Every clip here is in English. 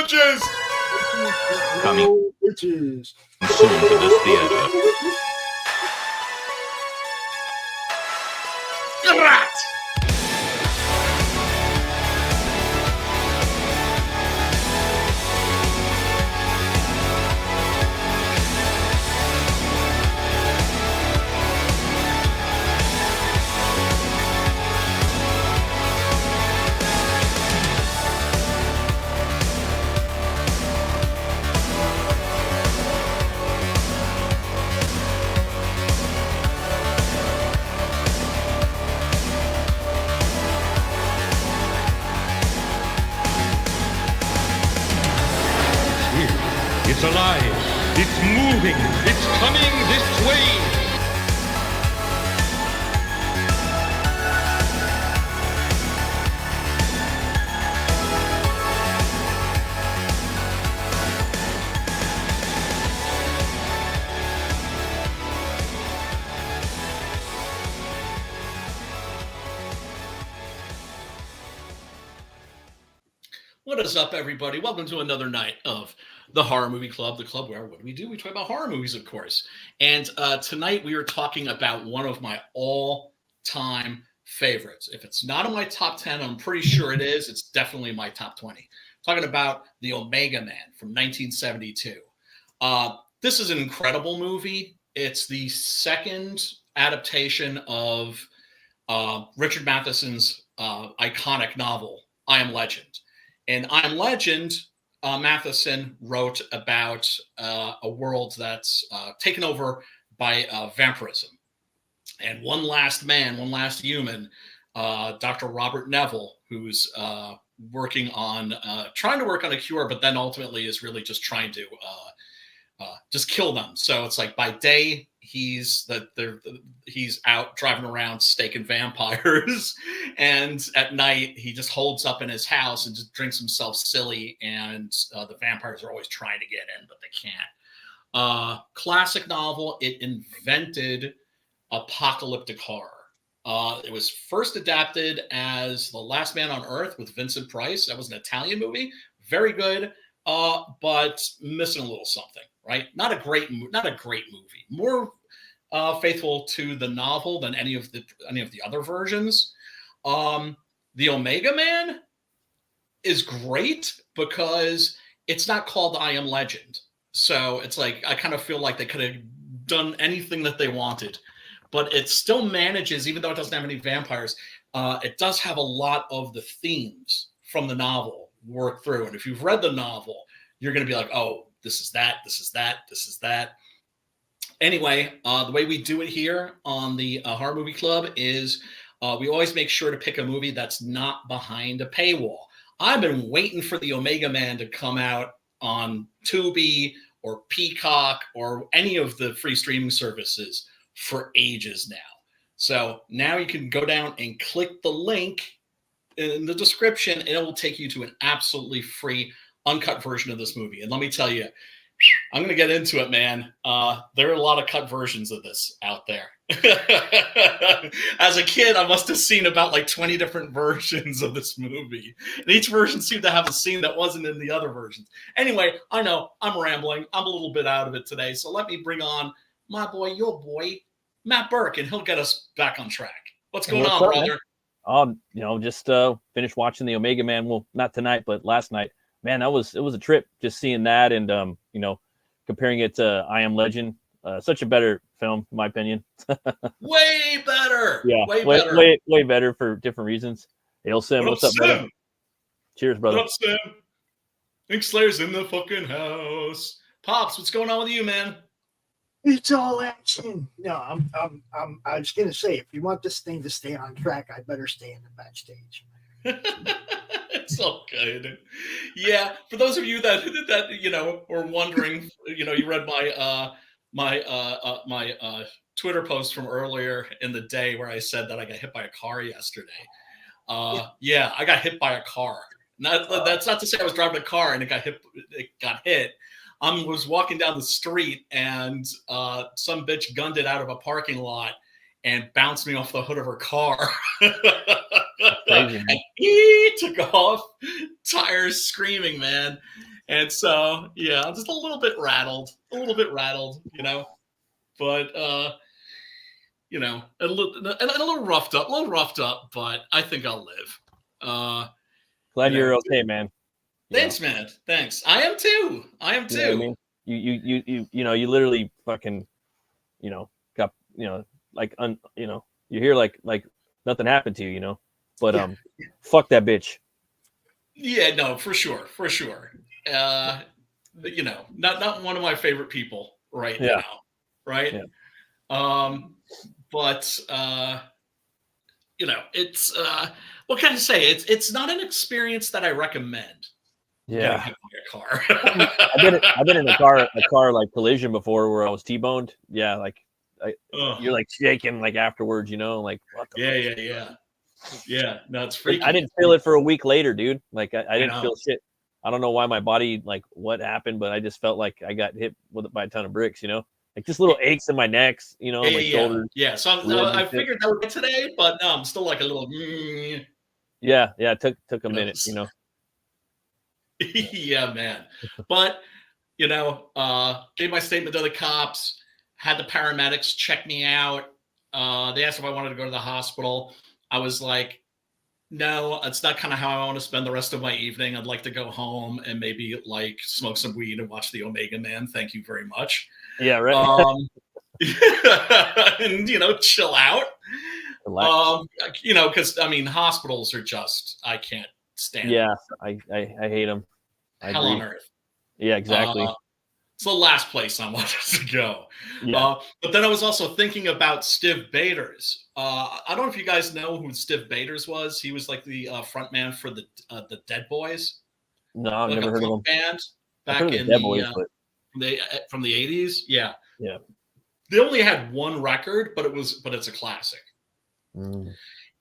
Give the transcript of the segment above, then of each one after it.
bitches! Coming bitches. soon to this theater. Grat! It's alive. It's moving. It's coming this way. What is up, everybody? Welcome to another night of the Horror Movie Club, the club where what do? We talk about horror movies, of course. And tonight we are talking about one of my all-time favorites. If it's not in my top 10, I'm pretty sure it is. It's definitely in my top 20. Talking about The Omega Man from 1972. This is an incredible movie. It's the second adaptation of Richard Matheson's iconic novel, I Am Legend. In I Am Legend, Matheson wrote about a world that's taken over by vampirism. And one last man, one last human, Dr. Robert Neville, who's trying to work on a cure, but then ultimately is really just trying to just kill them. So it's like by day, he's out driving around staking vampires, and at night he just holds up in his house and just drinks himself silly, and the vampires are always trying to get in, but they can't. Classic novel. It invented apocalyptic horror. It was first adapted as The Last Man on Earth with Vincent Price. That was an Italian movie. Very good, but missing a little something, right? Not a great movie. More faithful to the novel than any of the other versions. The Omega Man is great because it's not called I Am Legend. So it's like, I kind of feel like they could have done anything that they wanted, but it still manages, even though it doesn't have any vampires, it does have a lot of the themes from the novel work through. And if you've read the novel, you're going to be like, oh, this is that, this is that, this is that. Anyway, the way we do it here on the Horror Movie Club is we always make sure to pick a movie that's not behind a paywall. I've been waiting for the Omega Man to come out on Tubi or Peacock or any of the free streaming services for ages now. So now you can go down and click the link in the description, and it will take you to an absolutely free, uncut version of this movie. And let me tell you, I'm going to get into it, man. There are a lot of cut versions of this out there. As a kid, I must have seen about like 20 different versions of this movie. And each version seemed to have a scene that wasn't in the other versions. Anyway, I know I'm rambling. I'm a little bit out of it today. So let me bring on my boy, your boy, Matt Burke, and he'll get us back on track. What's going on, brother? Just finished watching the Omega Man. Well, not tonight, but last night. Man, it was a trip just seeing that and comparing it to I Am Legend. Such a better film, in my opinion. Way better. Yeah, way better for different reasons. Hey, Sim, what's up, brother? Cheers, brother. What up, Sam? Ink Slayer's in the fucking house. Pops, what's going on with you, man? It's all action. No, I was gonna say, if you want this thing to stay on track, I better stay in the backstage. It's all good. Yeah, for those of you that were wondering, you read my Twitter post from earlier in the day where I said that I got hit by a car yesterday. Yeah, I got hit by a car. That's not to say I was driving a car and it got hit. I was walking down the street and some bitch gunned it out of a parking lot and bounced me off the hood of her car. And he took off tires screaming, man. And so, yeah, I'm just a little bit rattled, you know, but, you know, a little roughed up, but I think I'll live. Glad you're okay, man. Thanks, man. Thanks. I am too. You know what I mean? You literally fucking, you know, got, you know, like, you know, you're here like nothing happened to you, you know, but fuck that bitch. Yeah, no, for sure. You know, not one of my favorite people right now, right? Yeah. But you know, it's what can I say? It's not an experience that I recommend. Yeah, hit by a car. I've been in a car like collision before where I was T-boned. Yeah, like you're like shaking like afterwards, you know, like what the yeah. No, it's freaky. I didn't feel it for a week later, dude. Like I didn't feel shit. I don't know why my body, like what happened, but I just felt like I got hit by a ton of bricks, you know, like just little aches in my necks, you know, my shoulders. Yeah. So I figured that would be today, but no, I'm still like a little. Yeah. It took a minute, you know. Yeah, man. But you know, gave my statement to the cops. Had the paramedics check me out. They asked if I wanted to go to the hospital. I was like, no, it's not kind of how I want to spend the rest of my evening. I'd like to go home and maybe like smoke some weed and watch the Omega Man. Thank you very much. Yeah, right. And you know, chill out. You know, because I mean, hospitals are just I can't stand. Yeah, I hate them. Hell on earth. Yeah, exactly. It's the last place I wanted to go. Yeah. But then I was also thinking about Stiv Bators. I don't know if you guys know who Stiv Bators was. He was like the front man for the Dead Boys. No, I've like never heard of them. Band back in the Boys, from the 80s. Yeah. Yeah. They only had one record, but it's a classic.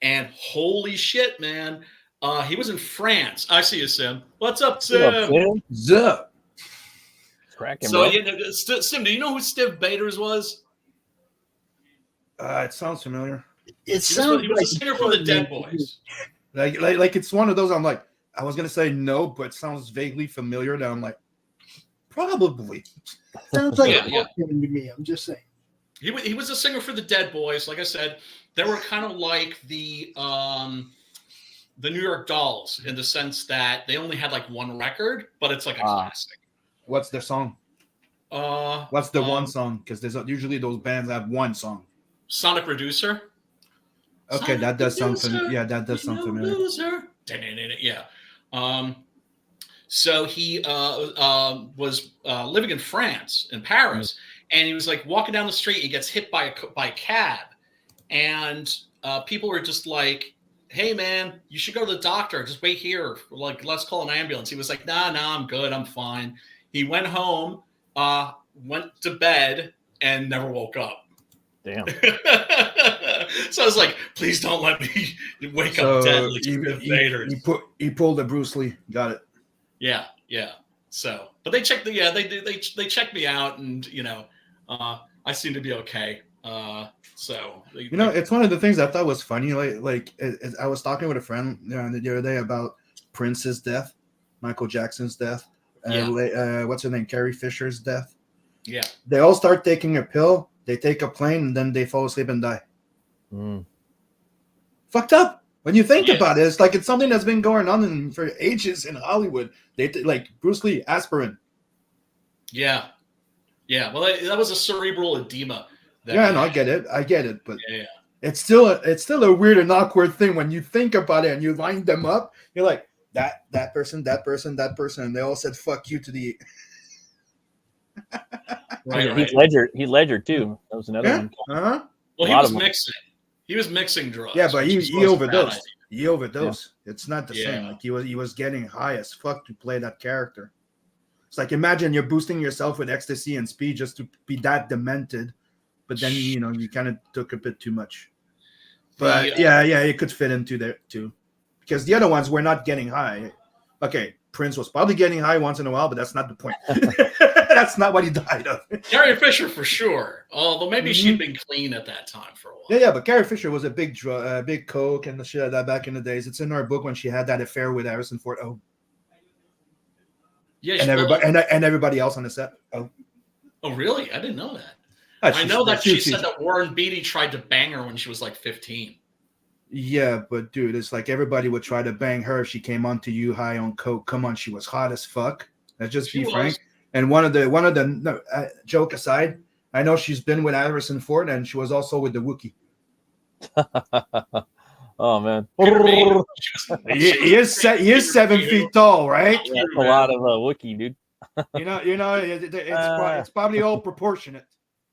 And holy shit, man. He was in France. I see you, Sim. What's up, Sim? What's up? Cracking, so, bro. Sim, do you know who Stiv Bators was? It sounds familiar. He was a singer for the Dead Boys. Like it's one of those. I'm like, I was gonna say no, but it sounds vaguely familiar. That I'm like, probably. Sounds like to me. I'm just saying. He was a singer for the Dead Boys. Like I said, they were kind of like the New York Dolls in the sense that they only had like one record, but it's like a classic. What's their song? What's the one song? Because there's usually those bands have one song. Sonic Reducer. Okay, Sonic that does sound Reducer, familiar. Yeah, that does sound familiar. Yeah. So he was living in France, in Paris, and he was like walking down the street. He gets hit by a cab, and people were just like, "Hey, man, you should go to the doctor. Just wait here. Like, let's call an ambulance." He was like, "Nah, I'm good. I'm fine." He went home, went to bed, and never woke up. Damn. So I was like, please don't let me wake up dead like he pulled a Bruce Lee. Got it. Yeah. So, but they checked they checked me out, and you know, I seem to be okay. So it's one of the things I thought was funny. Like I was talking with a friend the other day about Prince's death, Michael Jackson's death, what's her name, Carrie Fisher's death. Yeah, they all start taking a pill. They take a plane and then they fall asleep and die. Fucked up. When you think about it, it's like it's something that's been going on for ages in Hollywood. They like Bruce Lee, aspirin. Yeah. Well, that was a cerebral edema. I get it, but it's still a weird and awkward thing when you think about it and you line them up. You're like that person, and they all said "fuck you" to the. Right. Heath Ledger too. That was another one. Uh-huh. Well, he was mixing. He was mixing drugs. Yeah, but he overdosed. He overdosed. Yeah. It's not the same. Like he was getting high as fuck to play that character. It's like imagine you're boosting yourself with ecstasy and speed just to be that demented, but then you kind of took a bit too much. But it could fit into there too, because the other ones were not getting high. Okay, Prince was probably getting high once in a while, but that's not the point. That's not what he died of. Carrie Fisher for sure. Although maybe she'd been clean at that time for a while. Yeah, but Carrie Fisher was a big coke and the shit like that back in the days. It's in our book when she had that affair with Harrison Ford. Oh, Yeah, and everybody and everybody else on the set. Oh, really? I didn't know that. Ah, I know that she said that Warren Beatty tried to bang her when she was like 15. Yeah, but dude, it's like everybody would try to bang her if she came onto you high on coke. Come on, she was hot as fuck. Let's just be frank. And one of the joke aside, I know she's been with Harrison Ford, and she was also with the Wookiee. Oh man, he is 7 feet tall, right? yeah, that's a lot of Wookiee, dude. It's probably all proportionate.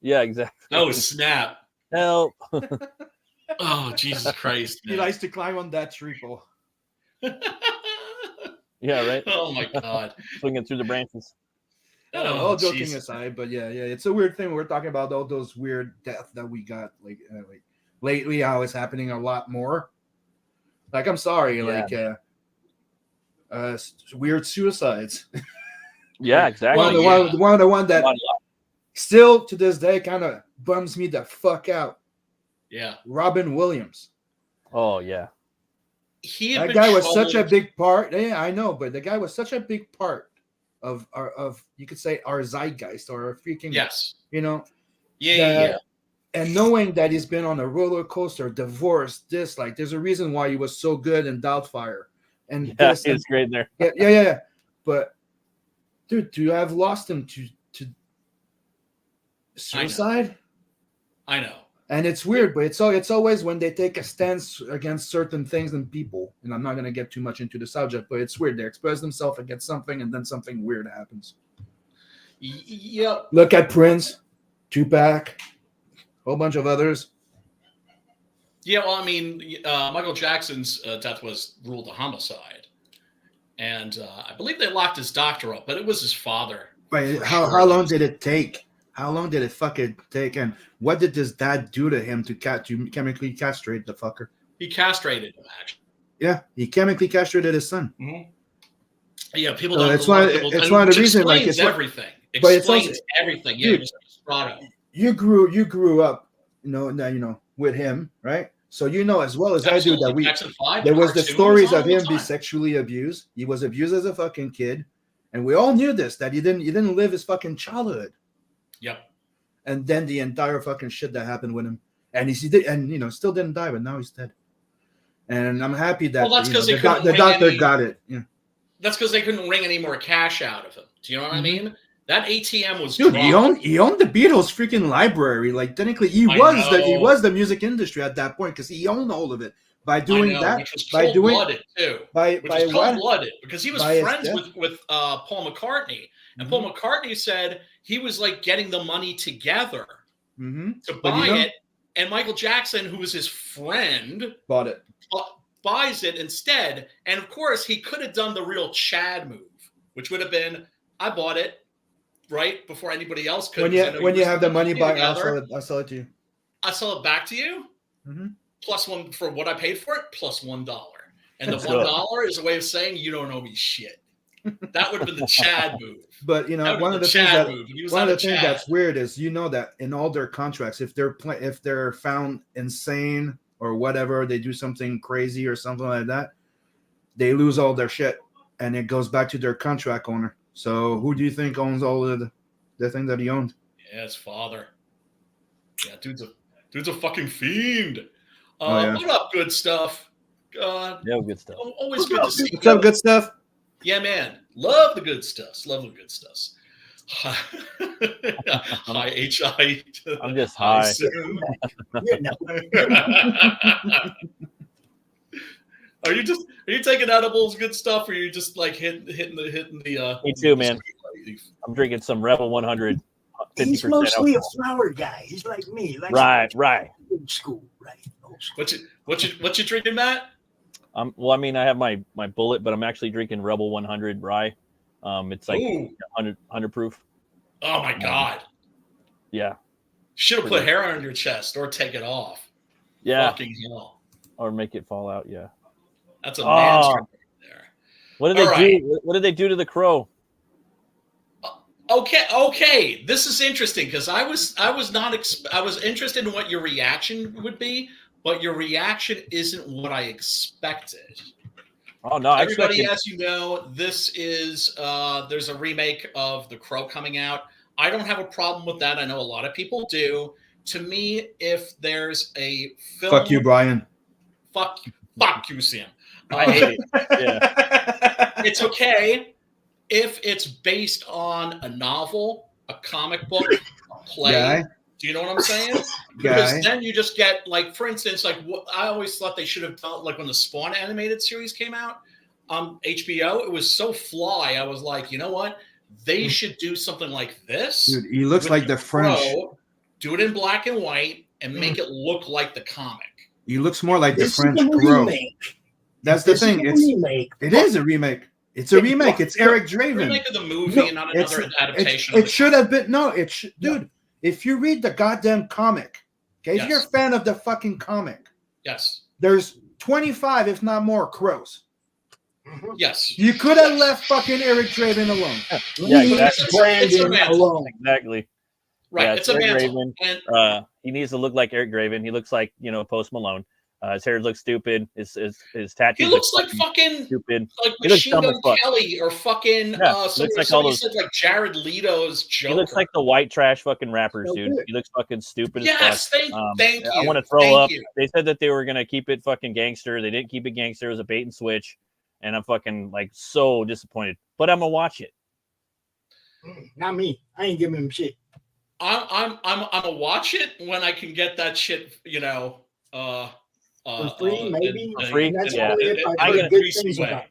Yeah, exactly. Oh snap! Help! Oh Jesus Christ! He likes to climb on that tree pole. Yeah, right. Oh my God! Swinging through the branches. All joking aside, but yeah, it's a weird thing. We're talking about all those weird deaths that we got like lately. How it's happening a lot more. Like, I'm sorry, weird suicides. Yeah, exactly. One of the one that still to this day kind of bums me the fuck out. Yeah, Robin Williams. Oh yeah. That guy was such a big part. Yeah, I know, but the guy was such a big part of you could say our zeitgeist or our freaking Yeah. And knowing that he's been on a roller coaster, divorce, there's a reason why he was so good in Doubtfire. And it's great there. Yeah. But dude, to have lost him to suicide? I know. And it's weird, but it's always when they take a stance against certain things and people. And I'm not going to get too much into the subject, but it's weird. They express themselves against something, and then something weird happens. Yep. Look at Prince, Tupac, a whole bunch of others. Yeah, well, I mean, Michael Jackson's death was ruled a homicide. And I believe they locked his doctor up, but it was his father. Right. How long did it take? How long did it fucking take? And what did his dad do to him to chemically castrate the fucker? He castrated him, actually. Yeah, he chemically castrated his son. Mm-hmm. Yeah, people don't. It's one of the reasons. Like, it's everything. But Explains everything. Yeah, dude, you grew up, with him, right? So as well as absolutely. I do that there was the stories of him being sexually abused. He was abused as a fucking kid, and we all knew this, that he didn't live his fucking childhood. Yep. And then the entire fucking shit that happened with him, and he did, and still didn't die, but now he's dead. And I'm happy that the doctor got it. Yeah. That's because they couldn't wring any more cash out of him. Do you know what I mean? That ATM was dude. He owned the Beatles freaking library. Like, technically, he was the music industry at that point, because he owned all of it. By doing that, which was cold-blooded too. Cold-blooded, because he was friends with Paul McCartney, and Paul McCartney said he was like getting the money together to buy it, and Michael Jackson, who was his friend, bought it. Buys it instead, and of course he could have done the real Chad move, which would have been, I bought it right before anybody else could. When you have the money back, I'll sell it to you. I'll sell it back to you. Plus one for what I paid for it, plus $1. And the $1 is a way of saying you don't owe me shit. That would have been the Chad move. But one of the things that's weird is that in all their contracts, if they're found insane or whatever, they do something crazy or something like that, they lose all their shit, and it goes back to their contract owner. So who do you think owns all of the thing that he owned? Yeah, his father. Yeah, dude's a fucking fiend. What up, good stuff? God. Yeah, good stuff. Always good to see you. What's up, good stuff? Yeah, man. Love the good stuff. Love the good stuff. Hi, H.I. I'm just high. Are you taking edibles, good stuff, or are you just like hitting the Me too, man. I'm drinking some Rebel 100. He's mostly a flower guy. He's like me. Right. Old school, right? Old school. What you drinking, Matt? Well, I mean, I have my Bullet, but I'm actually drinking Rebel 100 rye. It's like 100 proof. Oh my God. Yeah. Should have put hair on your chest or take it off. Yeah. Fucking hell. Or make it fall out. Yeah. That's a man's drink there. What did they do? What did they do to the crow? Okay. This is interesting because I was interested in what your reaction would be, but your reaction isn't what I expected. Oh no, I Everybody, expected. as you know, this is there's a remake of The Crow coming out. I don't have a problem with that. I know a lot of people do. To me, if there's a film, Fuck you, Brian. fuck you, Sam. I hate it. Yeah. It's okay if it's based on a novel, a comic book, a play. Guy. Do you know what I'm saying? Because Guy. then you just get, like, for instance, like what I always thought they should have done, like when the Spawn animated series came out on HBO, it was so fly. I was like, you know what? They should do something like this. Dude, he looks with like the French. Crow, do it in black and white and make it look like the comic. He looks more like the This French is a Crow. remake. That's the This thing. is a remake. It is a remake. It's a remake. It's Eric Draven. Remake of the movie No, and not it's- another adaptation. of It the should comic. have been no. Dude. If you read the goddamn comic, okay, if Yes. you're a fan of the fucking comic, Yes. there's 25, if not more, crows. Mhm. Yes. You could have left fucking Eric Draven alone. Yeah, Leave exactly. Brandon It's a alone. Exactly. Right. Yeah, it's a Eric mantle. Draven. And He needs to look like Eric Draven. He looks like Post Malone. His hair looks stupid. His tattoos. he looks like fucking fucking stupid. like He looks Machine dumb as Gun fuck. Kelly or fucking Yeah, looks like all somebody those- said like Jared Leto's Joker. He looks like the white trash fucking rappers, So dude. good. He looks fucking stupid as Yes, fuck. thank you. I want to throw Thank up. you. They said that they were gonna keep it fucking gangster. They didn't keep it gangster. It was a bait and switch, and I'm fucking like so disappointed. But I'm gonna watch it. Not me. I ain't giving him shit. I'm gonna watch it when I can get that shit, For free, maybe. For free? And that's Yeah. only if I I get heard good things about it.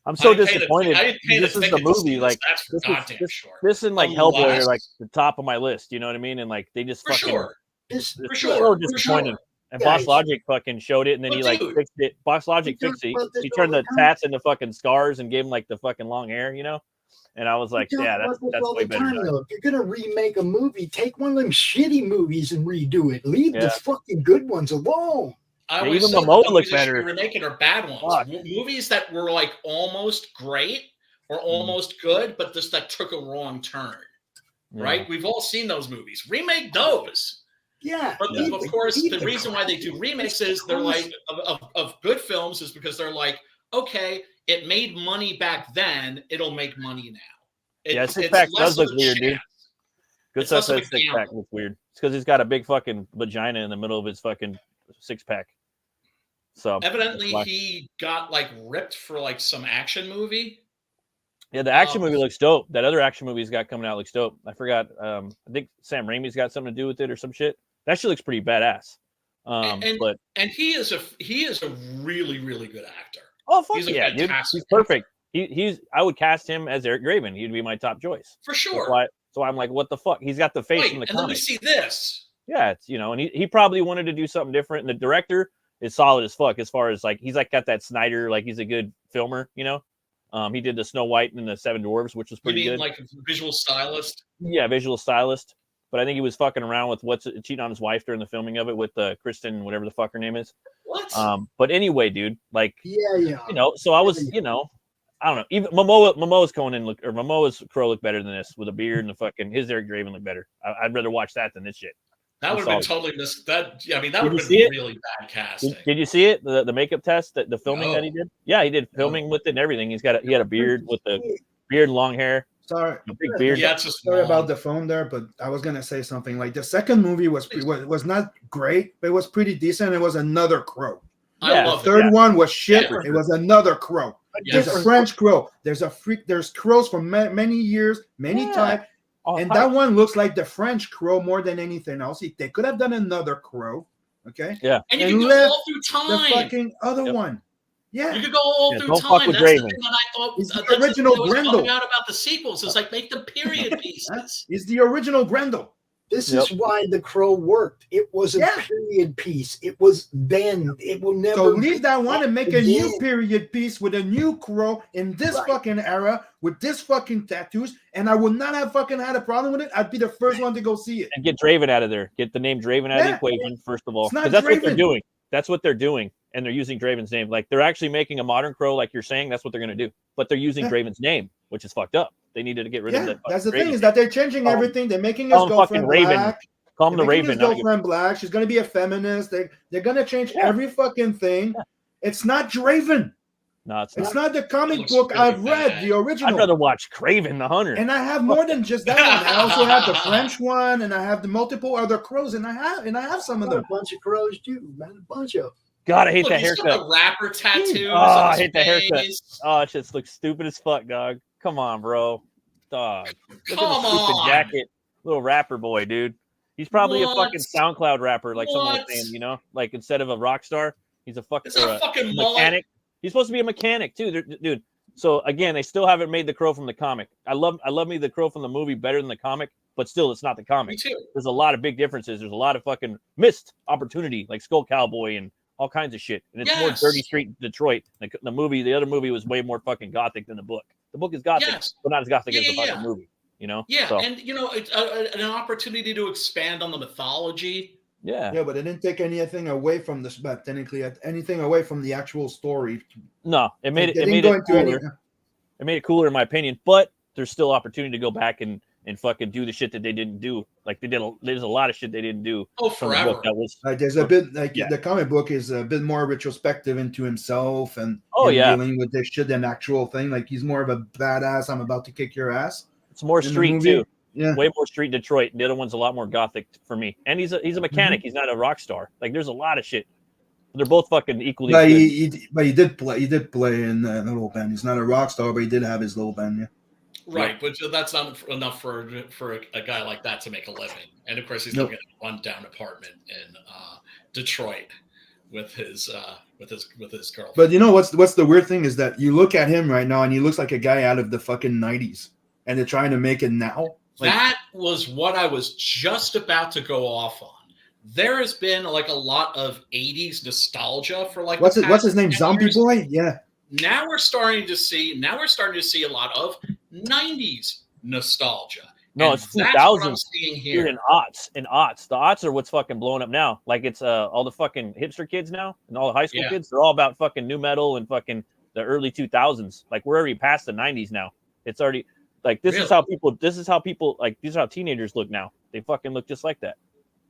I'm so I didn't pay the- disappointed. I didn't pay This the is the ticket to see movie. this, Like that's for goddamn sure. this and like Unless- Hellboy are like the top of my list. You know what I mean? And like they just For fucking sure. This, it's For so sure. disappointing. For sure. And Boss Guys. Logic fucking showed it, and then But he like dude, fixed it. Boss Logic we fixed it. talk about this He turned all the the time. tats into fucking scars and gave him like the fucking long hair, And I was like, We talk yeah, about this that's all way the better. time, though. If you're gonna remake a movie, take one of them shitty movies and redo it. Leave Yeah. the fucking good ones alone. I Yeah, always even say the Momoa movies looked that should be better. remaking are bad ones. Fuck. Movies that were like almost great or almost good, but just that took a wrong turn. Yeah. Right? We've all seen those movies. Remake those. Yeah. But leave of the- course, leave the the reason why they do remakes is they're like of good films is because they're like, okay, it made money back then, it'll make money now. Yeah, Six Pack less does look of a weird, dude. chance. Good It's stuff less of says a six pack gamble. looks weird. It's because he's got a big fucking vagina in the middle of his fucking six pack. So Evidently, that's why. he got like ripped for like some action movie. Yeah, the action movie looks dope. That other action movie he's got coming out looks dope. I forgot. I think Sam Raimi's got something to do with it or some shit. That shit looks pretty badass. But And he is a really, really good actor. oh fuck he's a yeah, dude, fantastic he's perfect. He's I would cast him as Eric Draven. He'd be my top choice. For sure. So I'm like, what the fuck? He's got the face Wait, from the and then we comic. see this. Yeah, it's and he probably wanted to do something different. And the director is solid as fuck as far as like he's like got that Snyder, like he's a good filmer, He did the Snow White and the Seven Dwarves, which was You pretty mean good. like a visual stylist? Yeah, visual stylist. But I think he was fucking around with cheating on his wife during the filming of it with Kristen, whatever the fuck her name is. What? But anyway, dude, like Yeah. so I was, I don't know. Even Momoa's Conan or Momoa's Crow looked better than this with a beard and the fucking his Eric Draven looked better. I'd rather watch that than this shit. That would have been solid. totally missed. That I mean, that Did would you have see been it? really bad casting. Did you see it? The makeup test, the filming that he No. did? Yeah, he did filming with it and everything. He had a beard with the beard, long hair, Sorry. a big beard. Yeah, it's just Sorry wrong. about the phone there, but I was gonna say something. Like the second movie was not great, but it was pretty decent. It was another Crow. I Yeah, love The third it. one was shit. Yeah. It was another Crow. Yes. There's a French Crow. There's crows from many years, many Yeah. types, Oh, and fuck. that one looks like the French Crow more than anything else. They could have done another Crow, okay? Yeah. And you and can go left all through The time. fucking other Yep. one, yeah. You could go all Yeah, through don't fuck time. with That's the Draven. thing that I thought It's the that's the original thing that was Grendel. bumming out about the sequels. It's like make them period pieces. It's the original Grendel. This Yep. is why The Crow worked. It was a Yeah. period piece. It was then. It will never. So leave that one and make a new again. period piece with a new Crow in this Right. fucking era with this fucking tattoos, and I would not have fucking had a problem with it. I'd be the first one to go see it. And get Draven out of there. Get the name Draven out of the Yeah. equation, first of all. It's not 'Cause that's what they're Draven. doing. That's what they're doing. And they're using Draven's name. Like they're actually making a modern Crow, like you're saying. That's what they're going to do. But they're using Yeah. Draven's name, which is fucked up. They needed to get rid of Yeah, that. that's the fucking thing Draven. is that they're changing Call him- everything. They're making call his him fucking girlfriend Raven. black. Call him They're the making Raven. his not girlfriend black. She's gonna be a feminist. They're gonna change Yeah. every fucking thing. It's not Draven. No, it's It's not. not the comic looks book really I've read, bad. the original. I'd rather watch Craven the Hunter. And I have more than just that one. I also have the French one, and I have the multiple other crows, and I have some of Got a them. bunch of crows too, man. A bunch of. God, I hate Look, that he's haircut. got the rapper tattoos. Oh, on I his hate that haircut. face. Oh, it just looks stupid as fuck, dog. Come on, bro. Dog. Look at the Come stupid on. jacket. Little rapper boy, dude. He's probably What? a fucking SoundCloud rapper, like someone was What? saying, you know? Like instead of a rock star, he's a fucking, It's not a fucking mullet. mechanic. He's supposed to be a mechanic too, dude. So again, they still haven't made the Crow from the comic. I love me the Crow from the movie better than the comic, but still, it's not the Me comic. too. There's a lot of big differences. There's a lot of fucking missed opportunity, like Skull Cowboy and all kinds of shit. And it's more Yes. dirty street Detroit. The other movie was way more fucking gothic than the book. The book is gothic, Yes. but not as gothic as the Yeah, fucking yeah. movie. You know? Yeah, So, and you know, it's an opportunity to expand on the mythology. yeah. Yeah, but it didn't take anything away from this, but technically anything away from the actual story. No, it made Like, it. they It made didn't go it into cooler. any. It made it cooler in my opinion, but there's still opportunity to go back and fucking do the shit that they didn't do. Like there's a lot of shit they didn't do Oh, from the forever. book that was. Like there's a bit like Yeah. the comic book is a bit more retrospective into himself and Oh, him yeah. dealing with this shit than actual thing. Like he's more of a badass. I'm about to kick your ass. It's more in the street movie. too. Yeah. Way more street Detroit. The other one's a lot more gothic for me. And he's a mechanic. He's not a rock star. Like there's a lot of shit. They're both fucking equally But good. he did play in a little band. He's not a rock star, but he did have his little band. Yeah. Right, but that's not enough for a guy like that to make a living. And of course, he's living in a rundown apartment in Detroit with his girlfriend. But you know what's the weird thing is that you look at him right now and he looks like a guy out of the fucking 90s, and they're trying to make it now. Like, that was what I was just about to go off on. There has been like a lot of 80s nostalgia for like what's the his past name? 10 Zombie years. Boy? Yeah. Now we're starting to see a lot of 90s nostalgia. No, And it's that's what I'm 2000s. seeing Dude, here. in aughts. The aughts are what's fucking blowing up now. Like it's all the fucking hipster kids now and all the high school Yeah. kids. They're all about fucking new metal and fucking the early 2000s. Like we're already past the 90s now. It's already like this is how people like these are how teenagers look now. They fucking look just like that.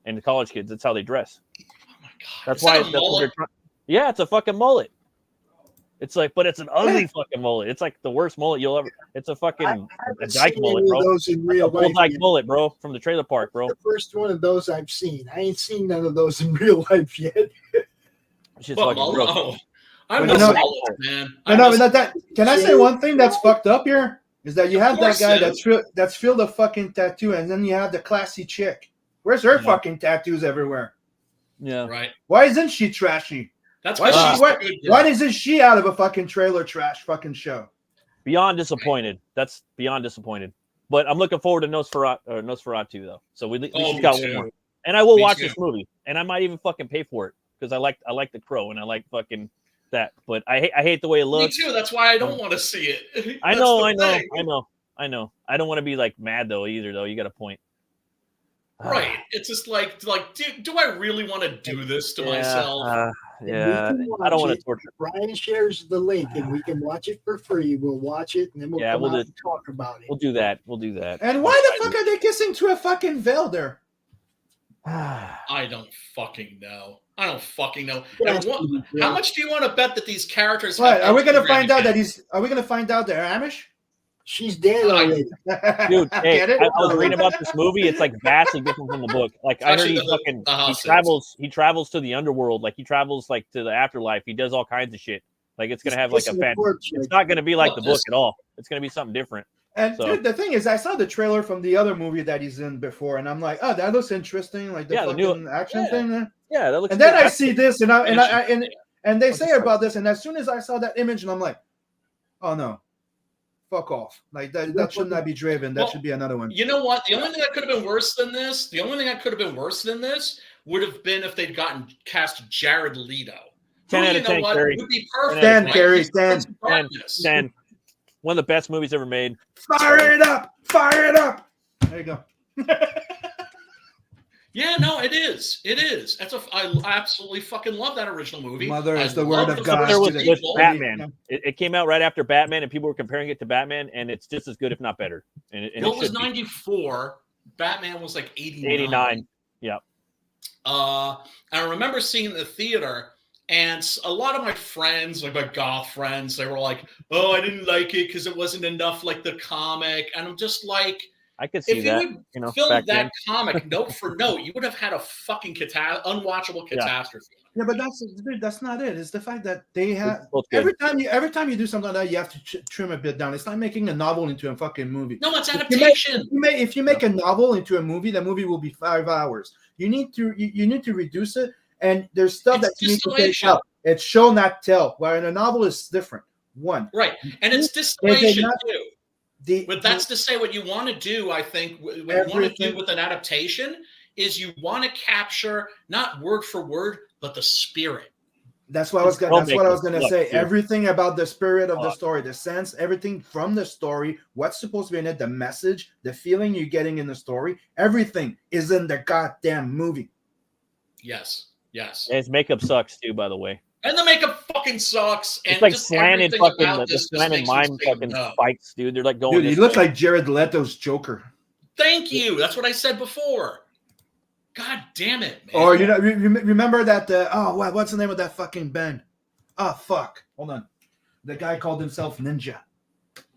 And the college kids, that's how they dress. Oh my God. That's Is why that a that's what they're mullet? trying. Yeah, it's a fucking mullet. It's like, but it's an ugly fucking mullet. It's like the worst mullet you'll ever. It's a fucking a haven't dyke seen mullet, any bro. of those in A real bull life. dyke yet. mullet, bro, from the trailer park, bro. The first one of those I've seen. I ain't seen none of those in real life yet. It's just What, fucking mullet? gross. Oh, I But miss you know- mullets, man. I I know, miss- but can I say one thing that's fucked up here? Is that you have that course guy it is. that's filled a fucking tattoo, and then you have the classy chick. Where's her Yeah. fucking tattoos everywhere? Yeah. Right. Why isn't she trashy? That's Why, because she's why, a good girl. why isn't she out of a fucking trailer trash fucking show? Beyond disappointed. That's beyond disappointed. But I'm looking forward to Nosferatu though. So we Oh, just me got too. one more. And I will Me watch too. this movie. And I might even fucking pay for it because I like the Crow and I like fucking that. But I hate the way it Me looks. too. That's why I don't want to see it. I That's know. the thing. I don't want to be like mad though either though. You got a point. Right. It's just like do I really want to do this to myself? Yeah. And we can I don't watch want it. to torture. Brian shares the link, and we can watch it for free. We'll watch it, and then we'll Yeah, come we'll out do- and talk about it. We'll do that. We'll do that. And why the fuck are they kissing through a fucking veil there? I don't fucking know. I don't fucking know. Yes, And what- we do. how much do you want to bet that these characters What? have Are we gonna Instagram find out that accounts? Are we gonna find out they're Amish? She's dead I- already. Dude, hey, Get it? I was reading about this movie. It's like vastly different from the book. Like I heard Actually, he house he travels to the underworld. Like he travels like to the afterlife. He does all kinds of shit. Like it's gonna have like a Kissing fan. corpse, It's like- not gonna be like Well, the book this- at all. It's gonna be something different. And So- dude, the thing is, I saw the trailer from the other movie that he's in before, and I'm like, oh, that looks interesting, like the Yeah, the fucking new- action yeah. thing. Yeah, that looks. And then good. I see this, and they say about this, and as soon as I saw that image, and I'm like, oh no, fuck off! Like that should not be Draven. That Well, should be another one. You know what? The only thing that could have been worse than this, would have been if they'd gotten cast Jared Leto. 10 Who, out you of know 10, what, Carrie. would be perfect. 10, right? Carrie, He's Prince 10. of Darkness. Then one of the best movies ever made. Fire it up! Fire it up! There you go. Yeah, no, it is. It is. I absolutely fucking love that original movie. Mother is I the love word of the God. first There was to the with sequel. Batman. It came out right after Batman, and people were comparing it to Batman, and it's just as good, if not better. And it What was should be. 94? Batman was like 89. 89. Yeah. I remember seeing it in the theater, And a lot of my friends, like my goth friends, they were like, "Oh, I didn't like it because it wasn't enough like the comic." And I'm just like, I could see if that. you You know, would film back that then. comic note for note, you would have had a fucking unwatchable catastrophe. Yeah, but that's not it. It's the fact that they have both good. every time you do something like that, you have to trim a bit down. It's like making a novel into a fucking movie. No, it's If adaptation. you make a novel into a movie, the movie will be 5 hours. You need to reduce it, and there's stuff It's that you need to take distillation. out. It's show not tell. Where in a novel is different. One, Right. And it's distillation not- too. But that's to say what you want to do, I think, what you want to Everything- do with an adaptation is you want to capture not word for word, but the spirit. That's what I was going to say. Too. Everything about the spirit of the story, the sense, everything from the story, what's supposed to be in it, the message, the feeling you're getting in the story, everything is in the goddamn movie. Yes. Yes. And his makeup sucks too, by the way. And the makeup fucking sucks. And It's like just slanted everything fucking about the this just slanted makes you mime say fucking no. spikes, dude. They're like going. Dude, he this looks way. like Jared Leto's Joker. Thank you. That's what I said before. God damn it, man. Or remember that? What's the name of that fucking band? Oh fuck! Hold on. The guy called himself Ninja.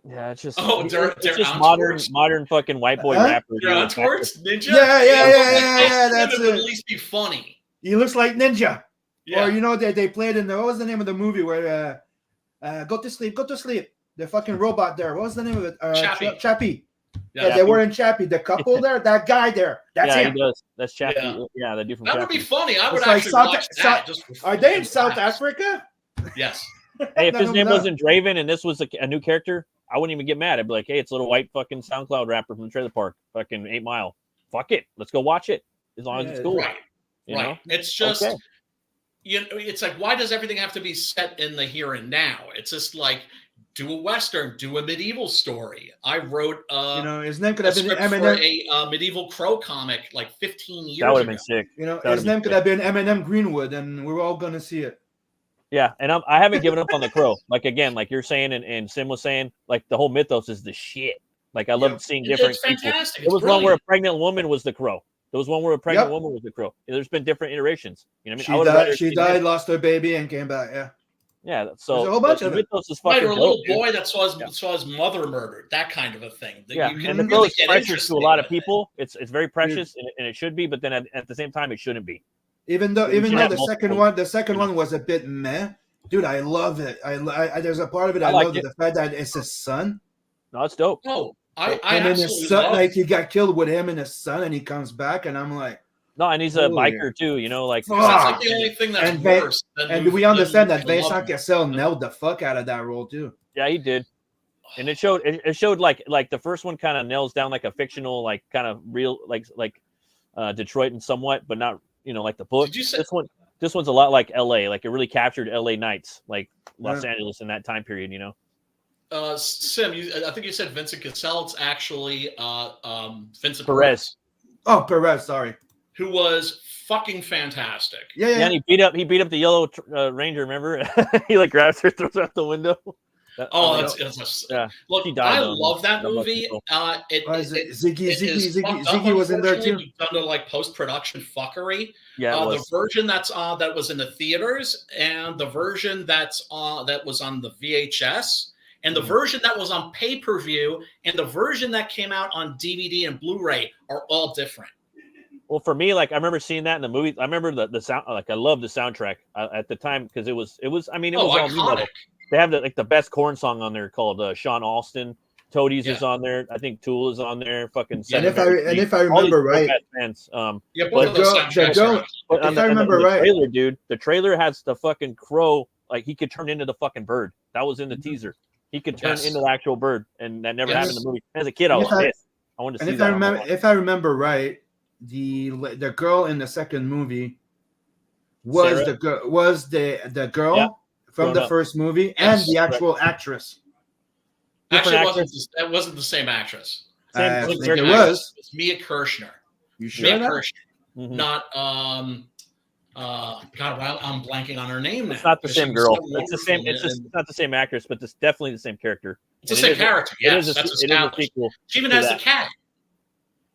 Yeah, it's just They're on modern fucking white boy Huh? rapper. You're dude. on towards Ninja? Yeah, that's it. Would it. at least be funny. He looks like Ninja. Yeah. Or they played in what was the name of the movie where go to sleep. The fucking robot there. What was the name of it? Chappie. Yeah, they were in Chappie. The couple there, that guy there. That's him. He does. That's Chappie. Yeah, they do from That would be Chappie. funny. I would It's like actually South- watch South- that. Just for Are they in fucking South laughs. Africa? Yes. Hey, if his No, name no. wasn't Draven and this was a new character, I wouldn't even get mad. I'd be like, hey, it's a little white fucking SoundCloud rapper from the trailer park, fucking 8 Mile. Fuck it. Let's go watch it. As long as it's cool. Right. You Right. know? It's just, Okay. it's like, why does everything have to be set in the here and now? It's just like, do a Western, do a medieval story. I wrote His name could a have been script for Eminem. a medieval crow comic like 15 years That would have ago. been sick. His name could have been Eminem Greenwood, and we're all gonna see it. Yeah, and I haven't given up on the Crow. Like again, like you're saying, and Sim was saying, like the whole mythos is the shit. Like I love seeing different It's people. fantastic. There It's was one where a brilliant. pregnant woman was the Crow. There was one where a pregnant woman was the Crow. There's been different iterations. You know what I mean? I would've rather She seen died, that. lost her baby, and came back. Yeah. Yeah, so There's a whole bunch the of it. mythos is Right, fucking or a little dope, dude. boy that saw his mother murdered, that kind of a thing. Yeah, You and can the really mythos get precious interested to a lot of in it. people. It's very precious, and it should be, but then at the same time, it shouldn't be. Even though should have the multiple. second one was a bit meh. Dude, I love it. I there's a part of it I I like love it. the fact that it's his son. No, it's dope. No, I Him and absolutely his son, love like he got killed with him and his son, and he comes back, and I'm like, No, and he's a Oh, biker too. You know, like Fuck. That's like the only thing that's And worse. and we understand that Vincent Vincent Cassel nailed the fuck out of that role too. yeah, he did. And it showed like the first one kind of nails down like a fictional, like kind of real, like Detroit and somewhat, but not like the book. Did you say- This one's a lot like L.A. Like it really captured L.A. nights, like Los Angeles in that time period. You know. Sim, I think you said Vincent Cassel. It's actually Vincent Perez. Oh, Perez, sorry. who was fucking fantastic. Yeah. Yeah, and he beat up the yellow Ranger. Remember? He like grabs her, throws her out the window. Oh, yeah. Look, She died, I though. love that God bless movie. her Ziggy was in there too. Done to like post-production fuckery. Yeah, it The was. version that was in the theaters, and the version that was on the VHS, and the version that was on pay-per-view, and the version that came out on DVD and Blu-ray are all different. Well, for me, like I remember seeing that in the movie. I remember the sound. Like I loved the soundtrack at the time because it was. I mean, it was all new metal. iconic. They have the best Korn song on there called Sean Alston. Toadies is Yeah. on there. I think Tool is on there. Fucking. Yeah, And Seven if I All these remember dope right, ass bands. Yeah, But both of those the soundtracks girl- are- But If I remember the right- trailer, dude, the trailer has the fucking crow. Like he could turn into the fucking bird. That was in the teaser. He could turn Yes. into the actual bird, and that never Yes. happened in the movie. As a kid, I And was if I- pissed. I wanted to and see if that. if I remember right, the girl in the second movie was Sarah? the girl Yeah. from Grown the up. first movie Yes, and the actual actress. Actually, Different it wasn't the same actress. Same I thing, think it Kirshner. was. It's Mia Kirshner. You sure? Mia Now? Kirshner, Mhm. not God. I'm blanking on her name now. It's not the She same was girl. so It's the same. wonderful, It's and not the same actress, but it's definitely the same character. it's the And same it is a- character. It Yes, is that's it is a established. sequel. She even to has that. the cat,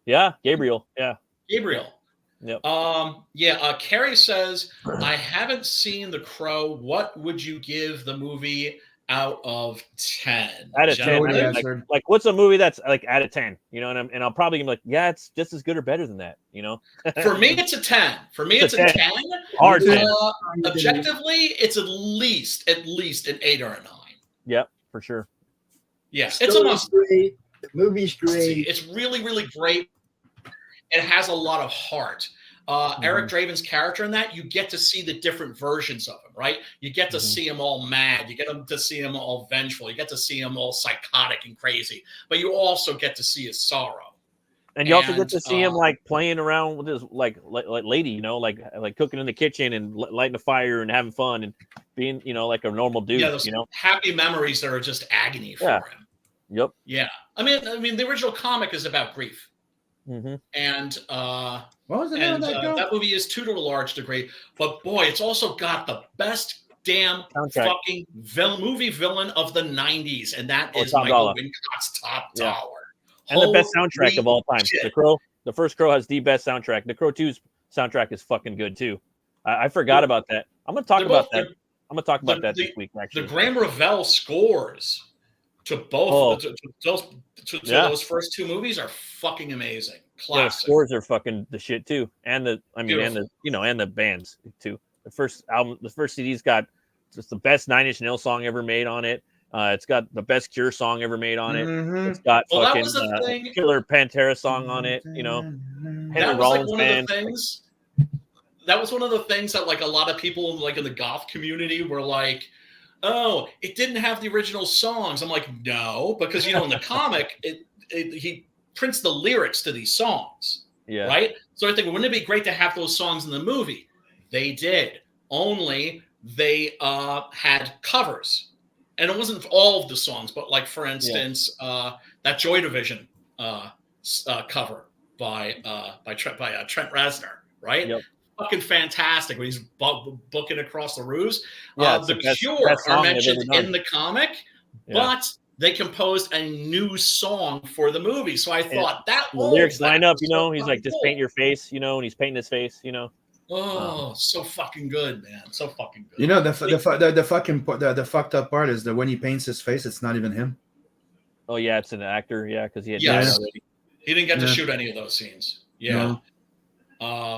Yeah, Gabriel. Yeah. Gabriel. Yep. Carrie says, I haven't seen The Crow. What would you give the movie out of 10? Out of 10. Gentlemen? I mean, Answered. like, what's a movie that's like out of 10? You know, and I'll probably be like, yeah, it's just as good or better than that. You know. For me, it's a 10. For me, it's It's a a 10. Hard 10. Objectively, it's at least an 8 or a 9. Yep, for sure. Yes, it's a must. Great. The movie's great. It's really, really great. It has a lot of heart. Eric Draven's character in that, you get to see the different versions of him, right? You get to see him all mad. You get to see him all vengeful. You get to see him all psychotic and crazy. But you also get to see his sorrow. And you also get to see him like playing around with his like lady, you know, like cooking in the kitchen and lighting a fire and having fun and being, you know, like a normal dude. Yeah, those you know, happy memories that are just agony for him. Yep. Yeah. I mean, the original comic is about grief. And What was the name of that girl? that movie is too, to a large degree. But boy, it's also got the best damn fucking movie villain of the 90s, and that is Michael Wincott's Top Dollar. And the best soundtrack of all time. Shit. The first Crow has the best soundtrack. The Crow 2's soundtrack is fucking good too. I forgot about that. I'm gonna talk about that. I'm gonna talk about that this week. Actually, the Graham Revell scores to both to those first 2 movies are fucking amazing. Classic. Yeah, the scores are fucking the shit too, and the bands too. The first album, the first CD's got just the best Nine Inch Nails song ever made on it. It's got the best Cure song ever made on it. It's got fucking Killer Pantera song on it. You know, that was like one of the things. That was one of the things that like a lot of people like in the goth community were like, "Oh, it didn't have the original songs." I'm like, "No," because you know in the comic, he prints the lyrics to these songs. Yeah. Right. So I think wouldn't it be great to have those songs in the movie? They did. Only they had covers. And it wasn't all of the songs, but like for instance, that Joy Division cover by Trent Reznor, right? Yep. Fucking fantastic when he's booking across the roofs. Yeah, the Cure are mentioned in the comic, but they composed a new song for the movie. So I thought the lyrics line up. You know, he's like, "Just paint your face," you know, and he's painting his face. You know. Oh, so fucking good, man! So fucking good. You know the fucked up part is that when he paints his face, it's not even him. Oh yeah, it's an actor. Yeah, because he had died already. He didn't get to shoot any of those scenes. Yeah,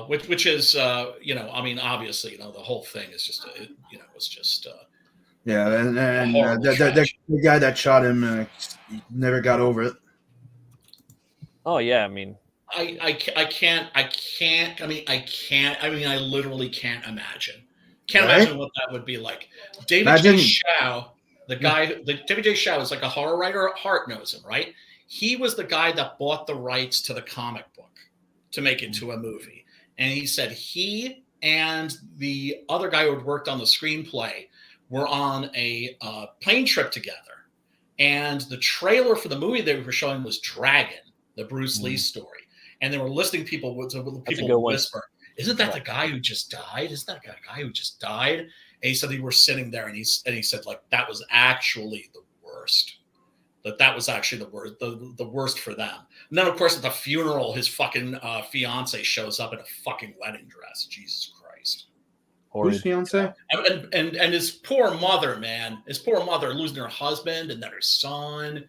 which is you know, I mean, obviously, you know, the whole thing is just you know, it's just yeah, and the guy that shot him never got over it. Oh yeah, I mean. I literally can't imagine. Can't imagine what that would be like. David J. Shaw, David J. Shaw is like a horror writer. Hart knows him, right? He was the guy that bought the rights to the comic book to make it into a movie. And he said he and the other guy who had worked on the screenplay were on a plane trip together. And the trailer for the movie they were showing was Dragon, the Bruce Lee story. And they were listening people whisper, "Isn't that the guy who just died? Isn't that the guy who just died?" And he said they were sitting there, and he said like that was actually the worst. That was actually the worst for them. And then of course at the funeral, his fucking fiance shows up in a fucking wedding dress. Jesus Christ. Who's fiance? And his poor mother, man. His poor mother losing her husband and then her son.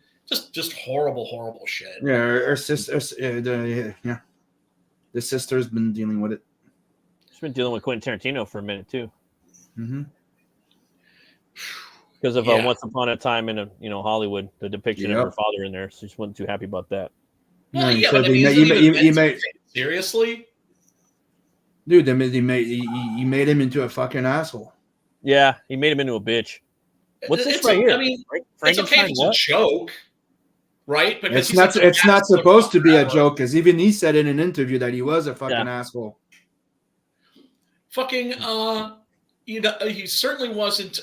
Just horrible shit. Yeah, her sister. The sister's been dealing with it. She's been dealing with Quentin Tarantino for a minute too. Mm-hmm. Because of Once Upon a Time in Hollywood, the depiction of her father in there. So she wasn't too happy about that. Well, yeah, but he made seriously, dude. He made him into a fucking asshole. Yeah, he made him into a bitch. What's this right here? I mean, it's okay if it's a joke, right? Because it's not supposed to be a joke, because even he said in an interview that he was a fucking asshole. Fucking, he certainly wasn't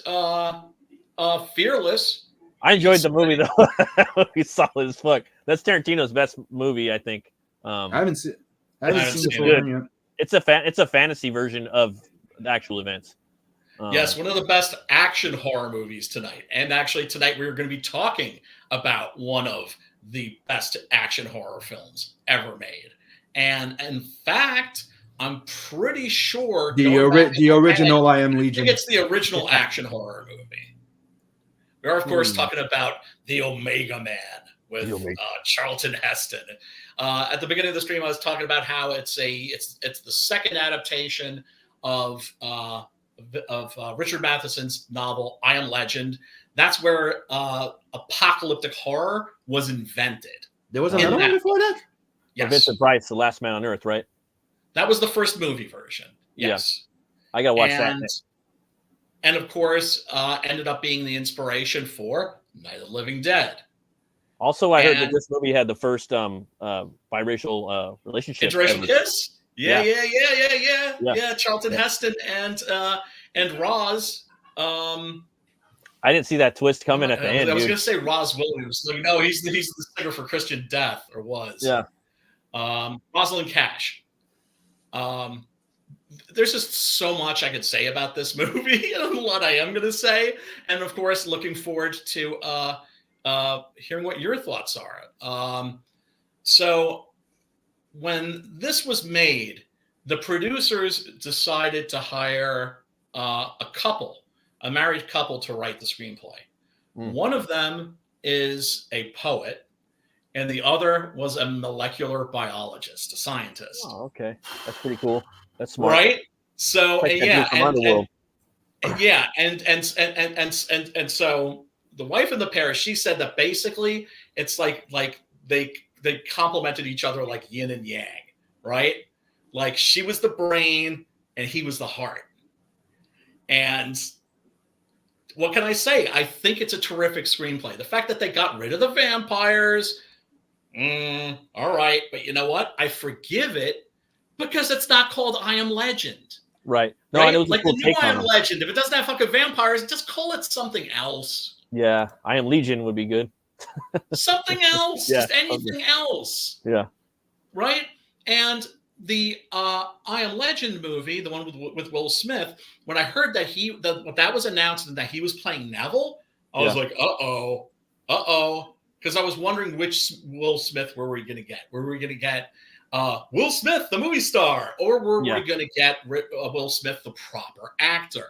fearless. I enjoyed the movie though. He's solid as fuck. That's Tarantino's best movie, I think. I haven't seen the full yet. It's a fantasy version of the actual events. Yes, one of the best action horror movies tonight. And actually tonight we're going to be talking about one of the best action horror films ever made. And in fact, I'm pretty sure The going back in my original I Am head, I Legion. think it's the original action horror movie. We are, of course, talking about the Omega Man with Charlton Heston. At the beginning of the stream, I was talking about how it's the second adaptation of Richard Matheson's novel I Am Legend. That's where apocalyptic horror was invented. There was another one before that? Yes. Vincent Price, The Last Man on Earth, right? That was the first movie version. Yes. Yeah. I got to watch that. And of course, ended up being the inspiration for Night of the Living Dead. Also, I heard that this movie had the first biracial relationship. Interracial kiss? Yeah. Charlton Heston and Roz. I didn't see that twist coming at the end. I was going to say Roz Williams. Like, no, he's the singer for Christian Death, or was. Yeah. Rosalind Cash. There's just so much I could say about this movie, and a lot I am going to say. And of course, looking forward to hearing what your thoughts are. So when this was made, the producers decided to hire a married couple to write the screenplay. One of them is a poet, and the other was a molecular biologist, a scientist. Oh, okay. That's pretty cool. That's smart. Right? So, like and so the wife of the pair, she said that basically it's like they complemented each other like yin and yang, right? Like she was the brain and he was the heart. And what can I say? I think it's a terrific screenplay. The fact that they got rid of the vampires, all right. But you know what? I forgive it because it's not called I Am Legend. Right. No, right? I know like cool the new I Am Legend. If it doesn't have fucking vampires, just call it something else. Yeah. I Am Legion would be good. Something else. Yeah, just anything else. Yeah. Right? And the I Am Legend movie, the one with Will Smith, when I heard that that was announced and that he was playing Neville, I was like, uh-oh. Because I was wondering which Will Smith were we going to get. Were we going to get Will Smith, the movie star, or were we going to get Will Smith, the proper actor?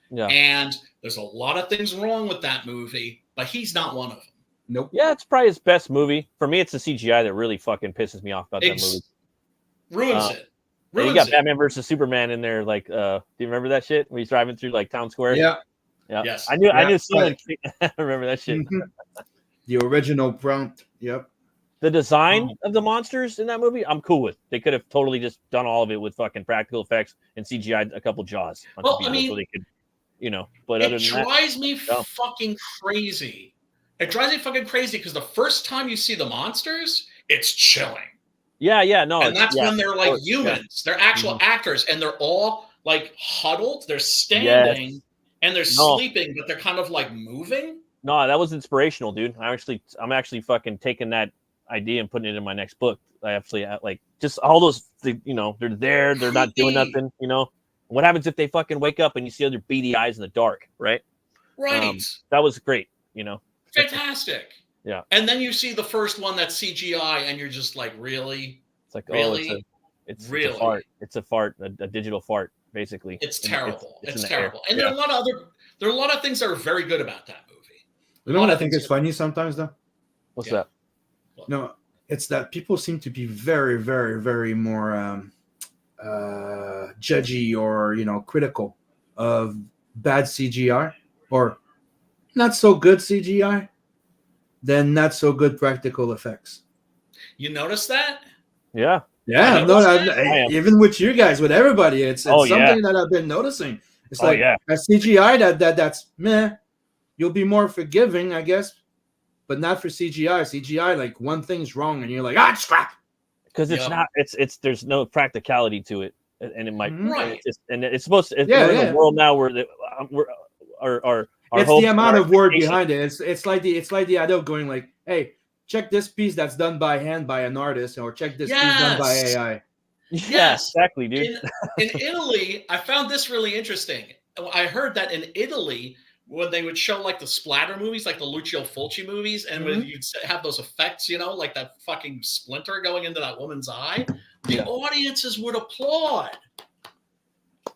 Yeah. And there's a lot of things wrong with that movie, but he's not one of them. Nope. Yeah, it's probably his best movie. For me, it's the CGI that really fucking pisses me off about that movie. Ruins it. You got Batman versus Superman in there. Like, do you remember that shit? When he's driving through like town square? Yeah. Yes. I knew someone. I remember that shit. The original prompt. Yep. The design of the monsters in that movie, I'm cool with. They could have totally just done all of it with fucking practical effects and CGI'd a couple jaws. Well, I mean, so they could, but other than that, it drives me fucking crazy. It drives me fucking crazy because the first time you see the monsters, it's chilling. Yeah, no. And that's when they're like humans. Yeah. They're actual actors, and they're all like huddled. They're standing and they're sleeping, but they're kind of like moving. No, that was inspirational, dude. I'm actually fucking taking that idea and putting it in my next book. I actually like just all those, they're there, they're not doing nothing. What happens if they fucking wake up and you see other beady eyes in the dark, right? Right. That was great, Fantastic. Yeah. And then you see the first one that's CGI, and you're just like, really? It's like, really? It's a fart. It's a fart, a digital fart, basically. It's terrible. It's Air. terrible. And there are a lot of things that are very good about that movie. You know what I think is funny sometimes, though? What's that? No, it's that people seem to be very, very, very more judgy or critical of bad CGI or not so good CGI than not so good practical effects. You notice that? Yeah. Even with you guys, with everybody, it's something that I've been noticing. It's a CGI that's meh. You'll be more forgiving, I guess, but not for CGI. CGI, like one thing's wrong, and you're like, it's crap. Because it's not. It's there's no practicality to it, and it might. Right. It's supposed to. We're in a world now where our it's the amount of work behind it. It's like the idea going like, hey, check this piece that's done by hand by an artist, or check this piece done by AI. Yes, exactly, dude. In Italy, I found this really interesting. I heard that in Italy, when they would show like the splatter movies, like the Lucio Fulci movies, and when you'd have those effects, like that fucking splinter going into that woman's eye, the audiences would applaud.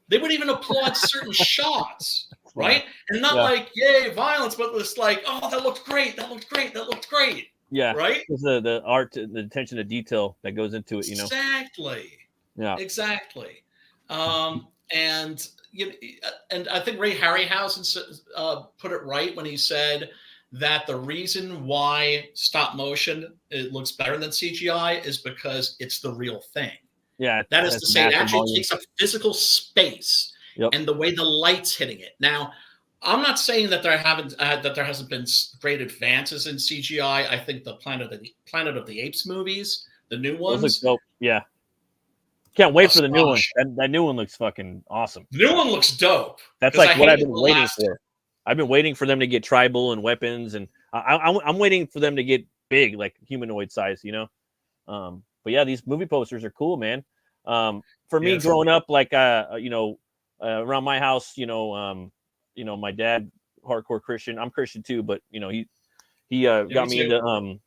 They would even applaud certain shots, right? And not like, yay, violence, but it's like, oh, that looked great. That looked great. That looked great. Yeah. Right? It's the art, the attention to detail that goes into it, Exactly. Yeah. Exactly. And I think Ray Harryhausen put it right when he said that the reason why stop motion it looks better than CGI is because it's the real thing. Yeah. That is to say, it actually takes up physical space and the way the light's hitting it. Now, I'm not saying that there hasn't been great advances in CGI. I think the Planet of the Apes movies, the new ones, those look dope. Yeah. Can't wait for the new one. That new one looks fucking awesome. The new one looks dope. That's like what I've been waiting for. I've been waiting for them to get tribal and weapons, and I'm waiting for them to get big, like humanoid size, But yeah, these movie posters are cool, man. For me, growing up, like around my house, my dad, hardcore Christian. I'm Christian too, but he got me into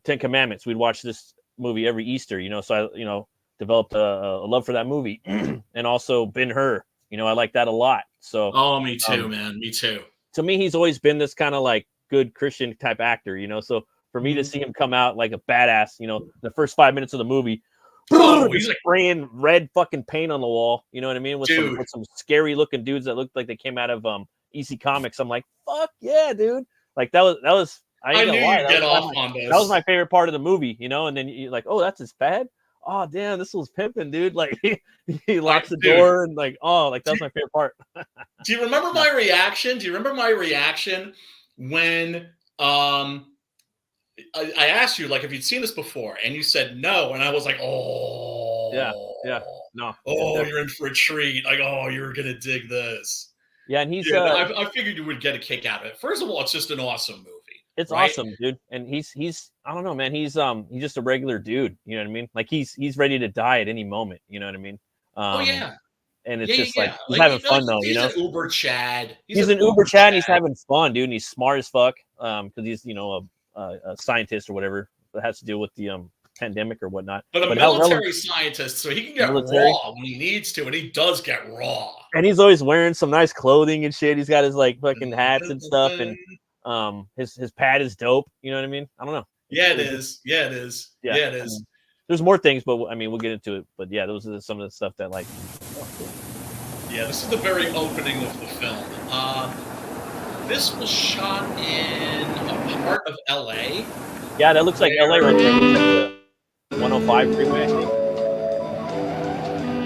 Ten Commandments. We'd watch this movie every Easter, So I developed a love for that movie, and also Ben-Hur. I like that a lot. So, me too, man. Me too. To me, he's always been this kind of like good Christian type actor, So for me to see him come out like a badass, the first 5 minutes of the movie, he's like spraying red fucking paint on the wall. You know what I mean? With some scary looking dudes that looked like they came out of EC Comics. I'm like, fuck yeah, dude! Like that was. I knew you'd get off on this. That was my favorite part of the movie, And then you're like, oh, that's his pad. Oh damn, this was pimping, dude. Like he locks the door and like, that's my favorite part. Do you remember my reaction? Do you remember my reaction when I asked you like if you'd seen this before and you said no, and I was like, oh no. Oh, you're in for a treat. Like, oh, you're gonna dig this. Yeah, and he's I figured you would get a kick out of it. First of all, it's just an awesome movie. It's awesome, dude. And he's I don't know, man. He's just a regular dude. You know what I mean? Like he's ready to die at any moment. You know what I mean? And it's just like he's having fun though. He's an Uber Chad. He's an Uber Chad. And he's having fun, dude. And he's smart as fuck. Because he's a scientist or whatever that has to deal with the pandemic or whatnot. But a military scientist, so he can get raw when he needs to, and he does get raw. And he's always wearing some nice clothing and shit. He's got his like fucking hats and stuff, and his pad is dope. You know what I mean? I don't know. Yeah, it is. Yeah, it is. Yeah, it is. I mean, there's more things, but I mean, we'll get into it. But yeah, those are some of the stuff that like. Yeah, this is the very opening of the film. This was shot in a part of LA. Yeah, that looks like LA right there. 105 freeway, I think.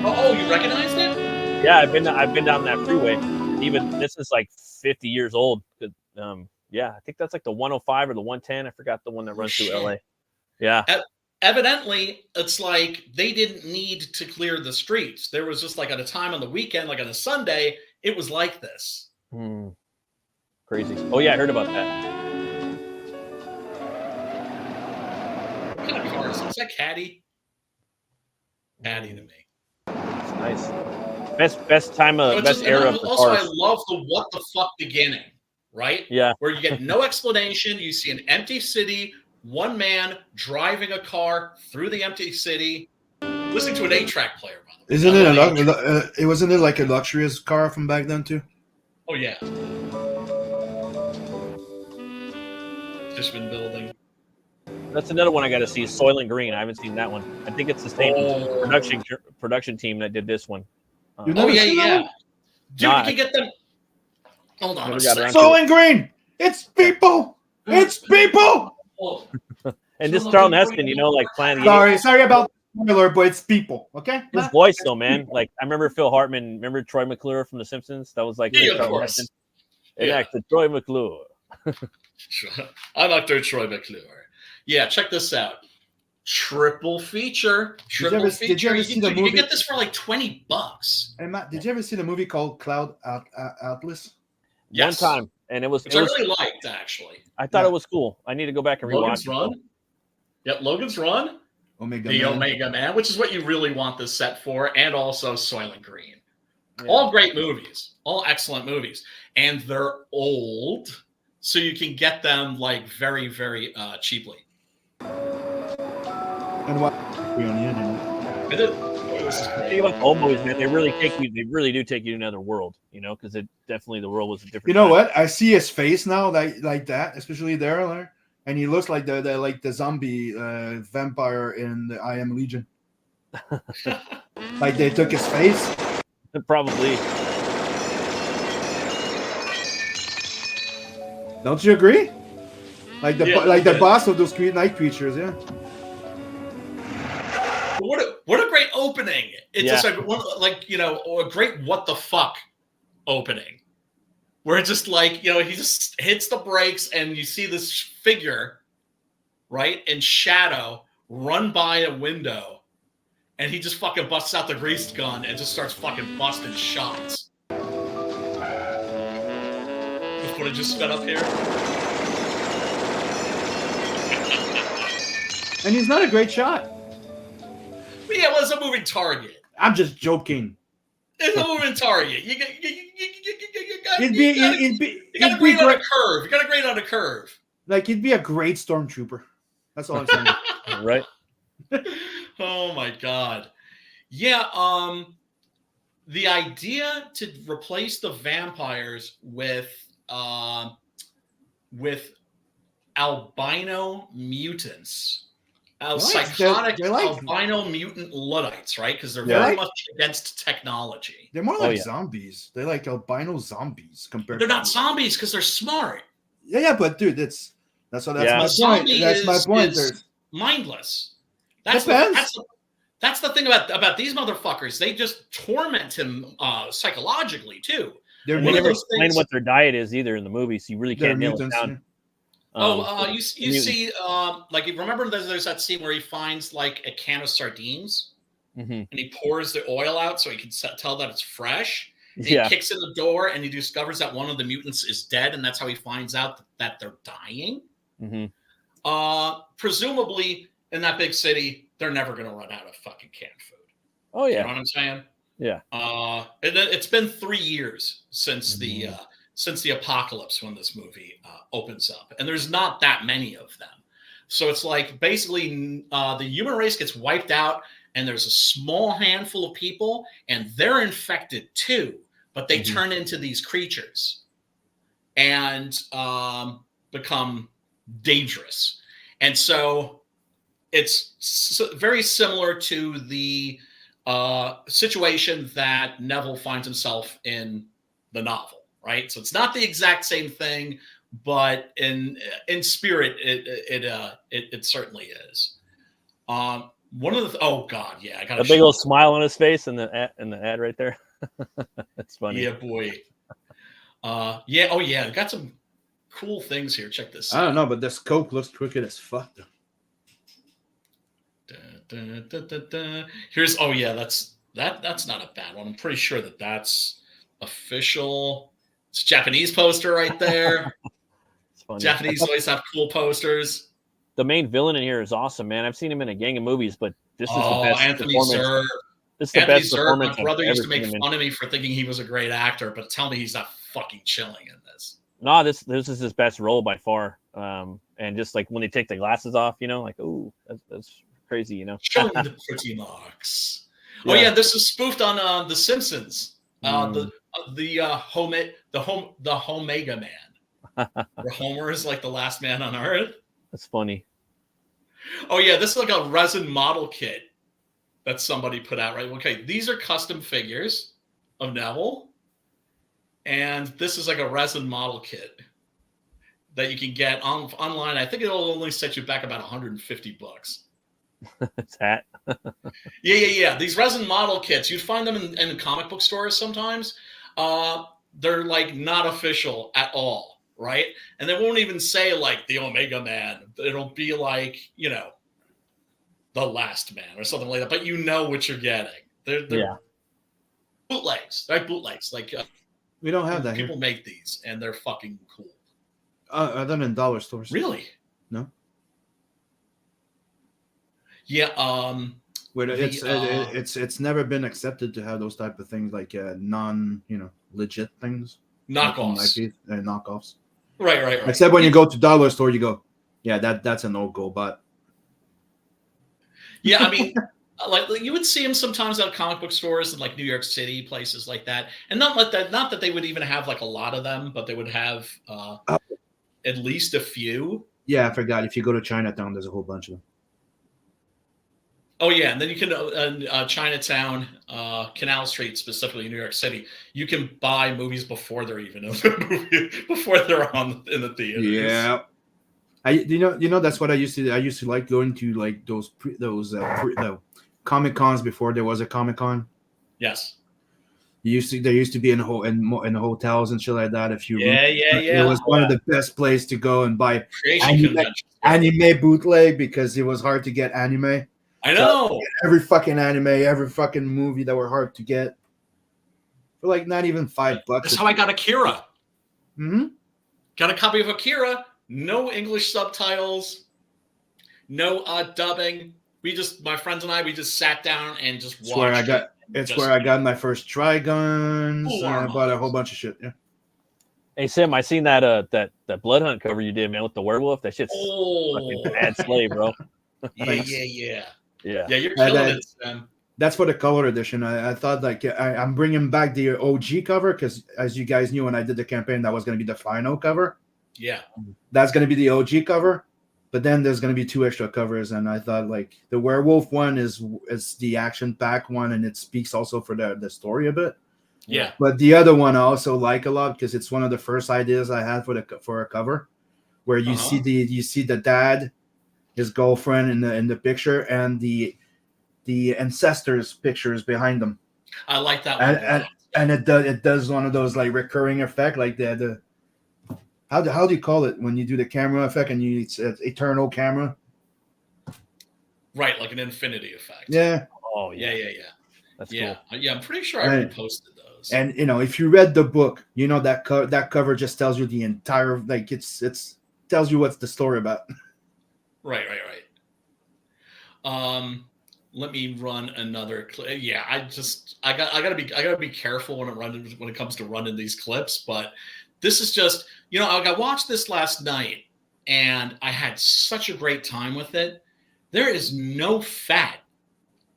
Oh, you recognized it? Yeah, I've been down that freeway. Even this is like 50 years old. Yeah, I think that's like the 105 or the 110. I forgot the one that runs through LA. Yeah. Evidently, it's like they didn't need to clear the streets. There was just like at a time on the weekend, like on a Sunday, it was like this. Crazy. Oh yeah, I heard about that. What kind of car is that? Is that Caddy? Caddy to me. It's nice. Best time of best era for also, cars. I love the what the fuck beginning, right? Yeah. Where you get no explanation. You see an empty city, one man driving a car through the empty city, listening to an 8-track player. By the way. Wasn't it like a luxurious car from back then too? Oh yeah. Fishman Building. That's another one I got to see. Soylent Green. I haven't seen that one. I think it's the same production team that did this one. Yeah. Dude, you can get them. Hold on. Soylent Green. It's people. It's people. And this Charlton Heston, like playing. Sorry about the spoiler, but it's people. Okay. His voice though, man. Like I remember Phil Hartman. Remember Troy McClure from The Simpsons? That was like Charlton Heston. It acted Troy McClure. I'm Dr. Troy McClure. Yeah, check this out. Triple feature. Did you ever see the movie? You can get this for like $20. Hey Matt, did you ever see the movie called Cloud Atlas? Yes. One time, and it was. Which I really liked, actually. I thought it was cool. I need to go back and rewatch Logan's Run. Yep, Logan's Run. Omega Man, which is what you really want this set for, and also Soylent Green. Yeah. All great movies, all excellent movies, and they're old, so you can get them like very, very cheaply. And what? On the internet. And then, oh, this is The great. thing about homos, man, they really do take you to another world, you know, because it definitely the world was a different. You know time. what? I see his face now, like that, especially there, and he looks like the zombie vampire in the I Am Legion. Like they took his face. Probably. Don't you agree? Like the Yeah. boss of those night creatures, yeah. What a great opening! It's Yeah. just or a great what the fuck opening, where it's just like he just hits the brakes and you see this figure, right, in shadow run by a window, and he just fucking busts out the greased gun and just starts fucking busting shots. The footage just sped up here. And he's not a great shot. But yeah, well, it's a moving target. I'm just joking. It's a moving target. You gotta It'd be grade on a great. curve. You gotta grade on a curve. Like he'd be a great stormtrooper. That's all I'm saying. Right. Oh my god. Yeah, the idea to replace the vampires with albino mutants. Psychotic they're like- albino mutant Luddites, right? Because they're Yeah. very much against technology. They're more like yeah. zombies. They're like albino zombies compared. They're to not zombies because they're smart. Yeah, but dude, that's Yeah. my point. Zombie That's my is- point. is- There's- Mindless. Depends. That's the thing about these motherfuckers. They just torment him psychologically too. They're And One they of never those explain things- what their diet is either in the movie, so you really they're can't nail mutants. it down. You mutants. see, like you remember there's that scene where he finds like a can of sardines Mhm. and he pours the oil out so he can tell that it's fresh. And Yeah. He kicks in the door and he discovers that one of the mutants is dead, and that's how he finds out that they're dying. Mhm. Presumably in that big city, they're never going to run out of fucking canned food. Oh You know yeah. what I'm saying? Yeah. It's been 3 years since the apocalypse when this movie opens up, and there's not that many of them. So it's like basically the human race gets wiped out, and there's a small handful of people, and they're infected too, but they turn into these creatures and become dangerous. And so it's very similar to the situation that Neville finds himself in the novel, right? So it's not the exact same thing, but in spirit, it certainly is. One of the oh god, yeah, I got A big old smile on his face in the ad right there. That's funny. Yeah, boy. Yeah, oh yeah, got some cool things here. Check this I out. don't know, but this Coke looks crooked as fuck. Though. Here's that's not a bad one. I'm pretty sure that's official. It's a Japanese poster right there. It's funny. Japanese always have cool posters. The main villain in here is awesome, man. I've seen him in a gang of movies, but this is the best Anthony performance. Zerr. This is the Anthony best Zerr, performance my brother I've used ever to make seen him in. fun of me for thinking he was a great actor, but tell me he's not fucking chilling in this. No, this is his best role by far. And just like when they take the glasses off, like, ooh, that's crazy, Show me the pretty marks. Oh yeah, this is spoofed on The Simpsons. The Omega Man, where Homer is like the last man on Earth. That's funny. Oh yeah, this is like a resin model kit that somebody put out, right? Okay, these are custom figures of Neville, and this is like a resin model kit that you can get online. I think it'll only set you back about $150. It's hat. Yeah. These resin model kits, you'd find them in comic book stores sometimes. They're like not official at all, right? And they won't even say like the Omega Man. It'll be like, the Last Man or something like that. But you know what you're getting. They're bootlegs, right? Bootlegs. Like We don't have that people here. make these, and they're fucking cool. Other than dollar stores. Really? No. Yeah. Where it's never been accepted to have those type of things like non legit things. Knockoffs. Knockoffs. Right. Except when you go to dollar store, you go, yeah, that's a no go. But Yeah, I mean, Like you would see him sometimes at comic book stores in like New York City, places like that, and not like that. Not that they would even have like a lot of them, but they would have at least a few. Yeah, I forgot. If you go to Chinatown, there's a whole bunch of them. Oh yeah, and then you can Chinatown, Canal Street, specifically in New York City. You can buy movies before they're even in the movie, before they're in the theaters. Yeah, you know that's what I used to do. I used to like going to like those Comic Cons before there was a Comic Con. Yes. There used to be in hotels and shit like that. If you yeah. It was one of the best places to go and buy Creation anime bootleg because it was hard to get anime. I know. So every fucking anime, every fucking movie that were hard to get for like not even $5. That's how I got Akira. Mm-hmm. Got a copy of Akira. No English subtitles. No dubbing. My friends and I, we just sat down and just watched. Where I got my first Trigons. I bought a whole bunch of shit. Yeah. Hey Sam, I seen that that Blood Hunt cover you did, man, with the werewolf. That shit's fucking bad slay, bro. Yeah. Yeah, you're killing it, Sam. That's for the color edition. I thought like I'm bringing back the OG cover because, as you guys knew when I did the campaign, that was going to be the final cover. Yeah, that's going to be the OG cover. But then there's going to be 2 extra covers, and I thought like the werewolf one is the action pack one, and it speaks also for the story a bit. Yeah. But the other one I also like a lot because it's one of the first ideas I had for a cover, where you see the dad, his girlfriend in the picture, and the ancestors pictures behind them. I like that one. And it does one of those like recurring effect, like the how do you call it when you do the camera effect and it's eternal camera? Right, like an infinity effect. Yeah. Oh yeah. That's cool. Yeah, I'm pretty sure I reposted those. And if you read the book, that cover just tells you the entire it's tells you what's the story about. Right. Let me run another clip. Yeah, I gotta be careful when it comes to running these clips. But this is just I watched this last night and I had such a great time with it. There is no fat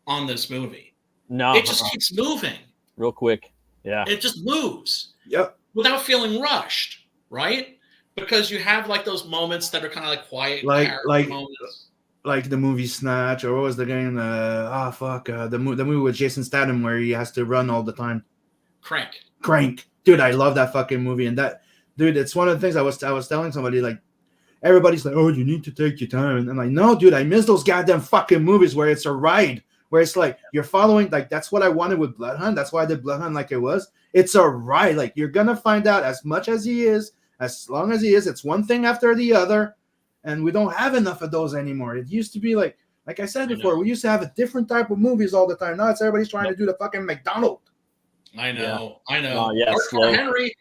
on this movie. No, it just keeps moving real quick. Yeah, it just moves. Yep, without feeling rushed, right? Because you have like those moments that are kind of like quiet, moments. Like the movie Snatch, or what was the game? The movie with Jason Statham where he has to run all the time. Crank, dude, I love that fucking movie. And it's one of the things I was telling somebody, like, everybody's like, oh, you need to take your time, and I'm like, no, dude, I miss those goddamn fucking movies where it's a ride, where it's like you're following. Like that's what I wanted with Blood Hunt. That's why I did Blood Hunt like it was. It's a ride. Like you're gonna find out as much as he is, as long as he is. It's one thing after the other. And we don't have enough of those anymore. It used to be like I said before, we used to have a different type of movies all the time. Now it's everybody's trying to do the fucking McDonald's. I know. Yeah, Hardcore Henry.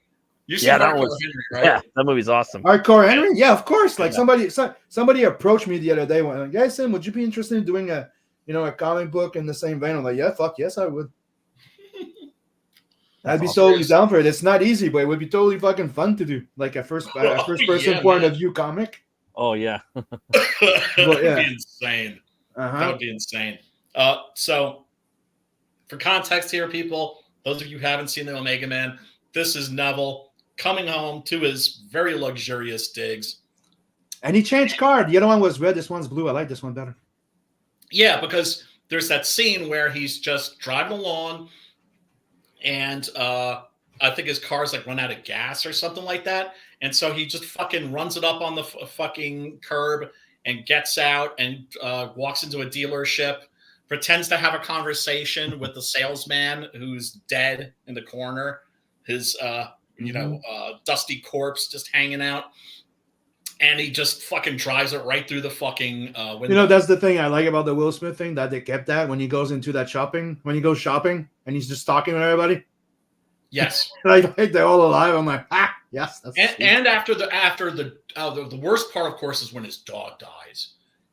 You see that Hardcore was Henry, right? Yeah, that movie's awesome. Hardcore Henry? Yeah, of course. Like somebody approached me the other day. Like, hey, Sam, would you be interested in doing a comic book in the same vein? I'm like, yeah, fuck yes, I would. I'd be totally down for it. It's not easy, but it would be totally fucking fun to do. Like a first person point of view comic. Oh yeah. That would be insane. That would be insane. So for context here, people, those of you who haven't seen the Omega Man, this is Neville coming home to his very luxurious digs. And he changed card. The other one was red. This one's blue. I like this one better. Yeah, because there's that scene where he's just driving along and I think his car's like run out of gas or something like that. And so he just fucking runs it up on the fucking curb and gets out and walks into a dealership, pretends to have a conversation with the salesman who's dead in the corner, his dusty corpse just hanging out. And he just fucking drives it right through the fucking window. That's the thing I like about the Will Smith thing, that they kept that when he goes into that shopping, when he goes shopping and he's just talking with everybody. Yes. Like they're all alive. I'm like, yes. That's and after the worst part, of course, is when his dog dies.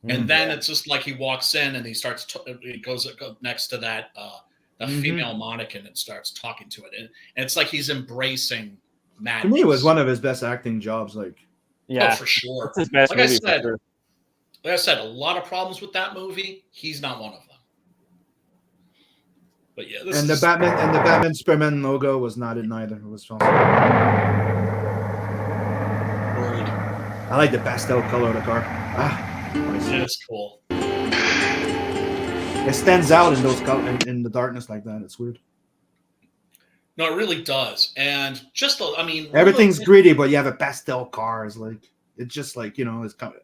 And then it's just like he walks in and he starts, he goes next to that female mannequin and starts talking to it. And it's like he's embracing madness. To me, it was one of his best acting jobs. Like, yeah, for sure. It's his best movie, like I said, a lot of problems with that movie. He's not one of them. But yeah, And the Batman Superman logo was not in either. It was filmed. Word. I like the pastel color of the car. Yeah, it's cool. It stands out in those in the darkness like that. It's weird. No, it really does. And just, I mean, Everything's gritty, but you have a pastel car. It's just like, you know, it's kind of.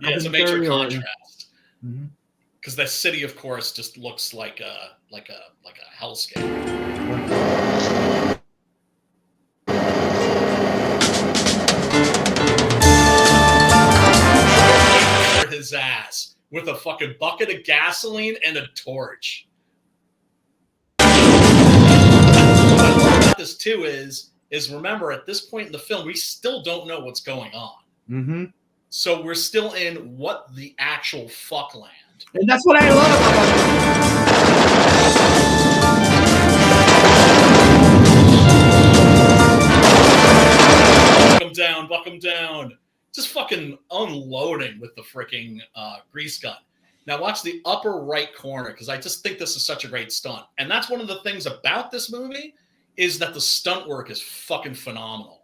It's a major contrast. Mhm. Because the city, of course, just looks like a hellscape. For his ass with a fucking bucket of gasoline and a torch. What this too is remember at this point in the film we still don't know what's going on. Mm-hmm. So we're still in what the actual fuck land. And that's what I love about buck him down. Just fucking unloading with the freaking grease gun. Now watch the upper right corner because I just think this is such a great stunt. And that's one of the things about this movie is that the stunt work is fucking phenomenal.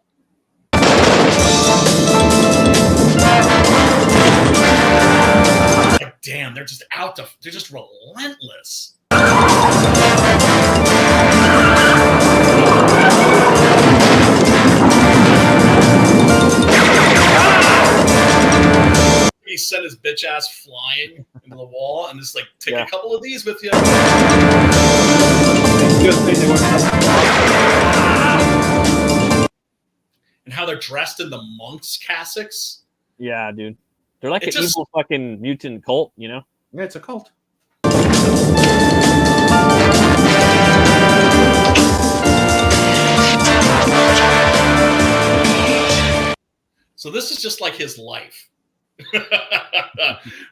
Like, damn, they're just they're just relentless. He sent his bitch ass flying into the wall and just like take a couple of these with you. And how they're dressed in the monks' cassocks. Yeah, dude. They're like an evil fucking mutant cult, you know? Yeah, it's a cult. So this is just like his life.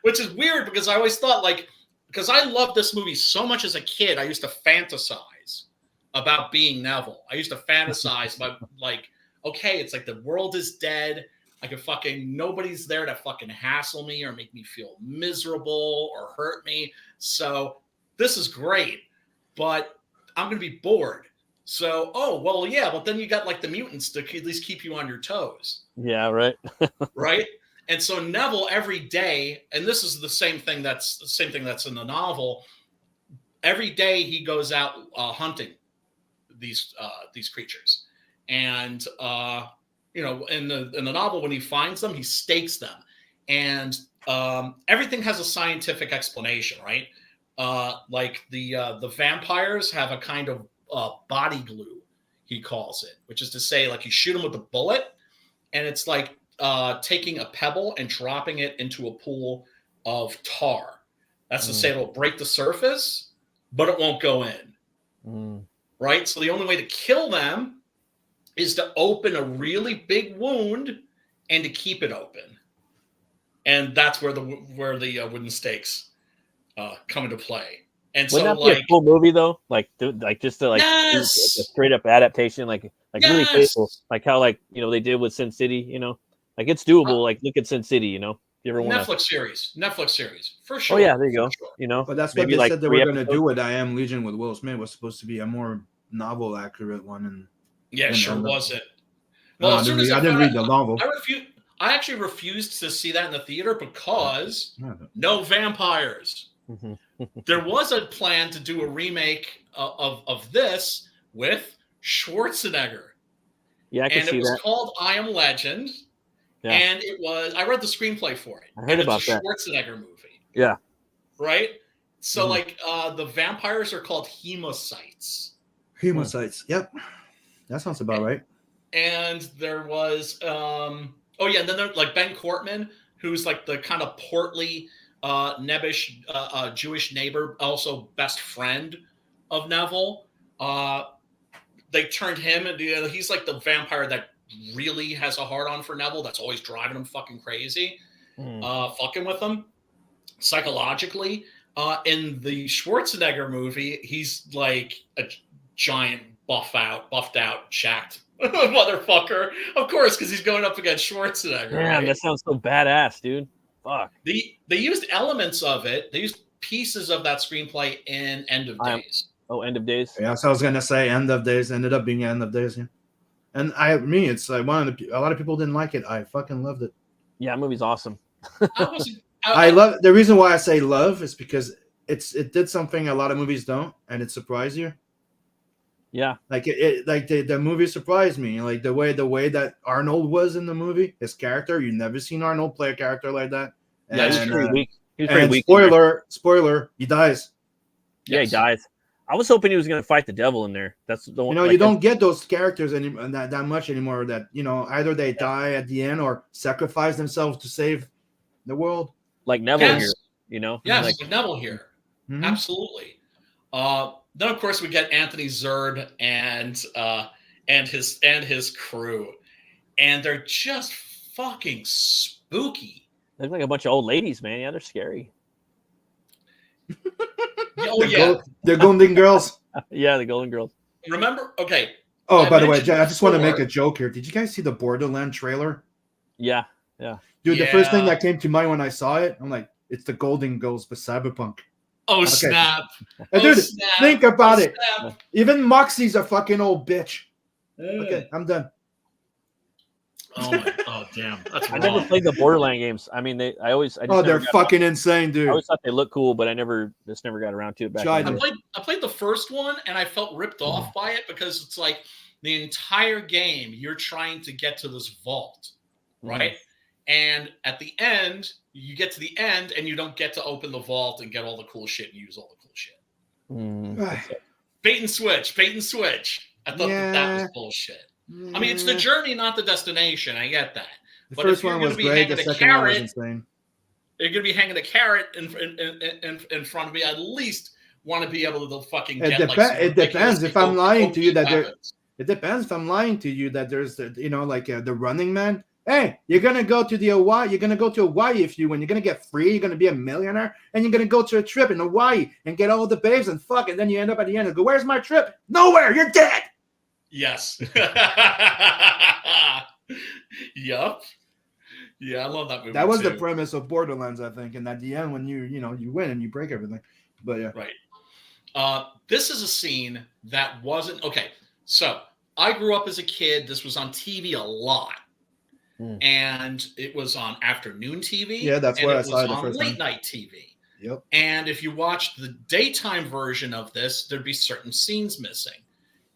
Which is weird because I always thought because I loved this movie so much as a kid, I used to fantasize about being Neville. I used to fantasize about okay, it's like the world is dead. I could nobody's there to fucking hassle me or make me feel miserable or hurt me. So this is great, but I'm going to be bored. So, but then you got like the mutants to at least keep you on your toes. Yeah, right. Right. And so Neville every day, and this is the same thing that's in the novel. Every day he goes out hunting these creatures, and in the novel when he finds them, he stakes them, and everything has a scientific explanation, right? Like the vampires have a kind of body glue, he calls it, which is to say, like you shoot them with a bullet, and it's like taking a pebble and dropping it into a pool of tar. That's to say it'll break the surface, but it won't go in. Right? So the only way to kill them is to open a really big wound and to keep it open. And that's where the wooden stakes come into play. And Wouldn't so that be a cool movie though? Just to yes! a straight up adaptation, really Yes! faithful. Like how they did with Sin City, it's doable. Look at Sin City, if you ever want Netflix series for sure. Oh yeah, there you go. Sure. But that's what they said they were going to do with I Am Legion with Will Smith. It was supposed to be a more novel accurate one, and yeah, sure was it. Well, I didn't read the novel. I actually refused to see that in the theater because no vampires. There was a plan to do a remake of this with Schwarzenegger. Yeah, I can see that. And it was called I Am Legend. Yeah. And I read the screenplay for it. I heard about that. Schwarzenegger movie. Yeah. Right? So the vampires are called hemocytes. Hemocytes. Yep. That sounds about right. And there was and then there's like Ben Cortman, who's like the kind of portly nebbish Jewish neighbor, also best friend of Neville. They turned him into he's like the vampire that really has a hard on for Neville, that's always driving him fucking crazy, fucking with him psychologically. In the Schwarzenegger movie, he's like a giant buffed out, jacked motherfucker. Of course, because he's going up against Schwarzenegger. Yeah, right? That sounds so badass, dude. Fuck. They used elements of it. They used pieces of that screenplay in End of Days. Oh, End of Days. Yeah, so I was gonna say End of Days ended up being End of Days. Yeah, and it's like a lot of people didn't like it. I fucking loved it. Yeah, that movie's awesome. I wasn't. I love the reason why I say love is because it did something a lot of movies don't, and it surprised you. Yeah, Like the movie surprised me. Like the way that Arnold was in the movie, his character. You never seen Arnold play a character like that. Yeah, he was And, pretty weak. He was pretty and weak. spoiler, he dies. Yeah, Yes. he dies. I was hoping he was going to fight the devil in there. That's the one. You know, you don't get those characters that much anymore. That either they die at the end or sacrifice themselves to save the world. like Neville Yes. here. You know, Yes, like, with Neville here. Mhm. Absolutely. Then of course we get Anthony Zerd and his crew, and they're just fucking spooky. they look like a bunch of old ladies, man. Yeah, they're scary. Oh yeah. The Golden Girls. Yeah, the Golden Girls. Remember? Okay. Oh, I by the way, mentioned I just want to make before- a joke here. Did you guys see the Borderland trailer? Yeah, Dude, the first thing Yeah. that came to mind when I saw it, I'm like, it's the Golden Girls but Cyberpunk. Oh Okay. snap! And dude, snap. think about it. Snap. Even Moxie's a fucking old bitch. Mm. Okay, I'm done. Oh damn! That's I never wrong. played the Borderland games. I mean, I just Oh, never they're got- fucking insane, I dude. always thought they looked cool, but I just never got around to it back Tried then. them. I played the first one and I felt ripped off by it because it's like the entire game you're trying to get to this vault, right? And at the end, you get to the end and you don't get to open the vault and get all the cool shit and use all the cool shit. Mm. Bait and switch, bait and switch. I thought that was Yeah. bullshit. I mean, it's the journey, not the destination. I get that. The but if first you're one gonna was be great. The hanging a second one was carrot- insane. You're going to be hanging a carrot in front of me. I at least want to be able to fucking get some It depends. If I'm lying to you that there, weapons. it depends. If I'm lying to you that there's the Running Man. Hey, you're gonna go to the Hawaii. You're gonna go to Hawaii when you're gonna get free. You're gonna be a millionaire, and you're gonna go to a trip in Hawaii and get all the babes and fuck, and then you end up at the end and go, "Where's my trip? Nowhere. You're dead." Yes. Yup. Yeah, I love that movie. That was the too. premise of Borderlands, I think, and at the end when you win and you break everything. But yeah, Right. This is a scene that wasn't okay. So I grew up as a kid. This was on TV a lot, and it was on afternoon TV. Yeah, that's and where it I saw it the was on first late time. night TV. Yep. And if you watched the daytime version of this, there'd be certain scenes missing.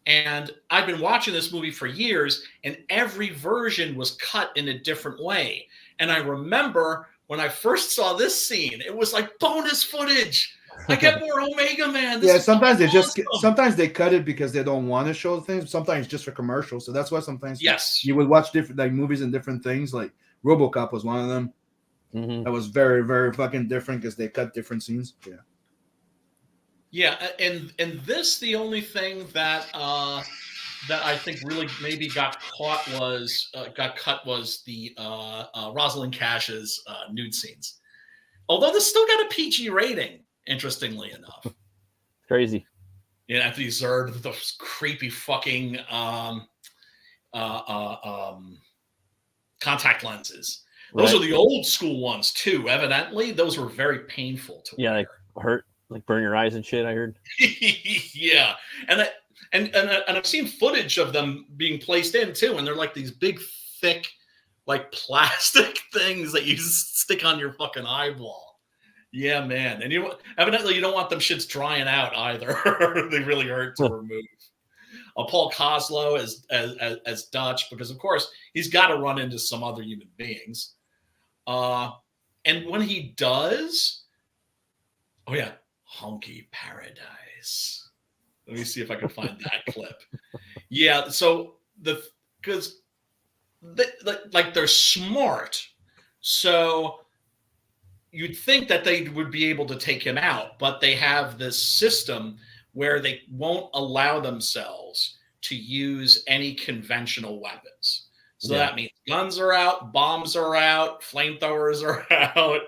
And I've been watching this movie for years, and every version was cut in a different way. And I remember when I first saw this scene, it was like bonus footage. I get more Omega Man. This Yeah, is sometimes they awesome. sometimes they cut it because they don't want to show things. Sometimes just for commercials. So that's why sometimes Yes. you would watch different movies and different things. Like RoboCop was one of them. Mhm. That was very, very fucking different because they cut different scenes. Yeah. Yeah, and this the only thing that that I think really maybe got cut was the Rosalind Cash's nude scenes. Although this still got a PG rating, interestingly enough. Crazy. Yeah, Anthony Zerd with those creepy fucking contact lenses. Those Right. are the old school ones too. Evidently, those were very painful to Yeah, wear. like hurt, like burn your eyes and shit. I heard. Yeah, and I've seen footage of them being placed in too, and they're like these big, thick, like plastic things that you stick on your fucking eyeball. Yeah, man, and evidently you don't want them shits drying out either. They really hurt to remove. Paul Coslow as Dutch, because of course he's got to run into some other human beings. And when he does, oh yeah, Honky Paradise. Let me see if I can find that clip. Yeah, so because they're smart, so you'd think that they would be able to take him out, but they have this system where they won't allow themselves to use any conventional weapons. So Yeah. that means guns are out, bombs are out, flamethrowers are out,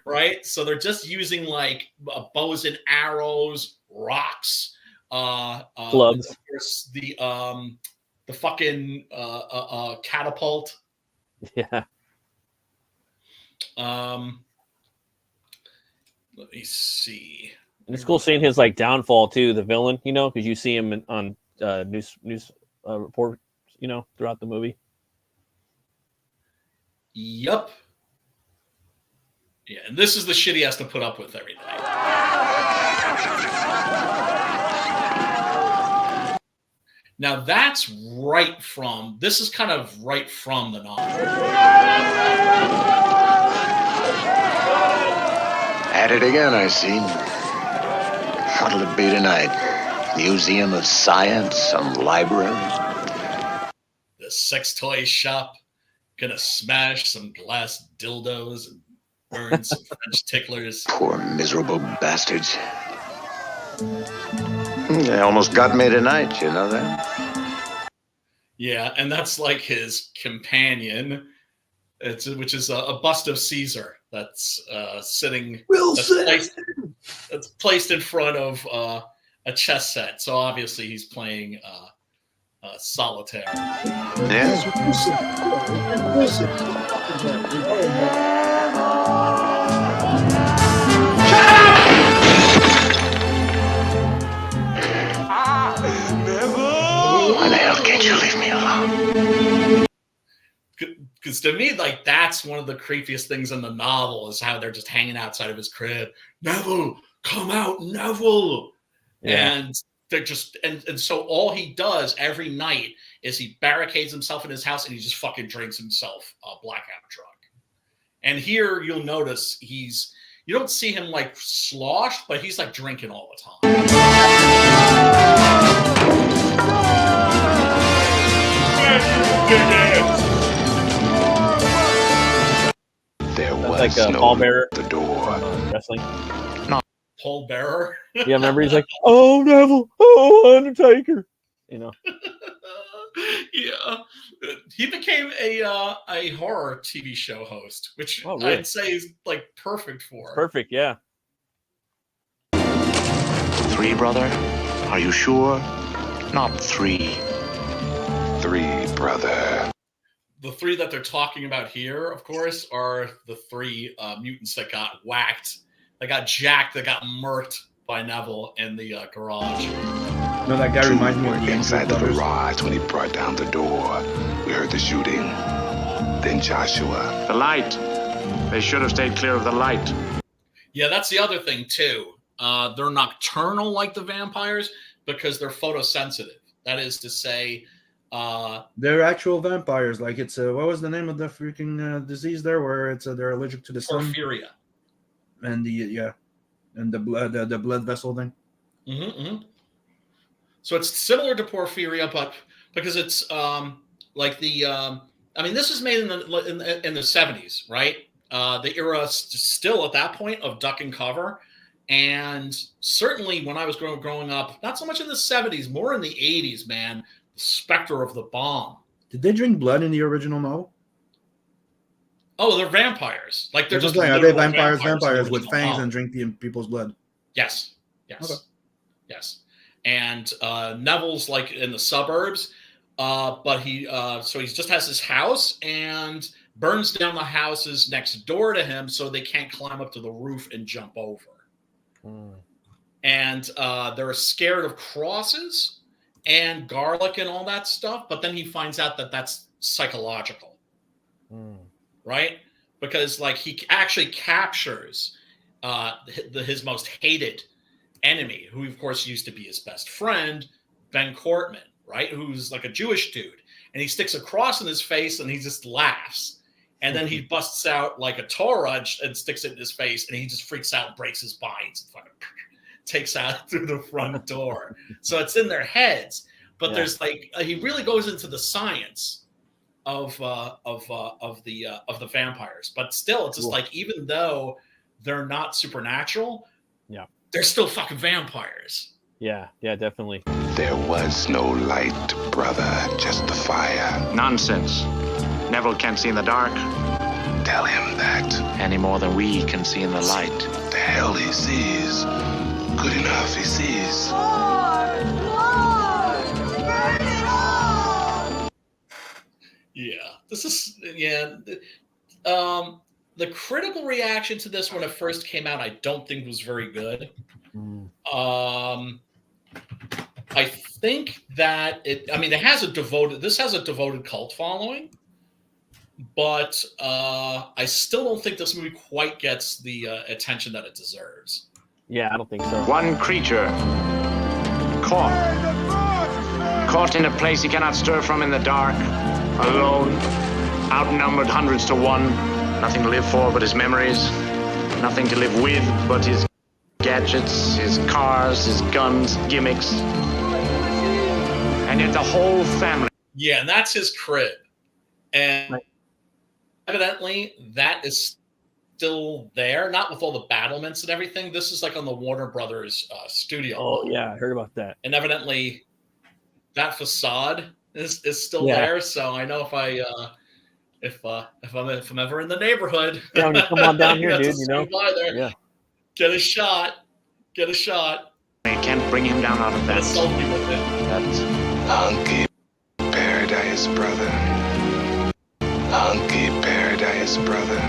right? So they're just using like bows and arrows, rocks, Clubs. of course, the fucking catapult. Yeah. Let me see. And it's cool seeing his like downfall too, the villain, you know, because you see him on news report, you know, throughout the movie. Yup. Yeah, and this is the shit he has to put up with every night. Now that's right from, this is kind of right from the novel. At it again, I see. What'll it be tonight? Museum of Science? Some library? The sex toy shop. Gonna smash some glass dildos and burn some French ticklers. Poor miserable bastards. They almost got me tonight, you know that? Yeah, and that's like his companion, which is a bust of Caesar that's sitting. That's placed in front of a chess set. So obviously he's playing solitaire. Yes. Why the hell can't you leave me alone? Because to me, like, that's one of the creepiest things in the novel is how they're just hanging outside of his crib. Neville, come out, Neville. Yeah. And they're just, and so all he does every night is he barricades himself in his house and he just fucking drinks himself blackout drunk. And here you'll notice you don't see him like sloshed, but he's like drinking all the time. There was like no Paul Bearer the door. Wrestling. Paul Bearer. Yeah, remember he's like, "Oh Neville, oh Undertaker," you know. Yeah, he became a horror TV show host, which really? I'd say is like perfect for. Perfect, yeah. 3, brother? Are you sure? Not 3. 3, brother. The 3 that they're talking about here, of course, are the 3 mutants that got whacked. They got jacked. They got murked by Neville in the garage. No, that guy reminds me of the inside the garage when he brought down the door. We heard the shooting. Then Joshua. The light. They should have stayed clear of the light. Yeah, that's the other thing too. They're nocturnal like the vampires because they're photosensitive. That is to say, they're actual vampires. Like it's what was the name of the freaking disease there, where it's they're allergic to the sun? Porphyria. And the blood vessel thing. Mm-hmm. So it's similar to porphyria, but because it's like the I mean, this is made in the 70s, right? The era still at that point of duck and cover, and certainly when I was growing up, not so much in the 70s, more in the 80s, man. The specter of the bomb. Did they drink blood in the original novel? Oh, they're vampires. Like they're just are they vampires with fangs bomb. And drink people's blood? Yes. Okay. Yes. And Neville's like in the suburbs, but he just has his house and burns down the houses next door to him so they can't climb up to the roof and jump over. And they're scared of crosses and garlic and all that stuff, but then he finds out that that's psychological. Right? Because like he actually captures his most hated enemy, who of course used to be his best friend, Ben Cortman, right? Who's like a Jewish dude. And he sticks a cross in his face and he just laughs. And then he busts out like a Torah and sticks it in his face and he just freaks out and breaks his binds and fucking takes out through the front door. So it's in their heads. But there's like he really goes into the science of the vampires, but still, it's just like even though they're not supernatural, they're still fucking vampires. Yeah, definitely. There was no light, brother, just the fire. Nonsense. Neville can't see in the dark. Tell him that. Any more than we can see in the light. The hell he sees. Good enough, he sees. Yeah, this is the critical reaction to this when it first came out, I don't think was very good. I think that it has a devoted cult following, but I still don't think this movie quite gets the attention that it deserves. Yeah, I don't think so. One creature caught in a place he cannot stir from in the dark, alone, outnumbered hundreds to one, nothing to live for but his memories, nothing to live with but his gadgets, his cars, his guns, gimmicks, and yet the whole family. Yeah, and that's his crib. And evidently that is still there, not with all the battlements and everything. This is like on the Warner Brothers studio. Oh yeah, I heard about that. And evidently that facade is still there. So I know if I'm ever in the neighborhood, yeah, when you come on down here, dude, by there, yeah, get a shot. They can't bring him down out of that. Selfie with it. That's Hunky paradise, brother. Hunky paradise, brother.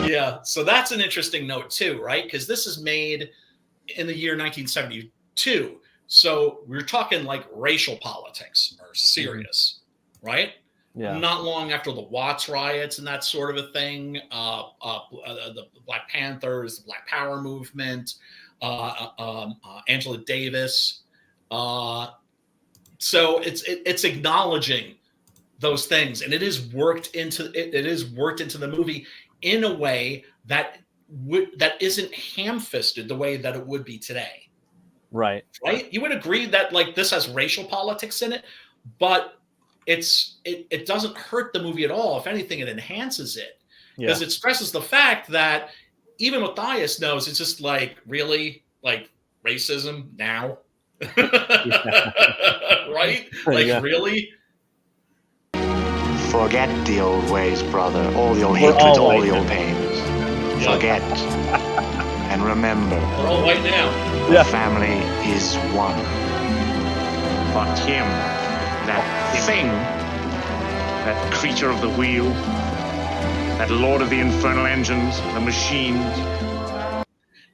Yeah, so that's an interesting note too, right? Because this is made in the year 1972. So we're talking like racial politics are serious, right? yeah. Not long after the Watts riots and that sort of a thing, the Black Panthers, the Black Power movement, Angela Davis. So it's acknowledging those things, and it is worked into the movie in a way that isn't ham-fisted the way that it would be today. Right. You would agree that like this has racial politics in it, but it doesn't hurt the movie at all. If anything, it enhances it because it stresses the fact that even Matthias knows it's just like really like racism now, right? Like really. forget the old ways, brother. All the old hatreds, all the old pains. Forget and remember. We're all white now. The family is one. But him, that thing, that creature of the wheel, that lord of the infernal engines, the machines.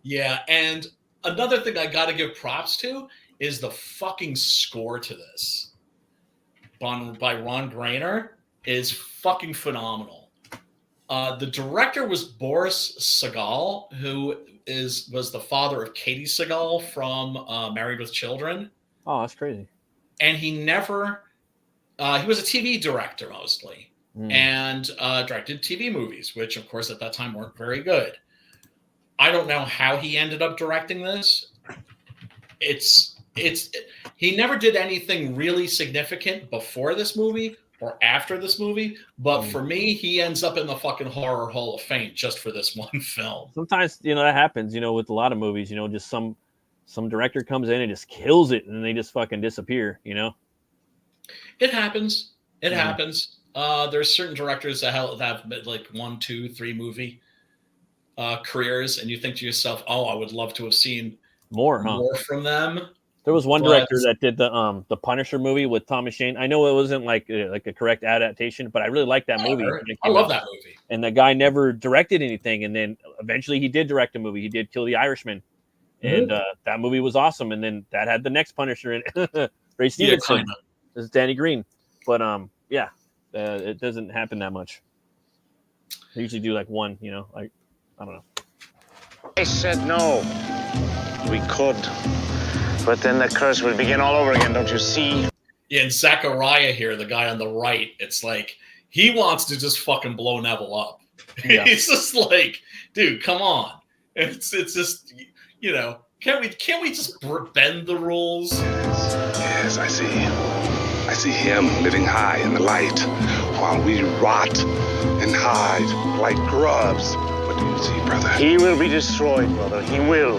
Yeah, and another thing I got to give props to is the fucking score to this by Ron Grainer is fucking phenomenal. The director was Boris Sagal, who was the father of Katie Sagal from Married with Children. Oh, that's crazy. And he never, he was a TV director mostly, and directed TV movies, which of course at that time weren't very good. I don't know how he ended up directing this. He never did anything really significant before this movie or after this movie, but for me, he ends up in the fucking Horror Hall of Fame just for this one film. Sometimes, that happens, with a lot of movies, just some director comes in and just kills it and they just fucking disappear, It happens. It happens. There's certain directors that have like 1, 2, 3 movie careers, and you think to yourself, oh, I would love to have seen more from them. There was one director that did the Punisher movie with Thomas Jane. I know it wasn't like a correct adaptation, but I really liked that movie. I love that movie. And the guy never directed anything, and then eventually he did direct a movie. He did Kill the Irishman, and that movie was awesome. And then that had the next Punisher in it, Ray Stevenson. This is Danny Green, but it doesn't happen that much. They usually do like one, like I don't know. I said no. We could. But then the curse would begin all over again, don't you see? Yeah, and Zachariah here, the guy on the right, it's like he wants to just fucking blow Neville up. Yeah. He's just like, dude, come on. It's just, can't we just bend the rules? Yes, I see him living high in the light while we rot and hide like grubs. What do you see, brother? He will be destroyed, brother. He will.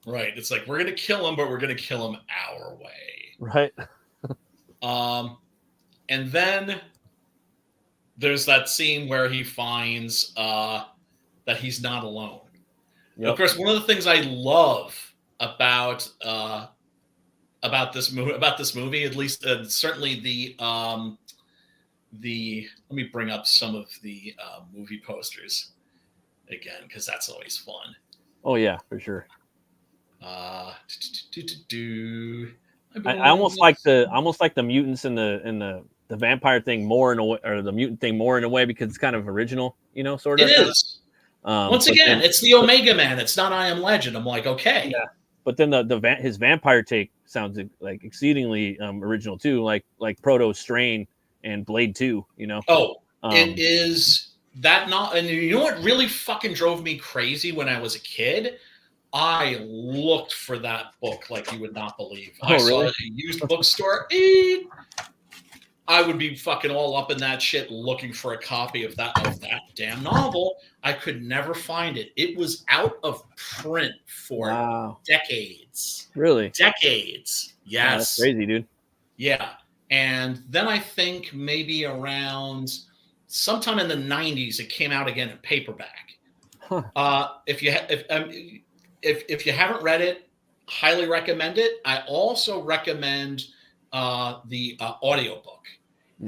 Right. It's like, we're going to kill him, but we're going to kill him our way. Right. And then there's that scene where he finds that he's not alone. Yep. Of course, one of the things I love about this movie, at least certainly the let me bring up some of the movie posters again, because that's always fun. Oh yeah, for sure. I almost like the mutants and the vampire thing more in a way, or the mutant thing more in a way, because it's kind of original, sort of. It is. Once again, it's the Omega Man. It's not I Am Legend. I'm like, okay. Yeah. But then his vampire take sounds like exceedingly original too, like Proto Strain and Blade 2, Oh, it is that not, and you know what really fucking drove me crazy when I was a kid? I looked for that book like you would not believe. I saw it in a used bookstore. I would be fucking all up in that shit looking for a copy of that damn novel. I could never find it. It was out of print for decades. Really? Decades. Yes. Wow, that's crazy, dude. Yeah. And then I think maybe around sometime in the 90s, it came out again in paperback. Huh. If you haven't read it, highly recommend it. I also recommend the audiobook.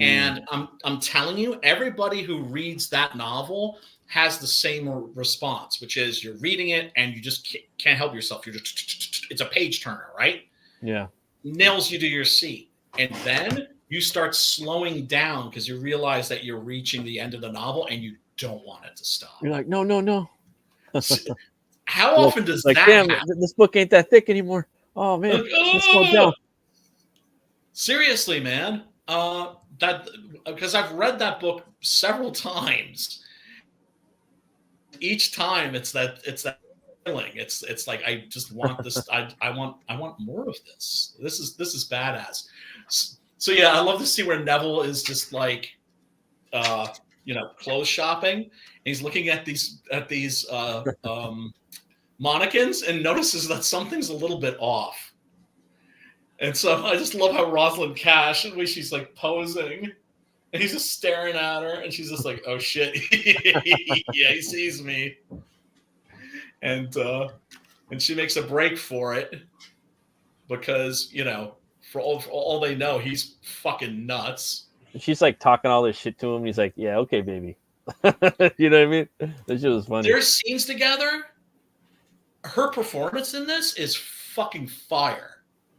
And I'm telling you, everybody who reads that novel has the same response, which is you're reading it and you just can't help yourself. You're just, it's a page turner, right? Yeah. Nails you to your seat. And then you start slowing down because you realize that you're reaching the end of the novel and you don't want it to stop. You're like, no. How often does that damn, happen? This book ain't that thick anymore. Oh, man. Let's slow down. Seriously, man. That because I've read that book several times. Each time it's that feeling. It's like I just want this. I want more of this. This is badass. So yeah, I love to see where Neville is just like, clothes shopping. And he's looking at these mannequins and notices that something's a little bit off. And so I just love how Rosalind Cash, the way she's like posing, and he's just staring at her, and she's just like, "Oh shit, yeah, he sees me." And she makes a break for it because for all they know, he's fucking nuts. She's like talking all this shit to him. And he's like, "Yeah, okay, baby." You know what I mean? That shit was funny. Their scenes together, her performance in this is fucking fire.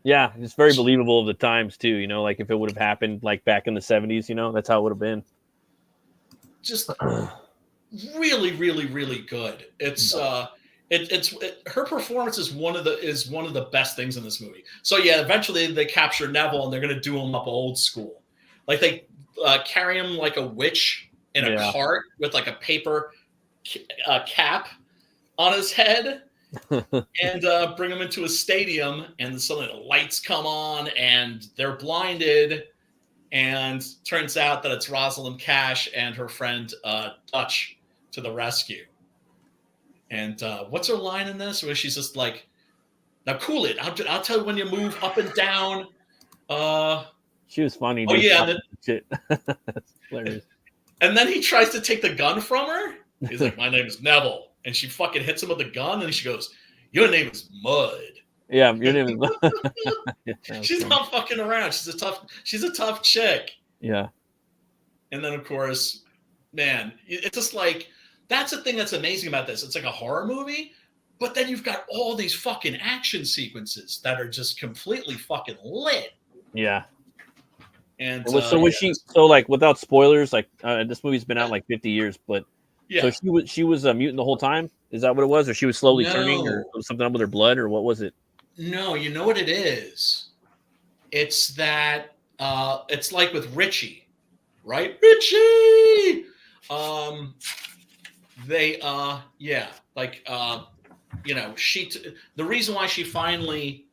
Yeah, it's very believable of the times too. Like if it would have happened like back in the 70s, that's how it would have been. Just really, really, really good. It's her performance is one of the best things in this movie. So yeah, eventually they capture Neville and they're gonna do him up old school. Like they carry him like a witch in a cart with like a paper cap on his head. And bring them into a stadium, and suddenly the lights come on, and they're blinded, and turns out that it's Rosalind Cash and her friend Dutch to the rescue. And what's her line in this? Where she's just like, "Now cool it. I'll tell you when you move up and down." She was funny. Oh yeah, shit. That's hilarious. And then he tries to take the gun from her. He's like, "My name is Neville." And she fucking hits him with a gun, and she goes, "Your name is Mud." Yeah, your name is Mud. She's not fucking around. She's a tough chick. Yeah. And then, of course, man, it's just like, that's the thing that's amazing about this. It's like a horror movie, but then you've got all these fucking action sequences that are just completely fucking lit. Yeah. And so was she? So like, without spoilers, like this movie's been out like 50 years, but. Yeah. So she was a mutant the whole time? Is that what it was? Or she was slowly turning, or something up with her blood, or what was it? No, you know what it is? It's that it's like with Richie, right? Richie! The reason why she finally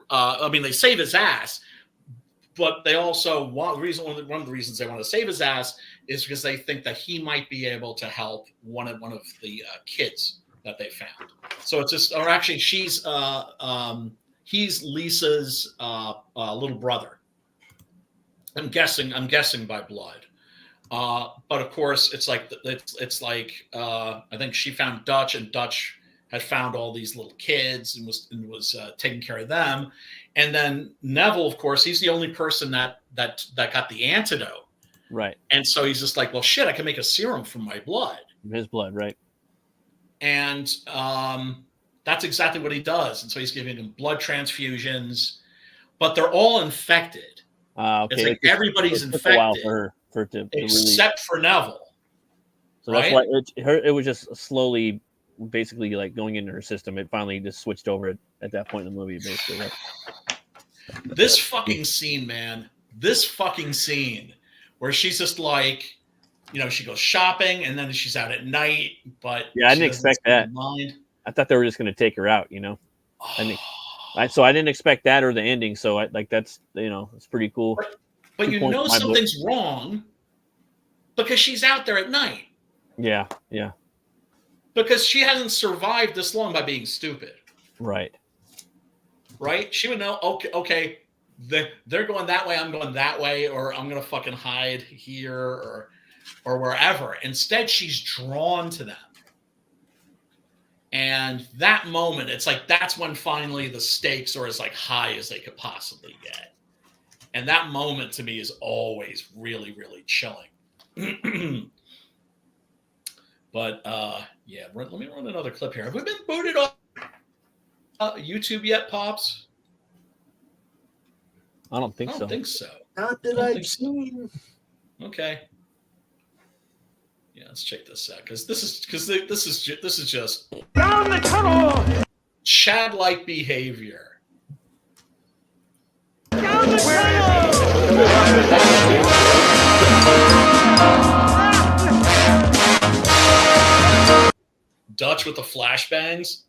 they save his ass, but they also one of the reasons they want to save his ass is because they think that he might be able to help one of the kids that they found. So it's just, or actually, he's Lisa's little brother. I'm guessing by blood. But of course, it's like I think she found Dutch, and Dutch had found all these little kids and was taking care of them. And then Neville, of course, he's the only person that got the antidote. Right. And so he's just like, well, shit, I can make a serum from my blood. His blood, right. And That's exactly what he does. And so he's giving them blood transfusions, but they're all infected. Okay. It's like everybody's it took a while infected for it to except for Neville. So that's why it was just slowly, basically like going into her system. It finally just switched over at that point in the movie, basically. Right? This fucking scene, man. This fucking scene where she's just like, you know, she goes shopping and then she's out at night. But yeah, I didn't expect that. I thought they were just going to take her out, you know. So I didn't expect that or the ending. So that's, you know, it's pretty cool. But you know something's wrong because she's out there at night. Yeah. Because she hasn't survived this long by being stupid. Right. She would know, okay, they're going that way, I'm going that way, or I'm going to fucking hide here or wherever. Instead, she's drawn to them. And that moment, it's like that's when finally the stakes are as like high as they could possibly get. And that moment to me is always really, really chilling. But yeah, let me run another clip here. Have we been booted off YouTube yet, Pops? I don't think so. Not that I've seen. Okay. Yeah, let's check this out because this is just down the tunnel. Chad-like behavior. Down the tunnel. Dutch with the flashbangs.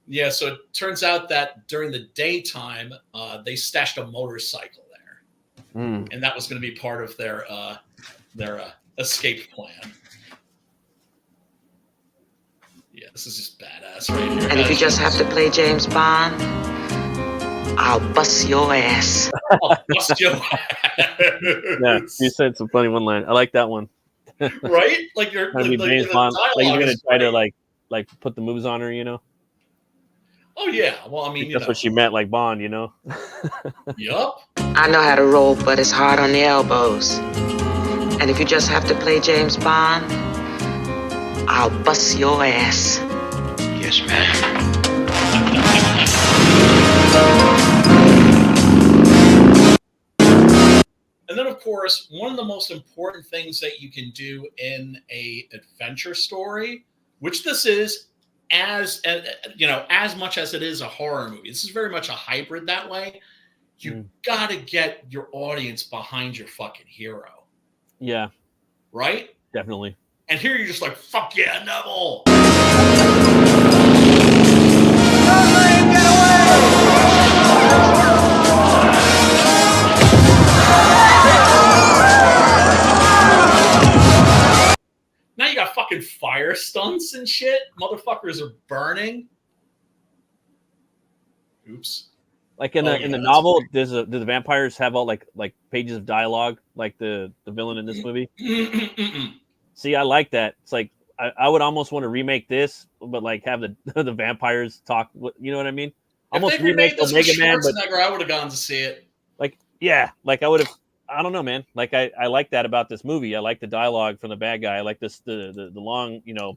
Yeah, so it turns out that during the daytime, they stashed a motorcycle there, and that was going to be part of their escape plan. Yeah, this is just badass right here. And if you just have to play James Bond, I'll bust your ass. I'll bust your ass. Yeah, you said some funny one line. I like that one. Right? Like you're James Bond. Like you're gonna try to like put the moves on her, you know? Oh yeah. Well, I mean, that's what she meant, like Bond, you know? Yup. I know how to roll, but it's hard on the elbows. And if you just have to play James Bond, I'll bust your ass. Yes, ma'am. And then, of course, one of the most important things that you can do in a adventure story, which this is, as much as it is a horror movie, this is very much a hybrid that way. You got to get your audience behind your fucking hero. Yeah. Right? Definitely. And here you're just like, fuck yeah, Neville. Now you got fucking fire stunts and shit. Motherfuckers are burning. Oops. Like in the novel, do the vampires have all like pages of dialogue like the villain in this movie? See, I like that. It's like I would almost want to remake this, but like have the vampires talk. You know what I mean? Almost remake Omega Man, but I would have gone to see it. Like like I would have. I don't know, man. Like I like that about this movie. I like the dialogue from the bad guy. I like this the long, you know.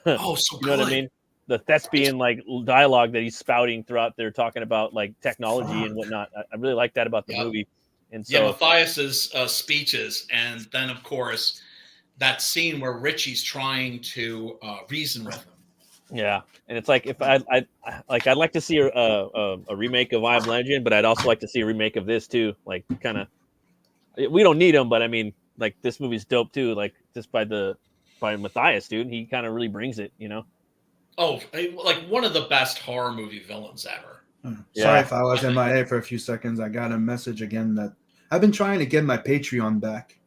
Oh, so you know what I mean? The thespian like dialogue that he's spouting throughout there, talking about like technology and whatnot. I really like that about the movie. And so Matthias's speeches, and then of course that scene where Richie's trying to reason with him. Yeah, and it's like if I'd like to see a remake of I Am Legend, but I'd also like to see a remake of this too. Like kind of, we don't need them, but I mean, like this movie's dope too. Like just by Matthias, dude, he kind of really brings it, you know. Oh, like one of the best horror movie villains ever. Sorry if I was MIA for a few seconds. I got a message again that I've been trying to get my Patreon back.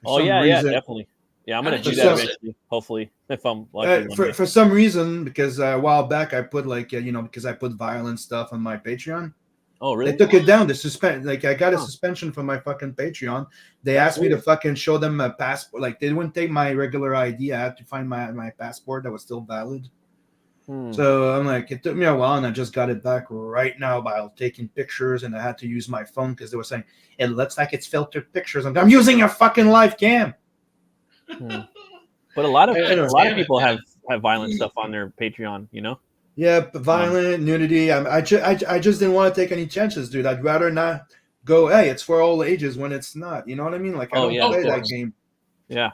Yeah, definitely. Yeah, I'm gonna do that eventually. Hopefully, if I'm lucky. For some reason, because a while back I put because I put violent stuff on my Patreon. Oh, really? They took it down. I got a suspension from my fucking Patreon. They asked me to fucking show them a passport. Like they wouldn't take my regular ID. I had to find my passport that was still valid. So I'm like, it took me a while, and I just got it back right now by taking pictures, and I had to use my phone because they were saying it looks like it's filtered pictures. I'm using a fucking live cam. But a lot of people have violent stuff on their Patreon, you know. Yeah, violent nudity. I just didn't want to take any chances, dude. I'd rather not go. Hey, it's for all ages when it's not. You know what I mean? Like I don't play that game. Yeah.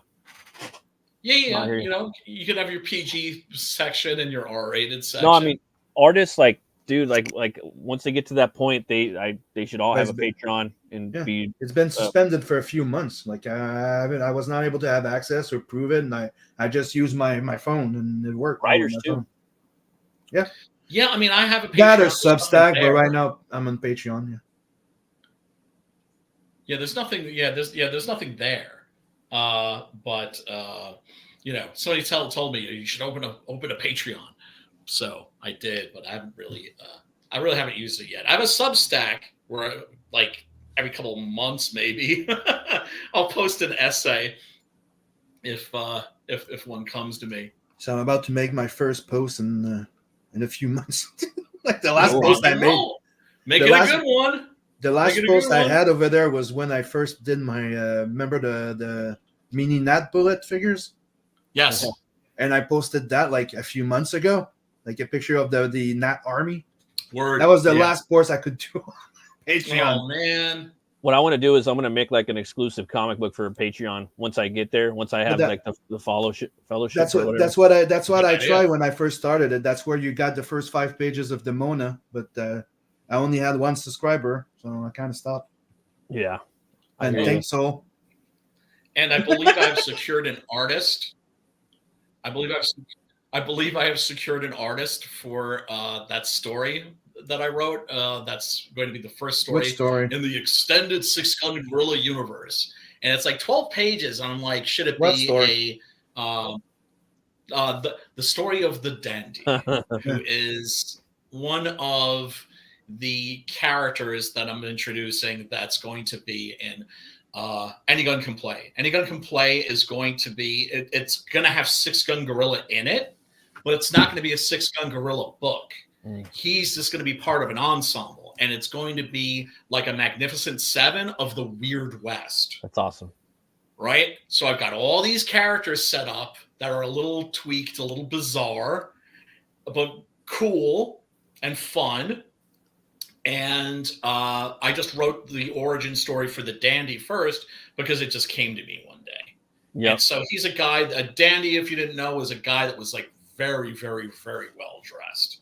Yeah. You know, you could have your PG section and your R-rated section. No, I mean artists like, dude, like once they get to that point, they should all have a Patreon and be. It's been suspended for a few months. Like I was not able to have access or prove it, and I just used my phone and it worked. Writers too. Phone. Yeah. Yeah, I mean, I have a Patreon. That or Substack, but right now I'm on Patreon. Yeah. Yeah, there's nothing. Yeah, there's nothing there. But you know, somebody told me you should open a Patreon, so I did, but I haven't really. I really haven't used it yet. I have a Substack where, like, every couple of months, maybe I'll post an essay if one comes to me. So I'm about to make my first post in a few months. Like the last post I made. Make it a good one. The last post I had over there was when I first did my remember the mini Nat Bullet figures? Yes. And I posted that like a few months ago, like a picture of the Nat Army. Word. That was the last post I could do on Patreon. Oh man. What I want to do is I'm going to make like an exclusive comic book for Patreon once I get there. Once I have like the fellowship. That's what I tried when I first started it. That's where you got the first 5 pages of the Mona, but I only had one subscriber, so I kind of stopped. Yeah, I think so. And I believe I've secured an artist. I believe I have secured an artist for that story that I wrote. That's going to be the first story in the extended 6-gun Gorilla universe, and it's like 12 pages. And I'm like, should it be the story of the Dandy, who is one of the characters that I'm introducing that's going to be in Any Gun Can Play. Any Gun Can Play is going to be, it's going to have 6-gun Gorilla in it, but it's not going to be a 6-gun Gorilla book. He's just going to be part of an ensemble, and it's going to be like a Magnificent Seven of the Weird West. That's awesome. Right? So I've got all these characters set up that are a little tweaked, a little bizarre, but cool and fun. And I just wrote the origin story for the Dandy first because it just came to me one day. Yeah. And so he's a Dandy, if you didn't know, is a guy that was like very, very, very well dressed,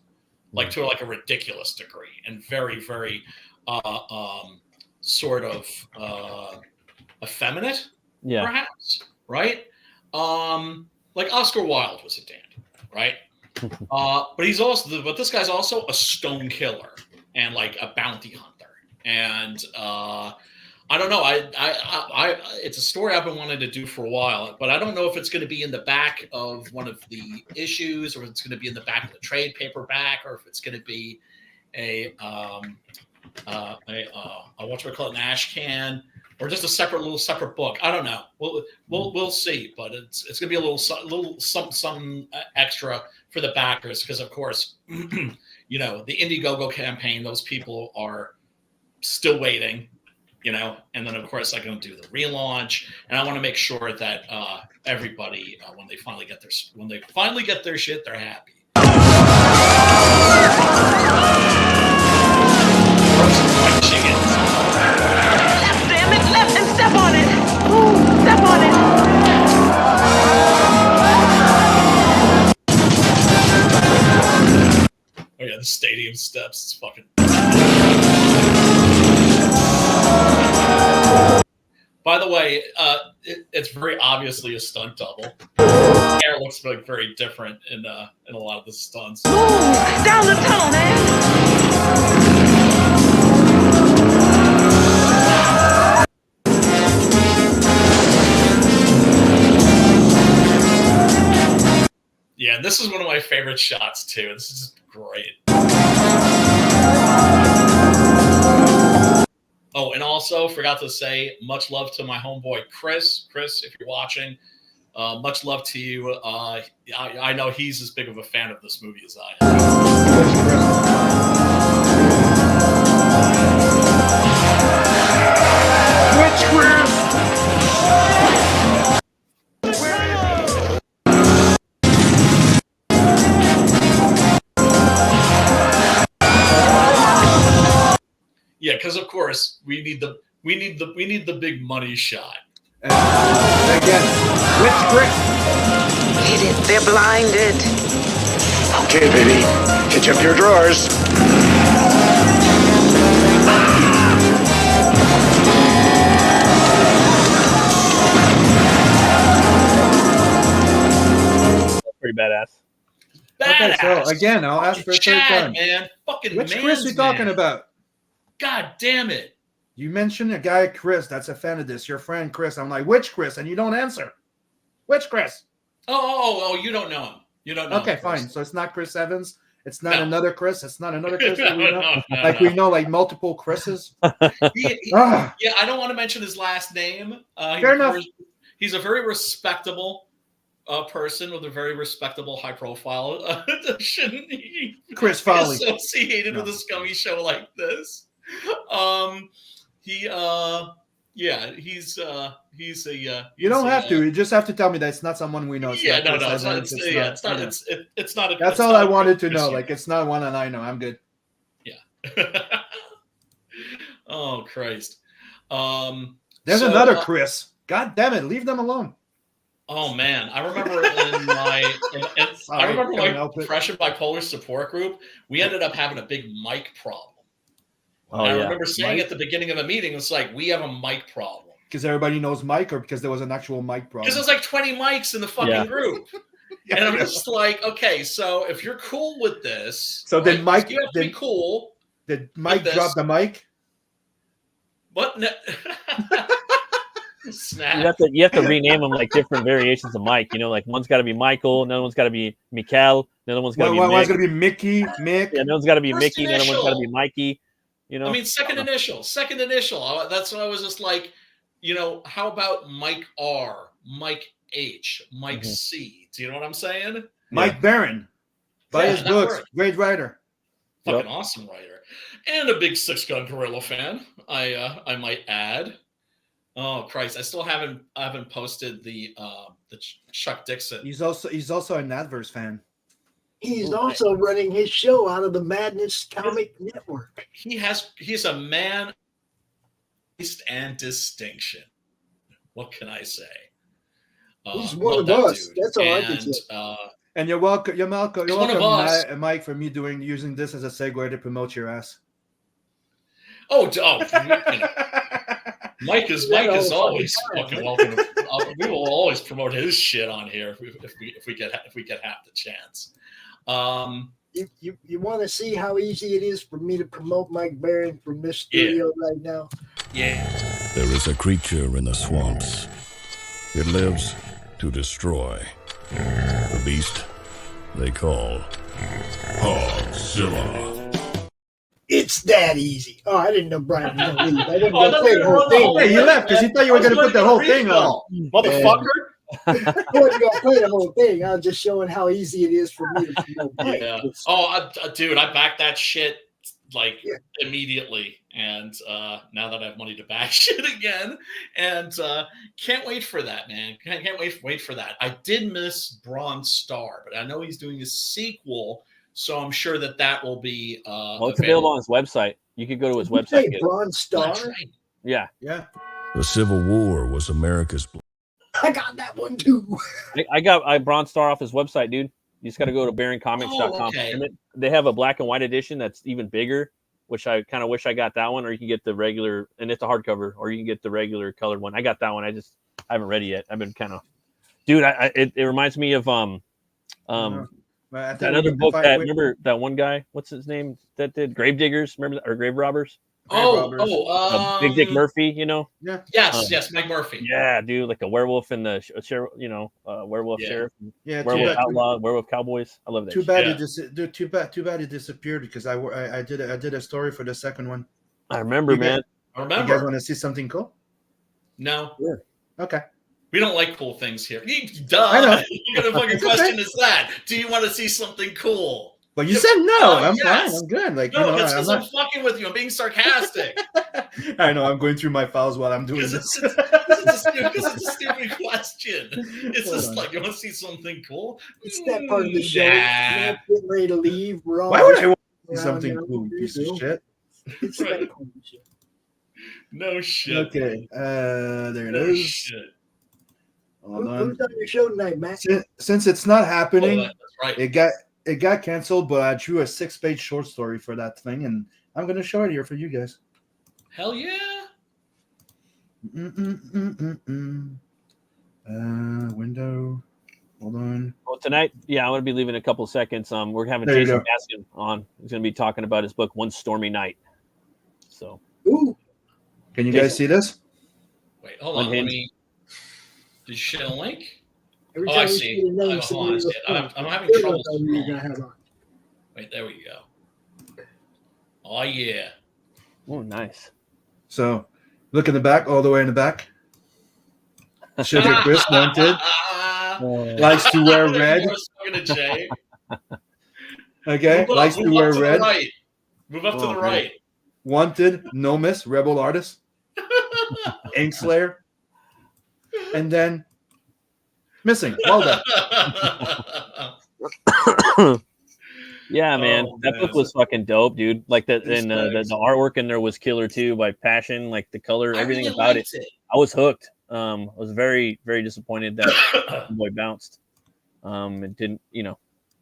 like to like a ridiculous degree, and very, very sort of effeminate, perhaps, right? Like Oscar Wilde was a dandy, right? But this guy's also a stone killer and like a bounty hunter, and I don't know. It's a story I've been wanting to do for a while, but I don't know if it's going to be in the back of one of the issues, or if it's going to be in the back of the trade paperback, or if it's going to be an ash can, or just a separate book. I don't know. We'll see, but it's going to be a little something extra for the backers, because of course, you know, the Indiegogo campaign, those people are still waiting. You know, and then of course I'm going to do the relaunch, and I want to make sure that everybody, when they finally get their shit, they're happy. Left, damn it, left, and step on it. Ooh, step on it. Oh yeah, the stadium steps. It's fucking. By the way, it's very obviously a stunt double. Hair looks like very different in a lot of the stunts. Ooh, down the tunnel, man. Yeah, this is one of my favorite shots too. This is great. Oh, and also forgot to say much love to my homeboy Chris. Chris, if you're watching, Much love to you. I know he's as big of a fan of this movie as I am. Which Chris? Yeah, because of course we need the big money shot. Again, which Chris? Hit it. They're blinded. Okay, baby. Hitch up your drawers. Pretty badass. Okay, so again, I'll ask for a third time. Man. Fucking which Chris you talking about? God damn it. You mentioned a guy, Chris, that's a fan of this. Your friend, Chris. I'm like, which Chris? And you don't answer. Which Chris? Oh, you don't know him. You don't know him. Okay, Chris. fine. So it's not Chris Evans. It's not another Chris. It's not another Chris. that we know. No. We know like multiple Chris's. Yeah, I don't want to mention his last name. Fair enough. He's a very respectable person with a very respectable, high profile. Shouldn't he Chris Foley associated with a scummy show like this? He's a. You don't have to. You just have to tell me that it's not someone we know. It's yeah, not no, Chris no, Evans. it's not. That's all I wanted to know. Like, it's not one that I know. I'm good. Yeah. Oh Christ. There's another Chris. God damn it! Leave them alone. Oh man, I remember fresh in bipolar support group, we ended up having a big mic problem. I remember saying at the beginning of a meeting, it's like, we have a mic problem. Because everybody knows Mike, or because there was an actual mic problem? Because there's like 20 mics in the fucking group. And I'm just like, okay, so if you're cool with this, so then Mike, you have to be cool. Did Mike drop the mic? What? No. Snap. You have to rename them like different variations of Mike. You know, like one's got to be Michael, another one's got to be Mikhail, another one's got to be Mick. One's going to be Mickey, Mick. Yeah, another one's got to be Mickey, another one's got to be Mikey. You know, I mean, second initial. That's what I was just like, you know, how about Mike R, Mike H, Mike C? Do you know what I'm saying? Mike Barron, buy his books, worked. great writer, fucking awesome writer, and a big Six Gun Gorilla fan. I might add. Oh Christ! I still haven't posted the Chuck Dixon. He's also an Adverse fan. He's also running his show out of the Madness Comic Network. He's a man of taste and distinction. What can I say? He's one of us. That's all I can say. And you're welcome. You're welcome, Mike, for me using this as a segue to promote your ass. Mike is always fucking welcome. We will always promote his shit on here if we get half the chance. You want to see how easy it is for me to promote Mike Barron from this studio right now? Yeah. There is a creature in the swamps. It lives to destroy. The beast they call Hogzilla. It's that easy. Oh, I didn't know Brian was going to leave. I didn't play the whole thing. Yeah, you left because you thought you were going to put the whole thing on. Motherfucker. I wasn't going to play the whole thing. I was just showing how easy it is for me to promote Mike. Yeah. Oh, dude, I backed that shit immediately. And now that I have money to back shit again. And can't wait for that, man. Can't wait for that. I did miss Bronze Star, but I know he's doing a sequel. So I'm sure that will be it's available on his website. You could go to his website. Bronze Star? Right. Yeah. The Civil War was America's. I got that one too. I got Bronze Star off his website, dude. You just got to go to baroncomics.com. Okay. And they have a black and white edition that's even bigger, which I kind of wish I got that one, or you can get the regular, and it's a hardcover, or you can get the regular colored one. I got that one. I haven't read it yet. I've been kind of, dude. It reminds me of that other book remember that one guy, what's his name, that did Gravediggers, remember that, or Grave Robbers? Big Dick Murphy, you know? Yeah. Yes, Mike Murphy. Yeah, dude, like a werewolf and the werewolf sheriff. Yeah, werewolf outlaw, werewolf cowboys. I love that. Too bad it disappeared because I did a story for the second one. I remember, man. I remember. You guys want to see something cool? No. Yeah. Okay. We don't like cool things here. Duh. I know. What kind of fucking question is that? Do you want to see something cool? But you said no. I'm yes. fine. I'm good. Like, No, that's I'm because I'm fucking with you. I'm being sarcastic. I know. I'm going through my files while I'm doing this. Because it's a stupid question. It's Hold just on. like, you want to see something cool? It's that part of the show. Nah. We're not getting ready to leave. We're all Why would I want to see around, something you know, cool, piece of shit? It's Right. that kind of shit. No shit. Okay. There it No is. shit. Hold on. Who's on your show tonight, Matt? Since it's not Oh, happening, that's right. it got canceled, but I drew a 6-page short story for that thing, and I'm gonna show it here for you guys. Hell yeah. Window. Hold on. Well, tonight, I'm going to be leaving in a couple seconds. We're having There you Jason go. Baskin on. He's going to be talking about his book, One Stormy Night. So, Ooh. Can you guys see this? Wait, hold on. Let Unhinged. me. Did you share a link? Every Oh, time I you see. the name, Hold on, somebody I see will it. come. I'm having Good trouble. one, you're gonna have on. Wait, there we go. Oh yeah. oh, nice. So, look in the back, all the way in the back. Sugar Chris wanted. Likes to wear red. Jay. Okay, Move up, likes to move wear up to red. the right. Move up to the Oh, right. Wanted, Nomis, rebel artist, Ink Slayer, and then missing. Well done. Yeah, man, Oh, that man. book was fucking dope, dude. Like that, It's and nice. the artwork in there was killer too. By Passion, like the color, I everything really about it. liked it. I was hooked. I was very, very disappointed that boy bounced. It didn't,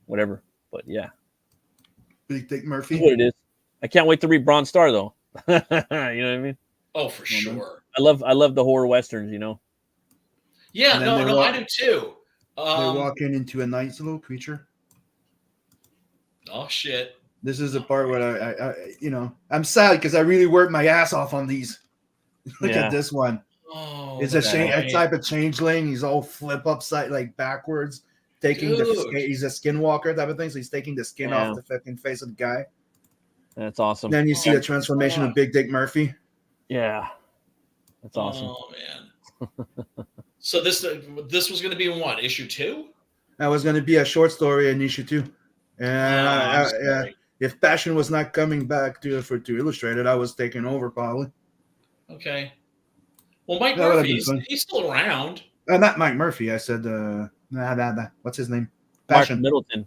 whatever. But yeah, Big Dick that's Murphy. what it is. I can't wait to read Bronze Star though. You know what I mean? Oh, for sure. I love the horror westerns. Yeah, And then no, they no, walk- I do too. They're walking into a nice little creature. Oh shit. This is the part where I'm sad because I really worked my ass off on these. Look Yeah. at this one. Oh, It's a right. type of changeling. He's all flip upside, like backwards, taking the Dude. skin. He's a skinwalker type of thing. So he's taking the skin Yeah. off the fucking face of the guy. That's awesome. Then you see Oh, the transformation fuck. of Big Dick Murphy. Yeah, that's awesome. Oh man. So this was going to be in what, issue 2? That was going to be a short story in issue 2. And I'm sorry. if Passion was not coming back to illustrate it, I was taking over probably. Okay. Well, Mike That would've Murphy, been fun. he's still around. Not Mike Murphy. I said, what's his name? Mark Passion. Middleton.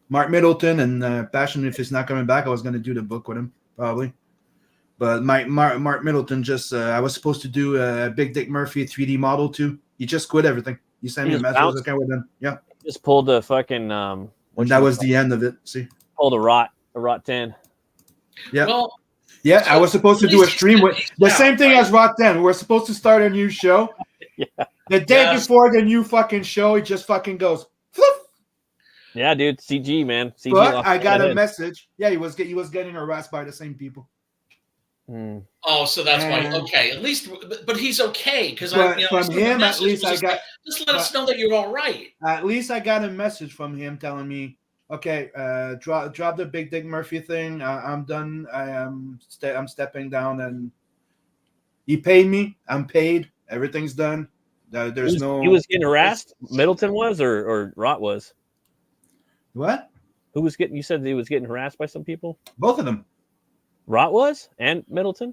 Mark Middleton and Passion. If he's not coming back, I was going to do the book with him probably. But Mark Middleton just, I was supposed to do a Big Dick Murphy 3D model too. He just quit everything. He sent He me a just message. bounced? Okay, we're done. Yeah. Just pulled the fucking And that was the end of it. See? pulled a rot 10. Yeah. Well, Yeah, so I was supposed to at do a least stream with he's the out, same thing right? as Rock 10. We're supposed to start a new show. Yeah. The day Yes. before the new fucking show, it just fucking goes. Flip. Yeah, dude, CG man. CG But lost I got that a head. message. Yeah, he was getting harassed by the same people. Hmm. Oh, so that's why. And- Okay, at least, but he's okay because But I from sent him a him, at message, least was I just got- like, just let us know that you're all right. At least I got a message from him telling me, okay, drop the Big Dick Murphy thing. I'm done. I'm stepping down, and he paid me. I'm paid. Everything's done. There's He was getting harassed. Middleton was, or Rot was. What? Who was getting? You said that he was getting harassed by some people. Both of them. Rot was and Middleton.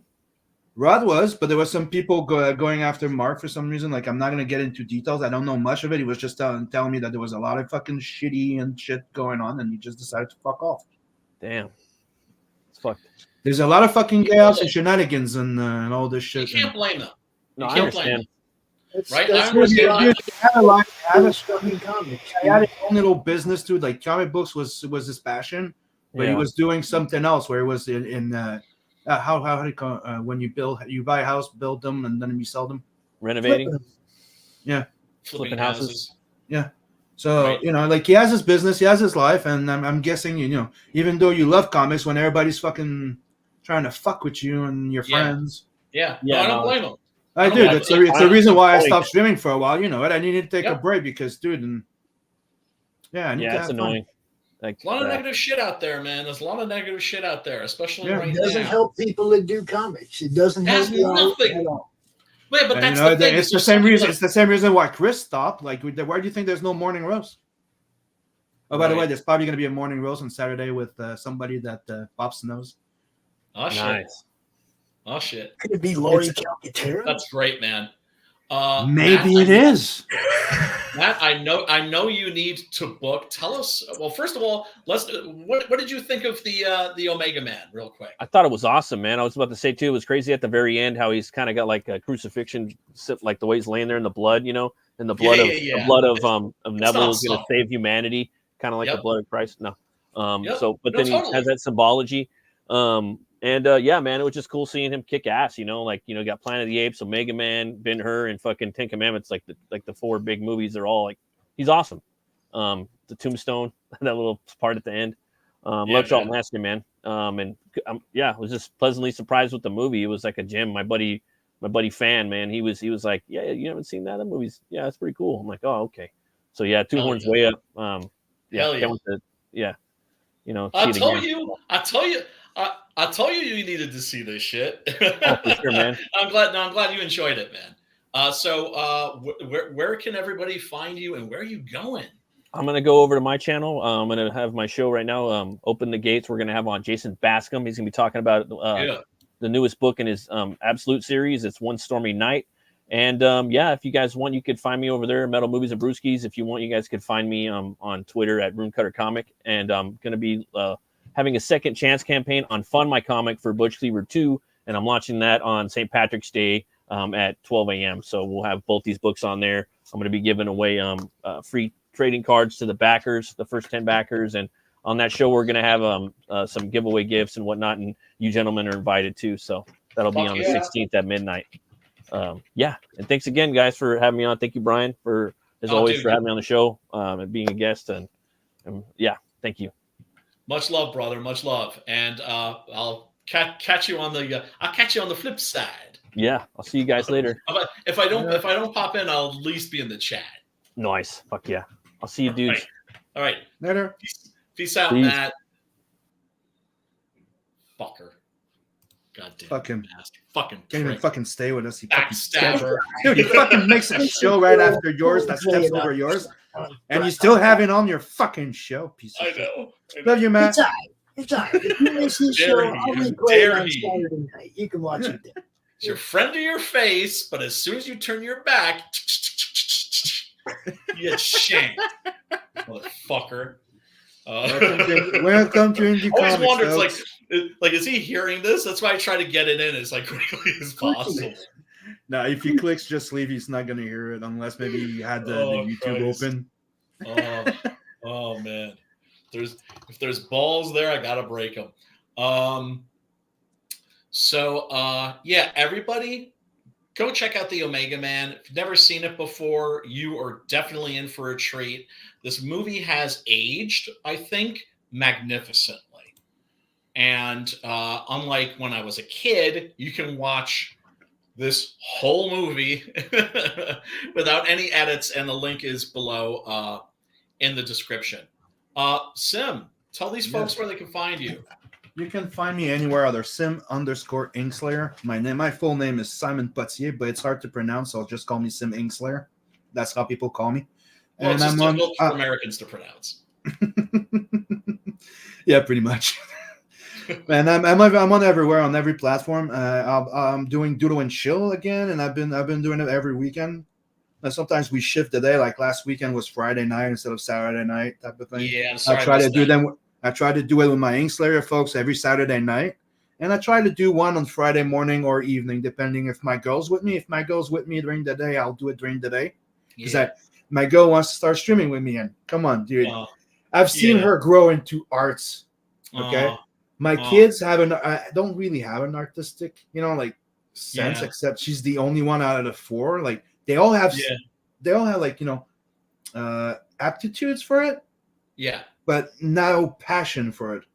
Rod was, but there was some people going after Mark for some reason. Like, I'm not going to get into details. I don't know much of it. He was just telling me that there was a lot of fucking shitty and shit going on, and he just decided to fuck off. Damn, it's fucked. There's a lot of fucking chaos and shenanigans and all this You shit. can't blame them. No, You I can't blame understand. That's, Right? that's I what you understand. got. Dude, he had a life, he had a Fucking comics. He had his own little business, dude. Like, comic books was his passion, but he Yeah. was doing something else where it was in how do you call when you buy a house, build them, and then you sell them. Renovating, Yeah. flipping houses. Yeah. So, Right. like, he has his business, he has his life, and I'm guessing, even though you love comics, when everybody's fucking trying to fuck with you and your Yeah. friends. Yeah, Yeah, no, I don't no. blame them. I don't do. like It's it. the reason why I Annoying. stopped streaming for a while. You know what? I needed to take Yeah. a break because, dude, I need Yeah, to it's have fun. annoying. Like A lot of negative shit out there, man. There's a lot of negative shit out there, especially Yeah. right It doesn't now. help people that do comics. It doesn't It has help you out nothing. at all. Wait, but And, that's you know, the thing. it's the same reason. It's the same reason why Chris stopped. Like, why do you think there's no morning roast? Oh, by the way, there's probably going to be a morning roast on Saturday with somebody that Pops knows. Oh shit! Nice. Oh shit! Could it be Laurie Calcaterra? That's great, man. Maybe Matt, it is. Matt, I know you need to book. Tell us. Well, first of all, what did you think of the Omega Man, real quick? I thought it was awesome, man. I was about to say too, it was crazy at the very end how he's kind of got like a crucifixion, like the way he's laying there in the blood, you know, and the blood the blood of Neville is going to save humanity, kind of like the blood of Christ. No, so but then he has that symbology. Yeah, man, it was just cool seeing him kick ass, you know, like, you know, got Planet of the Apes, Omega Man, Ben-Hur, and fucking 10 Commandments, like the 4 big movies. They're all like, he's awesome. The Tombstone, that little part at the end. Love Charlton Heston, man. I was just pleasantly surprised with the movie. It was like a gem. My buddy fan, man, he was like, yeah, you haven't seen that? That movie's, yeah, it's pretty cool. I'm like, oh, okay. So yeah, Two Horns way up. You know, I told you needed to see this shit. Oh, for sure, man. I'm glad you enjoyed it, man. So where can everybody find you, and where are you going? I'm gonna go over to my channel. I'm gonna have my show right now. Open the Gates. We're gonna have on Jason Bascom. He's gonna be talking about the newest book in his Absolute series. It's One Stormy Night. And if you guys want, you could find me over there, Metal Movies and Brewskis. If you want, you guys could find me on Twitter at Runecutter Comic. And I'm gonna be having a second chance campaign on Fund My Comic for Butch Cleaver 2, and I'm launching that on St. Patrick's Day at 12 a.m. So we'll have both these books on there. I'm going to be giving away free trading cards to the backers, the first 10 backers, and on that show we're going to have some giveaway gifts and whatnot, and you gentlemen are invited too. So that'll be on the 16th at midnight. And thanks again, guys, for having me on. Thank you, Brian, for always for having me on the show and being a guest. And thank you. Much love, brother. Much love, and I'll catch you on the flip side. Yeah, I'll see you guys later. If I don't pop in, I'll at least be in the chat. Nice. Fuck yeah. I'll see you, dudes. All right. Later. Peace out, Matt. Fucker. Goddamn. Fucking. Fucking. Can't even fucking stay with us. He backstabber. Dude, he fucking makes a show right after yours that steps over yours. And you still have it on your fucking show, piece of shit. Love you, Matt. It's all right. If you miss this show, I'll replay it on Saturday night. You can watch it then. It's your friend to your face, but as soon as you turn your back, you get shanked. Motherfucker. Welcome to Indie Comics. I always wondered, like, is he hearing this? That's why I try to get it in as quickly as possible. No, if he clicks just leave, he's not gonna hear it unless maybe he had the YouTube open. Oh man, if there's balls there, I gotta break them. Everybody, go check out the Omega Man. If you've never seen it before, you are definitely in for a treat. This movie has aged, I think, magnificently. And unlike when I was a kid, you can watch this whole movie without any edits, and the link is below in the description. Sim, tell these folks where they can find you. You can find me anywhere other Sim_Inkslayer. My full name is Simon Potier, but it's hard to pronounce, so just call me Sim Inkslayer. That's how people call me. Well, and it's just difficult for Americans to pronounce. Yeah, pretty much. Man, I'm on everywhere, on every platform. I'm doing Doodle and Chill again, and I've been doing it every weekend. And sometimes we shift the day. Like last weekend was Friday night instead of Saturday night, type of thing. Yeah, I'm sorry. I try to do it with my Inkslayer folks every Saturday night, and I try to do one on Friday morning or evening, depending if my girl's with me. If my girl's with me during the day, I'll do it during the day. Because my girl wants to start streaming with me, and come on, dude. I've seen her grow into arts. Okay. My kids don't really have an artistic, sense, except she's the only one out of the 4. Like they all have aptitudes for it. Yeah. But no passion for it.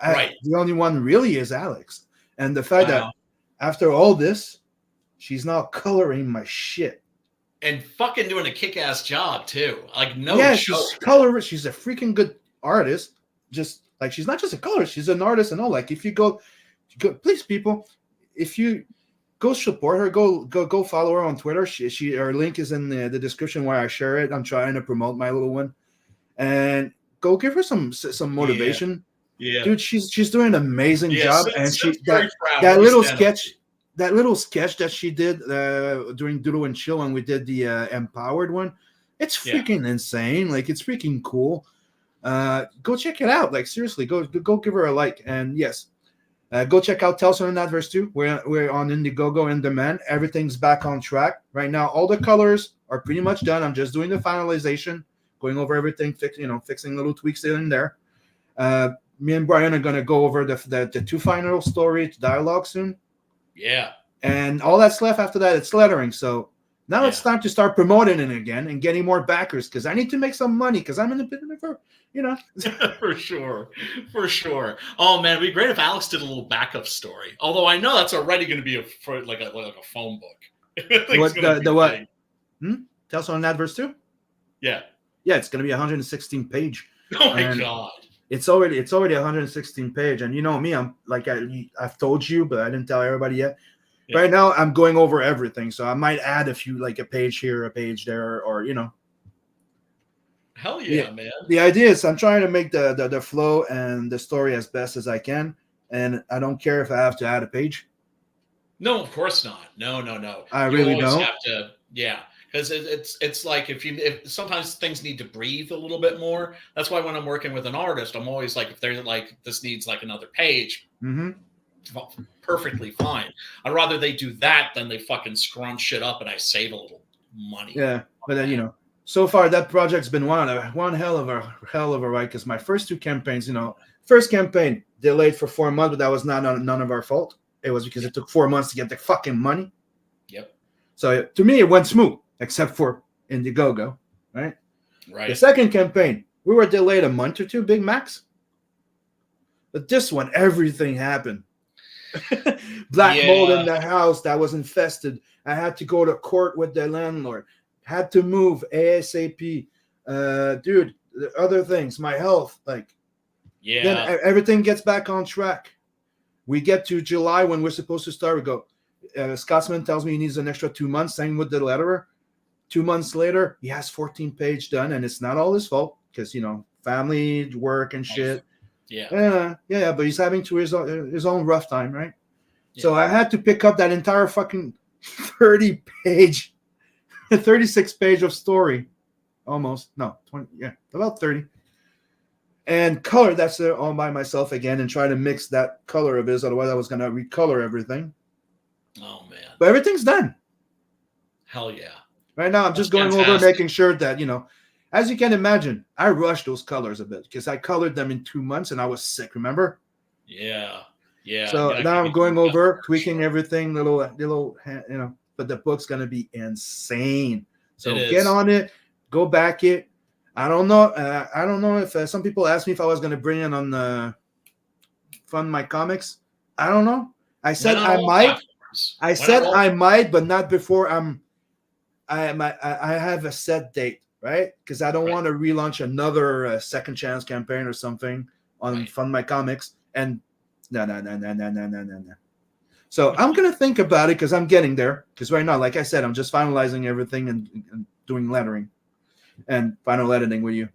Right. The only one really is Alex. And the fact that after all this, she's now coloring my shit. And fucking doing a kick-ass job too. Like she's colorist. She's a freaking good artist. Just like she's not just a colorist, she's an artist and all. Like if you go please people, if you go support her. Go follow her on Twitter. Her link is in the description where I share it. I'm trying to promote my little one, and go give her some motivation. Yeah. Dude, she's doing an amazing job, and that little sketch that she did during Doodle and Chill when we did the Empowered one, it's freaking insane. Like, it's freaking cool. Go check it out. Like, seriously, go give her a like. And yes, go check out Tales from the Adverse too. We're on Indiegogo in demand. Everything's back on track right now. All the colors are pretty much done. I'm just doing the finalization, going over everything, fixing little tweaks here and there. Me and Brian are going to go over the 2 final story dialogue soon. Yeah. And all that's left after that, it's lettering. So now it's time to start promoting it again and getting more backers, because I need to make some money, because I'm in a bit of a, For sure. Oh, man, it'd be great if Alex did a little backup story. Although I know that's already going to be like a phone book. What? Tales from an Adverse too? Yeah. Yeah, it's going to be 116 page. Oh my God. It's already 116 page, and you know me, I'm like I've told you, but I didn't tell everybody yet. Yeah. Right now, I'm going over everything, so I might add a few, like a page here, a page there, or Hell yeah, man. The idea is I'm trying to make the flow and the story as best as I can, and I don't care if I have to add a page. No, of course not. No. I really don't. Have to, because it's like if sometimes things need to breathe a little bit more. That's why when I'm working with an artist, I'm always like, if they're like, this needs like another page, perfectly fine. I'd rather they do that than they fucking scrunch shit up and I save a little money. Yeah, but then so far that project's been one hell of a ride, because my first 2 campaigns, first campaign delayed for 4 months, but that was none of our fault. It was because it took 4 months to get the fucking money. Yep. So to me, it went smooth, except for Indiegogo, right? Right. The second campaign, we were delayed a month or 2, big max. But this one, everything happened. Black mold in the house that was infested. I had to go to court with the landlord. Had to move ASAP. Dude, the other things, my health, then everything gets back on track. We get to July when we're supposed to start. We go, Scotsman tells me he needs an extra 2 months, same with the letterer. 2 months later, he has 14 page done, and it's not all his fault, because family, work, and shit. Yeah, but he's having his own rough time, right? Yeah. So I had to pick up that entire fucking 36 page of story, almost. No, 20, about 30. And color, that's all by myself again, and try to mix that color of his, otherwise I was going to recolor everything. Oh, man. But everything's done. Hell yeah. Right now, I'm just going over, making sure that, as you can imagine, I rushed those colors a bit, because I colored them in 2 months and I was sick, remember? Yeah. So now I'm going over, tweaking everything, little, but the book's going to be insane. So get on it, go back it. I don't know if some people asked me if I was going to bring it on the Fund My Comics. I don't know. I said I might. I might, but not before I have a set date, right? Because I don't want to relaunch another Second Chance campaign or something on Fund My Comics. And no. So I'm gonna think about it, because I'm getting there. Because right now, like I said, I'm just finalizing everything and doing lettering and final editing with you.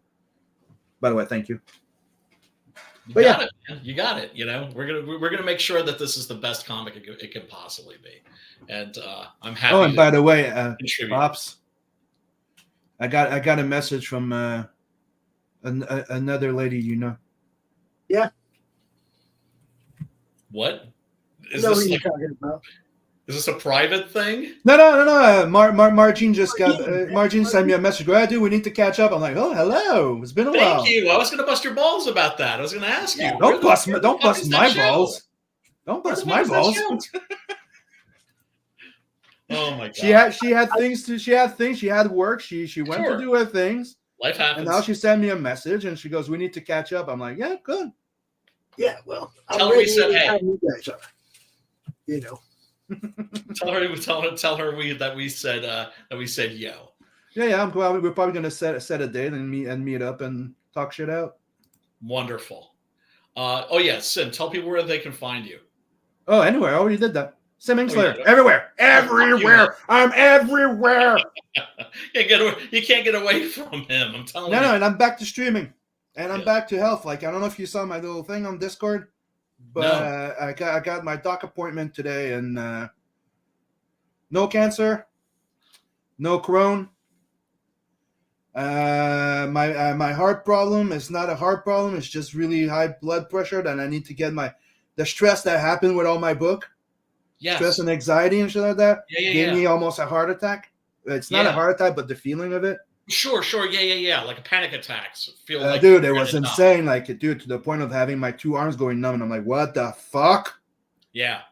By the way, thank you. You got it, man. You got it. We're gonna make sure that this is the best comic it can possibly be, and I'm happy. Oh, and by the way, Pops, I got a message from another lady, Yeah. What? Is this like, talking about? Is this a private thing? No. Margine just got. Margine sent me a message. Well, dude, we need to catch up. I'm like, oh, hello. It's been a while. Thank you. I was going to bust your balls about that. I was going to ask you. Don't bust my balls. Don't bust my balls. Oh my god. She had things. She had work. She went to do her things. Life happens. And now she sent me a message and she goes, "We need to catch up." I'm like, "Yeah, good." Yeah, well, tell her we said hey. You guys are, tell her that we said yo. Yeah. We're probably gonna set a date and meet up and talk shit out. Wonderful. Oh yeah, Sim, tell people where they can find you. Oh, anyway, I already did that. Simming Slayer. yeah. Everywhere. I'm everywhere. You can't get away from him. I'm telling you. No, and I'm back to streaming. And I'm back to health. Like, I don't know if you saw my little thing on Discord, but I got my doc appointment today, and no cancer, no Crohn. My heart problem is not a heart problem. It's just really high blood pressure that I need to get the stress that happened with all my book. Yes. Stress and anxiety and shit like that. Gave me almost a heart attack. It's not a heart attack, but the feeling of it. Sure. Yeah. Like a panic attack. Feel like dude, it was insane. Like, dude, to the point of having my two arms going numb, and I'm like, what the fuck? Yeah.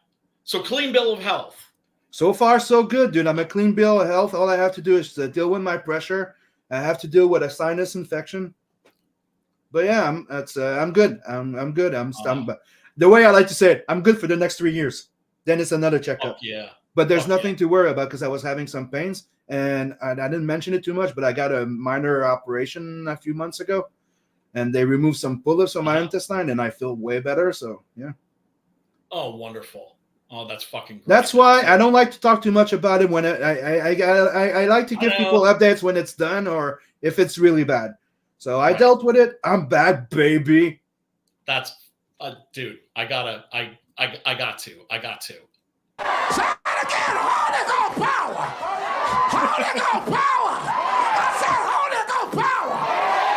So clean bill of health. So far, so good, dude. I'm a clean bill of health. All I have to do is to deal with my pressure. I have to deal with a sinus infection. But yeah, I'm good. I'm good. The way I like to say it, I'm good for the next 3 years. Then it's another checkup. Yeah. But there's nothing to worry about because I was having some pains, and I didn't mention it too much, but I got a minor operation a few months ago, and they removed some polyps on my intestine, and I feel way better. So yeah. Oh, wonderful. Oh, that's fucking great. That's why I don't like to talk too much about it when I like to give people updates when it's done or if it's really bad. So I dealt with it. I'm bad, baby. That's dude. I got to. Holy Ghost power! Holy Ghost power! I said Holy Ghost power!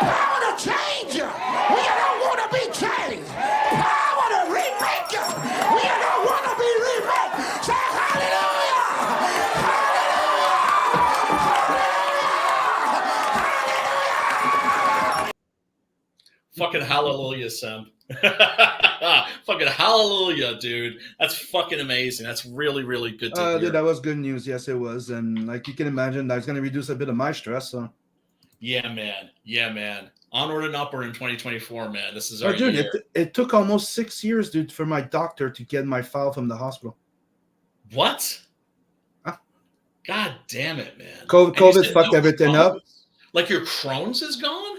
Power to change you when you don't want to be changed. Power to remake you when you don't want to be remade. Say hallelujah! Hallelujah! Fucking hallelujah, Sam. Fucking hallelujah, dude. That's fucking amazing. That's really, really good to hear. Dude, that was good news. Yes, it was. And like you can imagine, that's going to reduce a bit of my stress. So yeah, man. Onward and upward in 2024, man. This is our dude, year. It took almost 6 years, dude, for my doctor to get my file from the hospital. What? God damn it, man. COVID fucked everything up. Like your Crohn's is gone?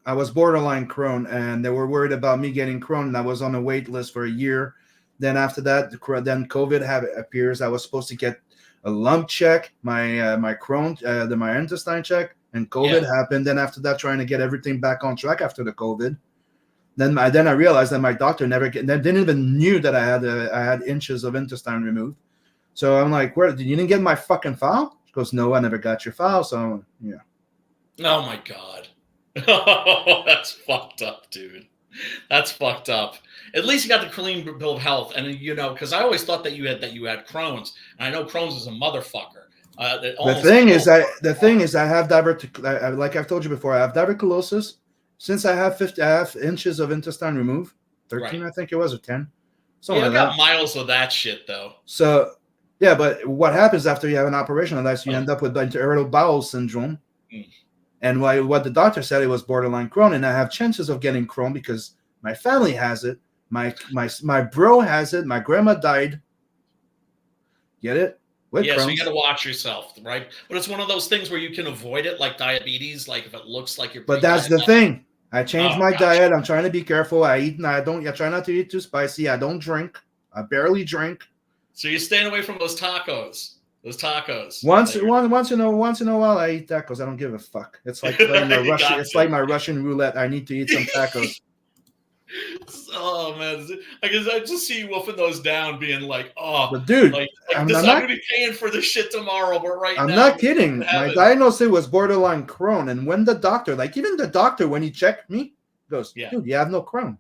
I was borderline Crohn, and they were worried about me getting Crohn, and I was on a wait list for a year. Then after that, then COVID appears. I was supposed to get a lump check, my Crohn, my intestine check, and COVID happened. Then after that, trying to get everything back on track after the COVID. Then I realized that my doctor didn't even knew that I had inches of intestine removed. So I'm like, "Where? You didn't get my fucking file?" She goes, "No, I never got your file." So yeah. Oh my God. Oh, that's fucked up, dude. That's fucked up. At least you got the clean bill of health, and because I always thought that you had Crohn's, and I know Crohn's is a motherfucker. The thing is, I have like I've told you before, I have diverticulosis. Since I have 50 inches of intestine removed, 13, I think it was, or 10. Yeah, I got miles of that shit though. So yeah, but what happens after you have an operation like that? You end up with irritable bowel syndrome. And what the doctor said, it was borderline Crohn, and I have chances of getting Crohn because my family has it, my bro has it, my grandma died. Get it? Crohn's. So you got to watch yourself, right? But it's one of those things where you can avoid it, like diabetes. Like if it looks like you're. But that's the thing. I changed my diet. I'm trying to be careful. I try not to eat too spicy. I don't drink. I barely drink. So you're staying away from those tacos. Once in a while, I eat tacos. I don't give a fuck. It's like Russian. It's like my Russian roulette. I need to eat some tacos. Oh man, I just see you wolfing those down, being like, "Oh, but dude, I'm gonna be paying for this shit tomorrow." But I'm not kidding. My diagnosis was borderline Crohn, and when the doctor, even the doctor, when he checked me, goes, "Dude, you have no Crohn."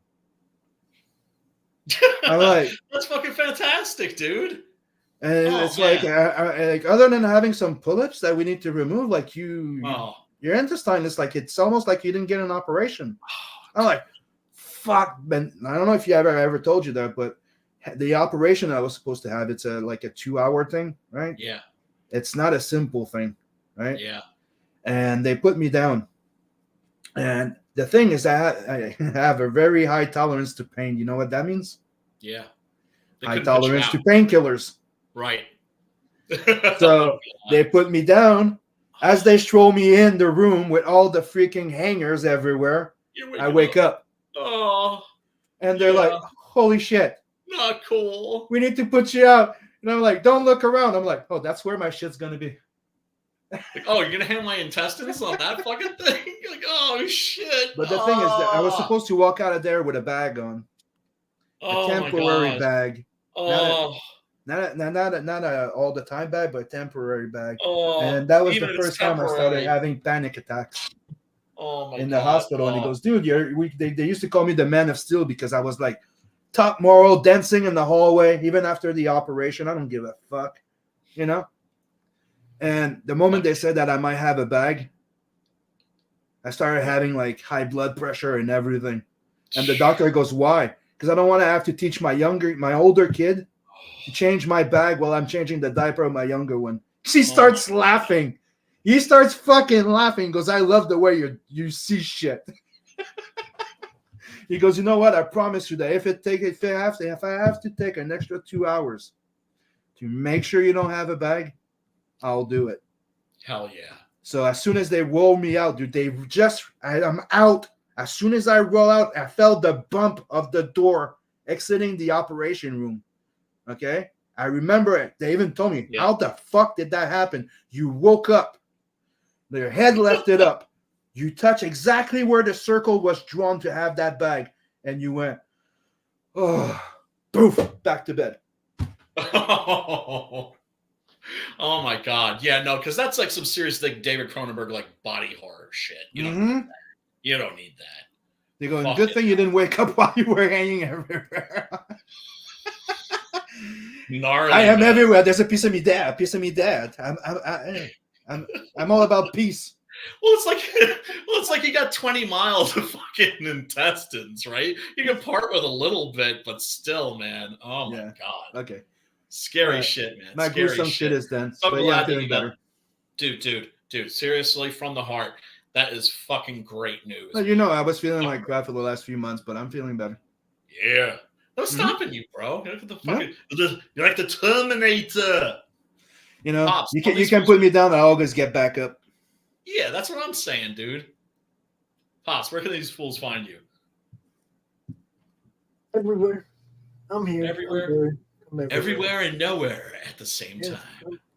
I'm like, "That's fucking fantastic, dude." And it's like other than having some polyps that we need to remove, your intestine is like it's almost like you didn't get an operation. I'm like, fuck, man. I don't know if you ever told you that, but the operation I was supposed to have, it's a 2-hour thing, right? Yeah. It's not a simple thing, right? Yeah. And they put me down. And the thing is, I have a very high tolerance to pain. You know what that means? Yeah. High tolerance to painkillers. Right. So they put me down. As they stroll me in the room with all the freaking hangers everywhere, I wake up. Oh. And they're like, holy shit. Not cool. We need to put you out. And I'm like, don't look around. I'm like, oh, that's where my shit's gonna be. Like, oh, you're gonna hand my intestines on that fucking thing? You're like, oh shit. But the thing is that I was supposed to walk out of there with a bag on. A temporary bag. Oh. Not a all the time bag, but a temporary bag. Oh, and that was even the if it's first time I started temporary. having panic attacks Oh my in God. the hospital. And he goes, dude, they used to call me the man of steel because I was like top moral, dancing in the hallway, even after the operation. I don't give a fuck, you know? And the moment they said that I might have a bag, I started having like high blood pressure and everything. And the doctor goes, why? Because I don't want to have to teach my older kid to change my bag while I'm changing the diaper of my younger one. She starts laughing. He starts fucking laughing. He goes, I love the way you see shit. He goes, you know what? I promise you that if I have to take an extra 2 hours to make sure you don't have a bag, I'll do it. Hell yeah. So as soon as they roll me out, dude, I'm out. As soon as I roll out, I felt the bump of the door exiting the operation room. Okay? I remember it. They even told me, how the fuck did that happen? You woke up. Your head lifted up. You touch exactly where the circle was drawn to have that bag. And you went, oh, poof, back to bed. Oh my God. Yeah, no, because that's like some serious like David Cronenberg like body horror shit. You don't need that. You don't need that. They go, good thing you didn't wake up while you were hanging everywhere. Gnarly, I am everywhere. There's a piece of me there. A piece of me there. I'm all about peace. Well, it's like you got 20 miles of fucking intestines, right? You can part with a little bit, but still, man. Oh my God. Okay. Scary shit, man. My Scary gruesome shit is done. So but glad I'm feeling better. Dude. Seriously, from the heart, that is fucking great news. Well, you know, I was feeling like crap for the last few months, but I'm feeling better. Yeah. No stopping you, bro. You're like you're like the Terminator. You know, Pops, you can put me down. I always get back up. Yeah, that's what I'm saying, dude. Pops, where can these fools find you? Everywhere. I'm here. Everywhere. Everywhere and nowhere at the same time.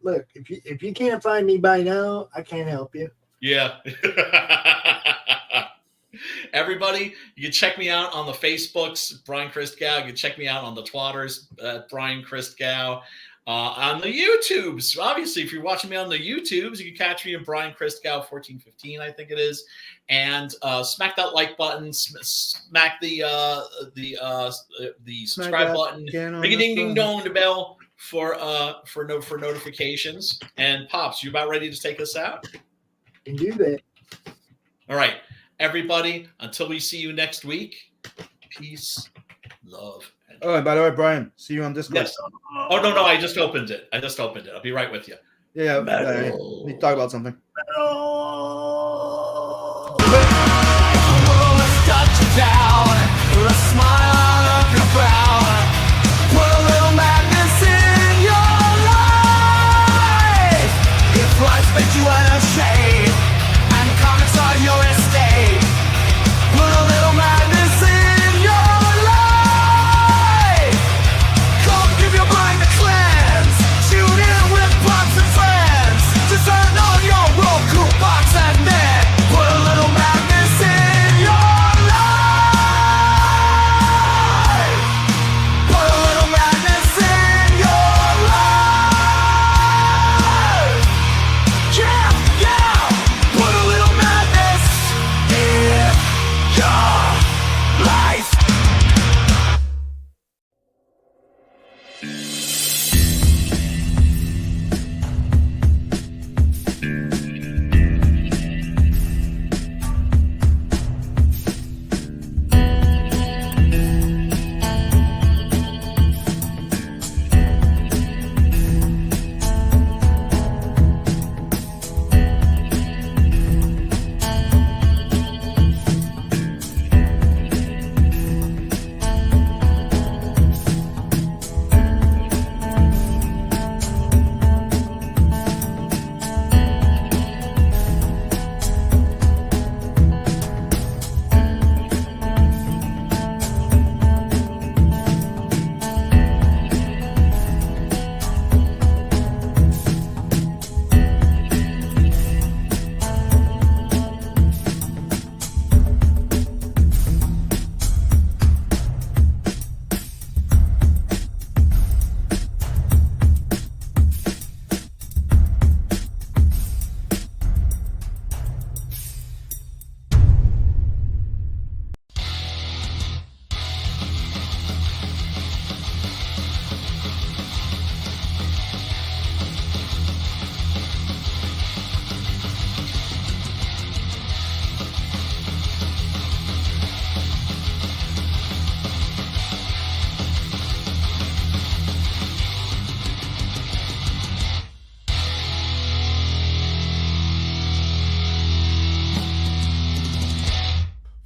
Look, if you can't find me by now, I can't help you. Yeah. Everybody, you can check me out on the Facebooks, Brian Christgau. You can check me out on the Twitters, Brian Christgau. On the YouTubes, obviously, if you're watching me on the YouTubes, you can catch me in Brian Christgau 1415, I think it is, and smack that like button, smack the subscribe button, ring a ding ding dong the bell for notifications. And Pops, you about ready to take us out? You can do that. All right, everybody. Until we see you next week, peace, love. Oh, and by the way, Brian, see you on Discord. Yes. Oh, no, I just opened it. I'll be right with you. Yeah, we talk about something. Yeah!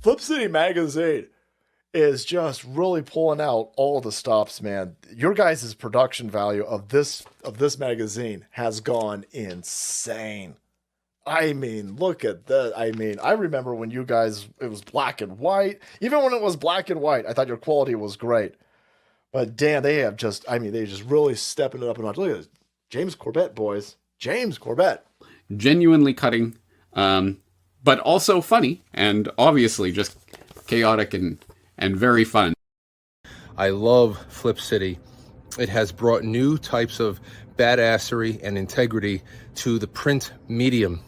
Flip City Magazine is just really pulling out all the stops, man. Your guys' production value of this magazine has gone insane. I mean, look at that. I mean, I remember when you guys, it was black and white. Even when it was black and white, I thought your quality was great. But damn, they have just, I mean, they just really stepping it up a notch. Look at this. James Corbett, boys. James Corbett. Genuinely cutting, but also funny, and obviously just chaotic and very fun. I love Flip City. It has brought new types of badassery and integrity to the print medium.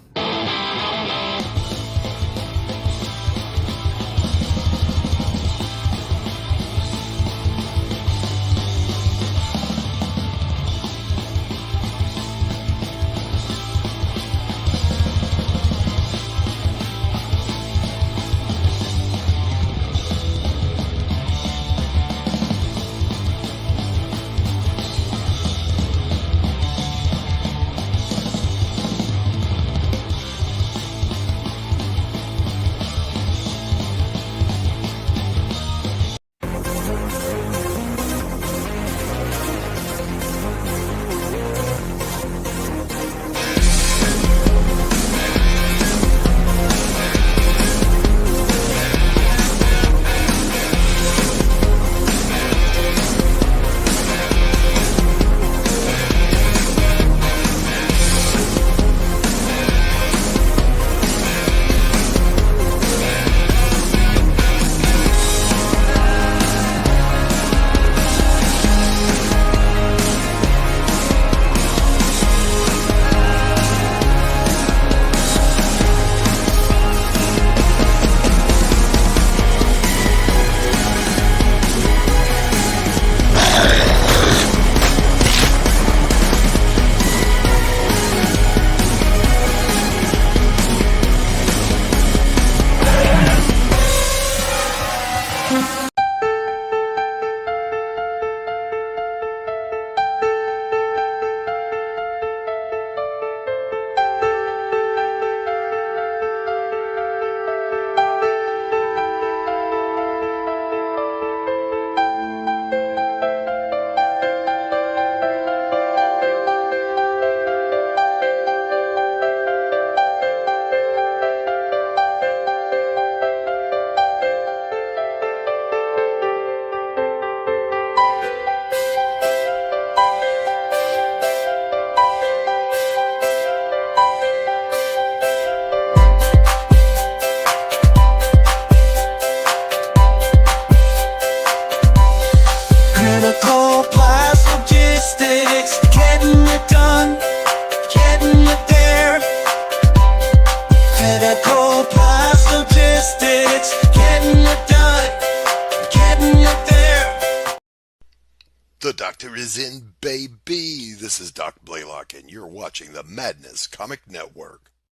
The doctor is in, baby. This is Doc Blalock, and you're watching the Madness Comic Network.